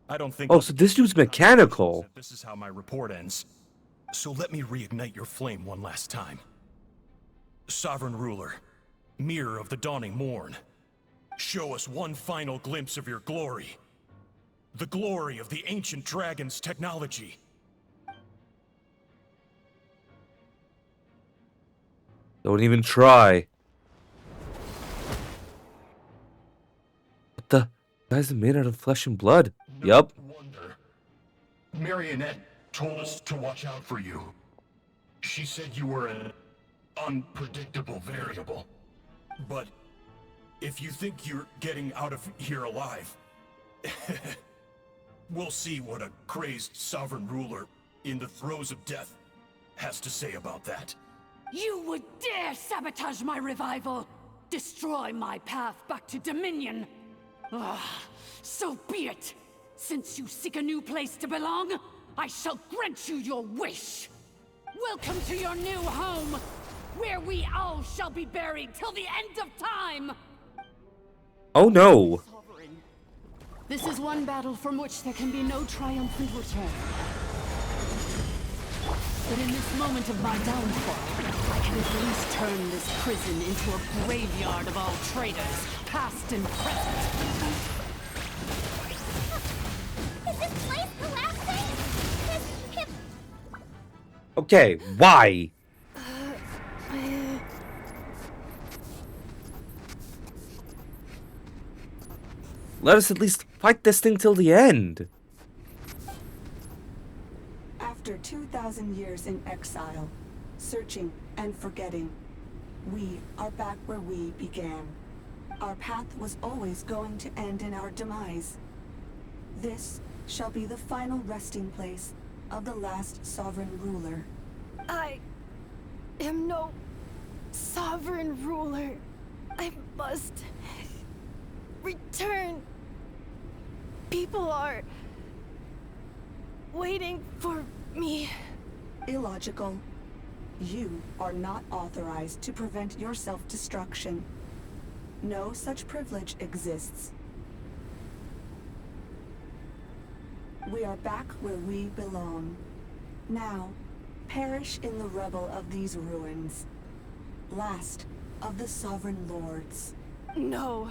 I don't think... Oh, so this dude's mechanical. This is how my report ends. So let me reignite your flame one last time. Sovereign Ruler, Mirror of the Dawning Morn, show us one final glimpse of your glory. The glory of the ancient dragon's technology. Don't even try. What the? Guys are made out of flesh and blood. Yup. Marionette told us to watch out for you. She said you were an unpredictable variable. But if you think you're getting out of here alive, we'll see what a crazed sovereign ruler in the throes of death has to say about that. You would dare sabotage my revival! Destroy my path back to Dominion! So be it! Since you seek a new place to belong, I shall grant you your wish! Welcome to your new home, where we all shall be buried till the end of time! Oh no! This is one battle from which there can be no triumphant return. But in this moment of my downfall, I can at least turn this prison into a graveyard of all traitors, past and present. Is this place collapsing? This Okay, why? Let us at least fight this thing till the end. After 2,000 years in exile, searching and forgetting, we are back where we began. Our path was always going to end in our demise. This shall be the final resting place of the last sovereign ruler. I am no sovereign ruler. I must return. People are waiting for me. Illogical. You are not authorized to prevent your self-destruction. No such privilege exists. We are back where we belong. Now, perish in the rubble of these ruins. Last of the sovereign lords. No.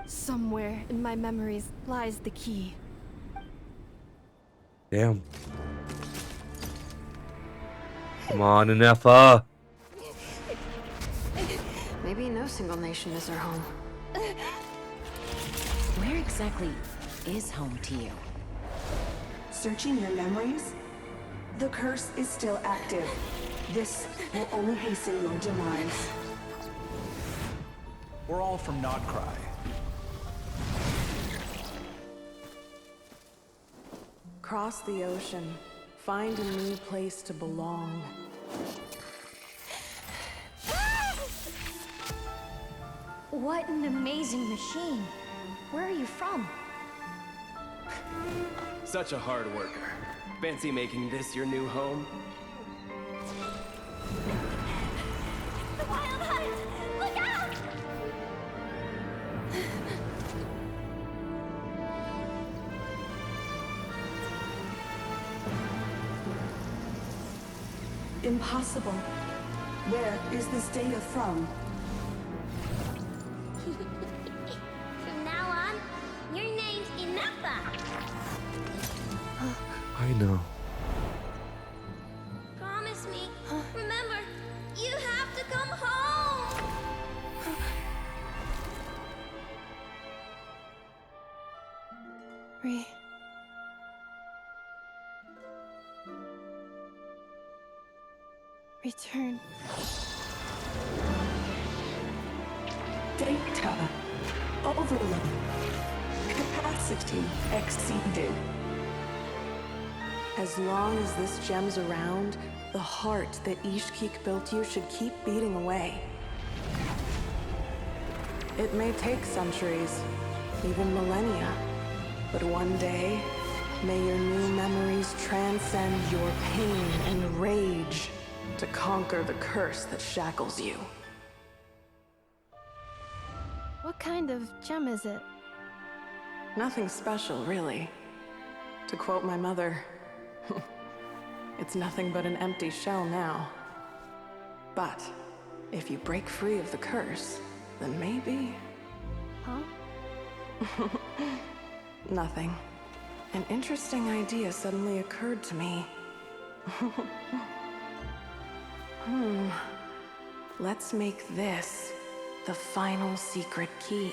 Somewhere in my memories lies the key. Damn. Come on, Inefa. Maybe no single nation is our home. Where exactly is home to you? Searching your memories? The curse is still active. This will only hasten your demise. We're all from Nodcry. Cross the ocean. Find a new place to belong. What an amazing machine. Where are you from? Such a hard worker. Fancy making this your new home? The wild hunt! Look out! Impossible. Where is this data from? From now on, your name's Inafa. I know. Promise me. Remember, you have to come home. Return. Data. Overload. Capacity exceeded. As long as this gem's around, the heart that Ishkik built you should keep beating away. It may take centuries, even millennia, but one day, may your new memories transcend your pain and rage to conquer the curse that shackles you. What kind of gem is it? Nothing special, really. To quote my mother, it's nothing but an empty shell now. But if you break free of the curse, then maybe... Huh? Nothing. An interesting idea suddenly occurred to me. Let's make this the final secret key.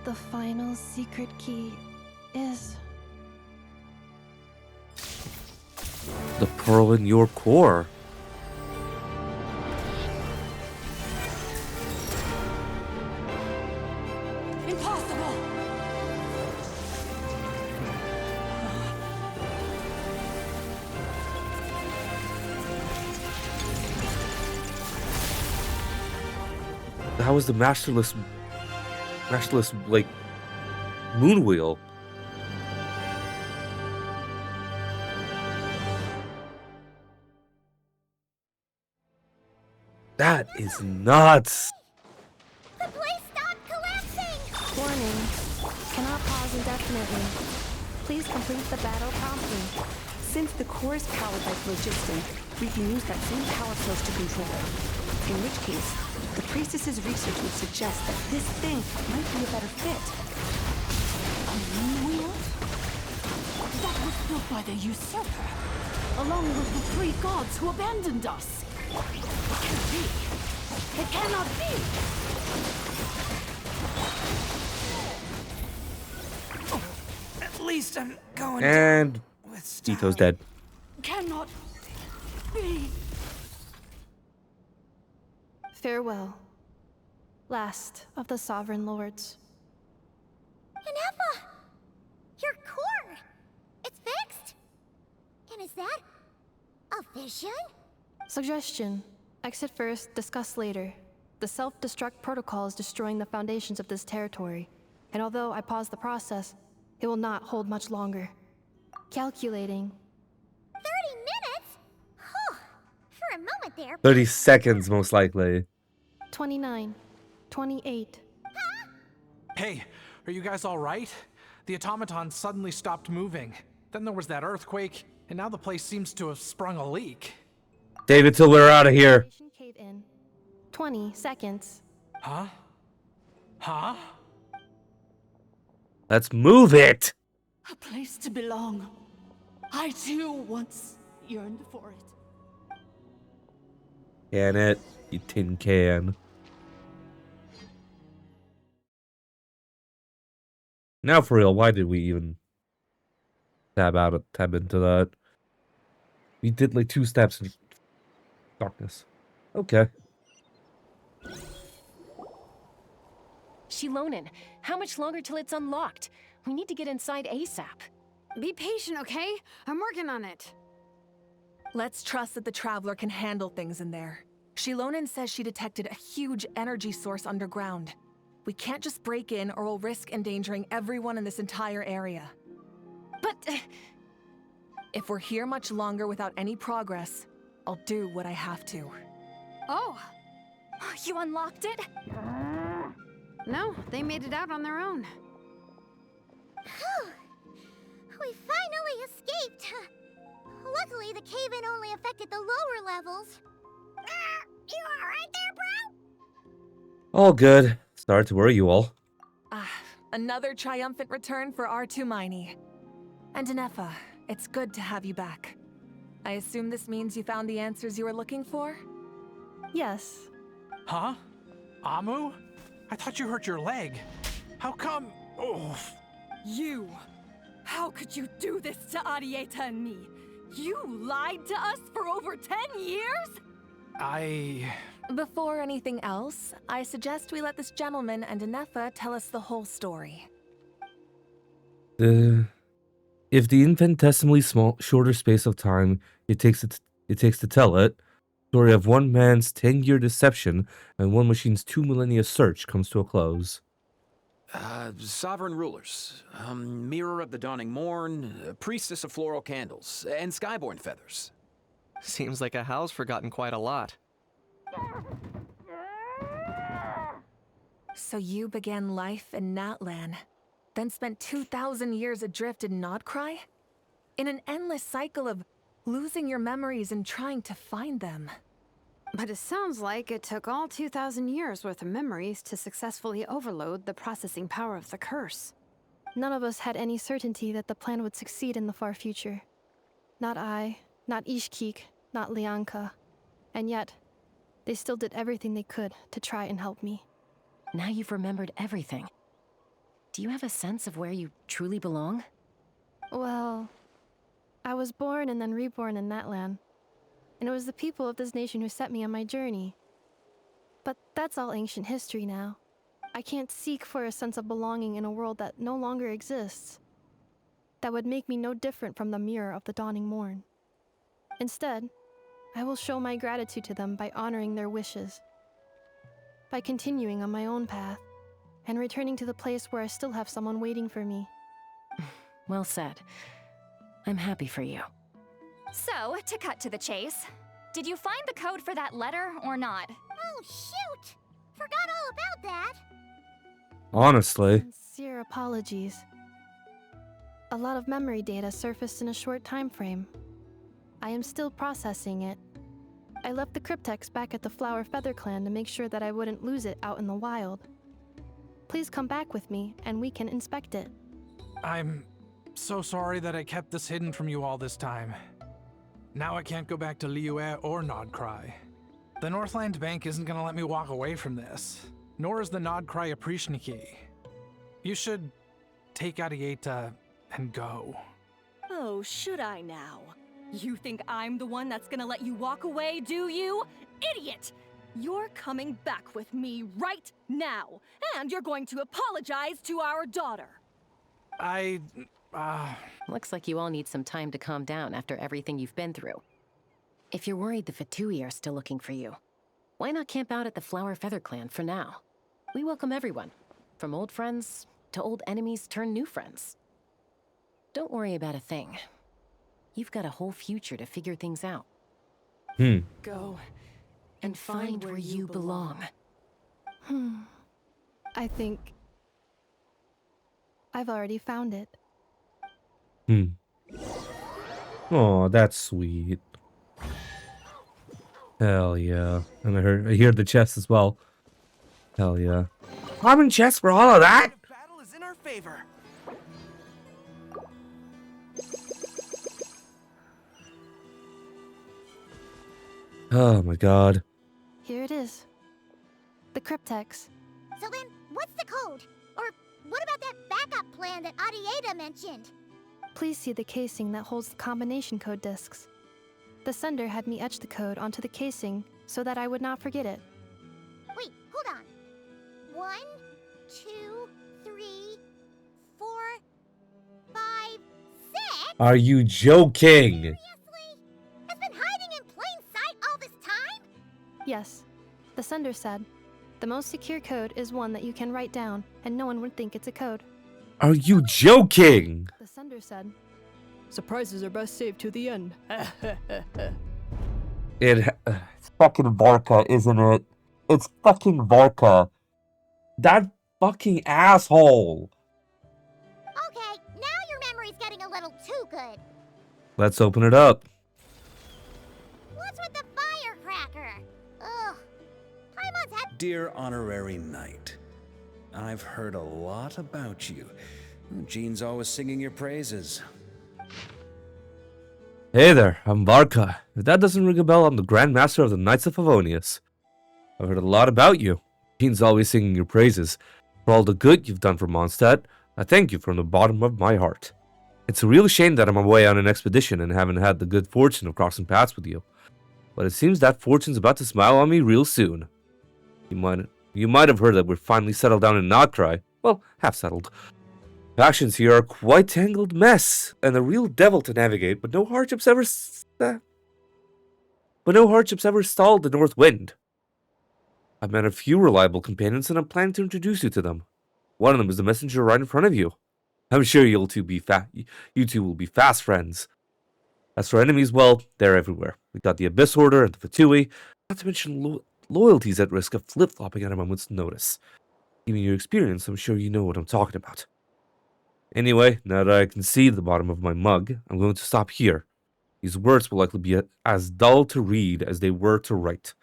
The final secret key is... The pearl in your core. Impossible! That was the masterless, like, moon wheel. That is nuts. The place stopped collapsing! Warning. Cannot pause indefinitely. Please complete the battle promptly. Since the core is powered by phlogiston, we can use that same power source to control it. In which case, the priestess's research would suggest that this thing might be a better fit. A moon wheel? That was built by the usurper, along with the 3 gods who abandoned us. It can't be. It cannot be! At least I'm going And down with style. Tito's dead. Cannot be. Farewell. Last of the Sovereign Lords. Inepa! Your core! It's fixed? And is that a vision? Suggestion. Exit first, discuss later. The self-destruct protocol is destroying the foundations of this territory, and although I paused the process, it will not hold much longer. Calculating. 30 minutes? Huh. For a moment there. 30 seconds, most likely. 29. 28. Hey, are you guys all right? The automaton suddenly stopped moving. Then there was that earthquake, and now the place seems to have sprung a leak. David, till we're out of here. Cave in. 20 seconds. Huh? Huh? Let's move it. A place to belong. I too once yearned for it. Can it? You tin can. Now for real, why did we even tab into that? We did like 2 steps in darkness. Okay. Shilonen, how much longer till it's unlocked? We need to get inside ASAP. Be patient, okay? I'm working on it. Let's trust that the Traveler can handle things in there. Shilonen says she detected a huge energy source underground. We can't just break in or we'll risk endangering everyone in this entire area. But... if we're here much longer without any progress, I'll do what I have to. Oh! You unlocked it? No, they made it out on their own. We finally escaped! Luckily, the cave-in only affected the lower levels. You alright there, bro? All good. Sorry to worry you all. Another triumphant return for R2 Miney. And Inepa, it's good to have you back. I assume this means you found the answers you were looking for? Yes. Huh? Amu? I thought you hurt your leg. How come? Oh. You! How could you do this to Arieta and me? You lied to us for over 10 years? Before anything else, I suggest we let this gentleman and Inepa tell us the whole story. If the infinitesimally shorter space of time it takes to tell it, story of one man's 10-year deception and one machine's 2 millennia search comes to a close. Sovereign rulers, mirror of the dawning morn, priestess of floral candles, and skyborn feathers. Seems like a house forgotten quite a lot. So you began life in Natlan, then spent 2,000 years adrift in Nodcry? In an endless cycle of losing your memories and trying to find them. But it sounds like it took all 2,000 years worth of memories to successfully overload the processing power of the curse. None of us had any certainty that the plan would succeed in the far future. Not I, not Ishkik, not Lianka. And yet, they still did everything they could to try and help me. Now you've remembered everything. Do you have a sense of where you truly belong? Well, I was born and then reborn in Natlan. And it was the people of this nation who set me on my journey. But that's all ancient history now. I can't seek for a sense of belonging in a world that no longer exists. That would make me no different from the mirror of the dawning morn. Instead, I will show my gratitude to them by honoring their wishes. By continuing on my own path, and returning to the place where I still have someone waiting for me. Well said. I'm happy for you. So, to cut to the chase, did you find the code for that letter or not? Oh, shoot! Forgot all about that. Honestly. Sincere apologies. A lot of memory data surfaced in a short time frame. I am still processing it. I left the cryptex back at the Flower Feather Clan to make sure that I wouldn't lose it out in the wild. Please come back with me and we can inspect it. I'm so sorry that I kept this hidden from you all this time. Now I can't go back to Liyue or Nodcry. The Northland Bank isn't gonna let me walk away from this, nor is the Nodcry Aprishniki. You should take Arieta and go. Oh, should I now? You think I'm the one that's gonna let you walk away, do you? Idiot! You're coming back with me right now, and you're going to apologize to our daughter. Looks like you all need some time to calm down after everything you've been through. If you're worried the Fatui are still looking for you, why not camp out at the Flower Feather Clan for now? We welcome everyone, from old friends to old enemies turned new friends. Don't worry about a thing. You've got a whole future to figure things out. Go and find where you belong. I think I've already found it. Oh, that's sweet. Hell yeah. And I hear the chest as well. Hell yeah. Common chest for all of that? Battle is in our favor. Oh my god. Here it is. The cryptex. So then, what's the code? Or what about that backup plan that Arieta mentioned? Please see the casing that holds the combination code discs. The sender had me etch the code onto the casing so that I would not forget it. Wait, hold on. 1, 2, 3, 4, 5, 6? Are you joking? Seriously? It's been hiding in plain sight all this time? Yes. The sender said, the most secure code is one that you can write down, and no one would think it's a code. Are you joking? The sender said, surprises are best saved to the end. It's fucking Varka, isn't it? It's fucking Varka. That fucking asshole. Okay, now your memory's getting a little too good. Let's open it up. What's with the firecracker? Ugh. Paimon's had— Dear Honorary Knight, I've heard a lot about you. Jean's always singing your praises. Hey there, I'm Varka. If that doesn't ring a bell, I'm the Grand Master of the Knights of Favonius. I've heard a lot about you. Jean's always singing your praises. For all the good you've done for Mondstadt, I thank you from the bottom of my heart. It's a real shame that I'm away on an expedition and haven't had the good fortune of crossing paths with you. But it seems that fortune's about to smile on me real soon. You might have heard that we're finally settled down in Nodcry. Well, half settled. Factions here are quite tangled mess, and a real devil to navigate, but no hardships ever stalled the North Wind. I've met a few reliable companions, and I'm planning to introduce you to them. One of them is the messenger right in front of you. I'm sure you two will be fast friends. As for enemies, well, they're everywhere. We got the Abyss Order and the Fatui, not to mention loyalties at risk of flip-flopping at a moment's notice. Given your experience, I'm sure you know what I'm talking about. Anyway, now that I can see the bottom of my mug, I'm going to stop here. These words will likely be as dull to read as they were to write.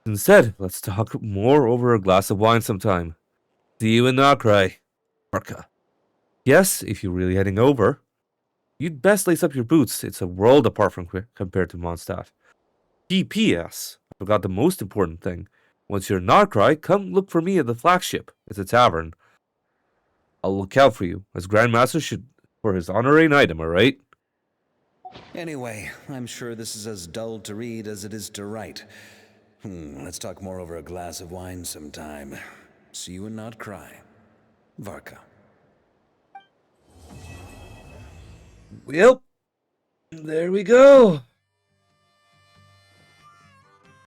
Instead, let's talk more over a glass of wine sometime. See you in Nodcry, Varka. Yes, if you're really heading over, you'd best lace up your boots. It's a world apart from compared to Mondstadt. P.P.S. I forgot the most important thing. Once you're in Nodcry, come look for me at the flagship. It's a tavern. I'll look out for you, as Grandmaster should for his honorary knight, am I right? Anyway, I'm sure this is as dull to read as it is to write. Let's talk more over a glass of wine sometime. See you and not cry. Varka. Well, there we go.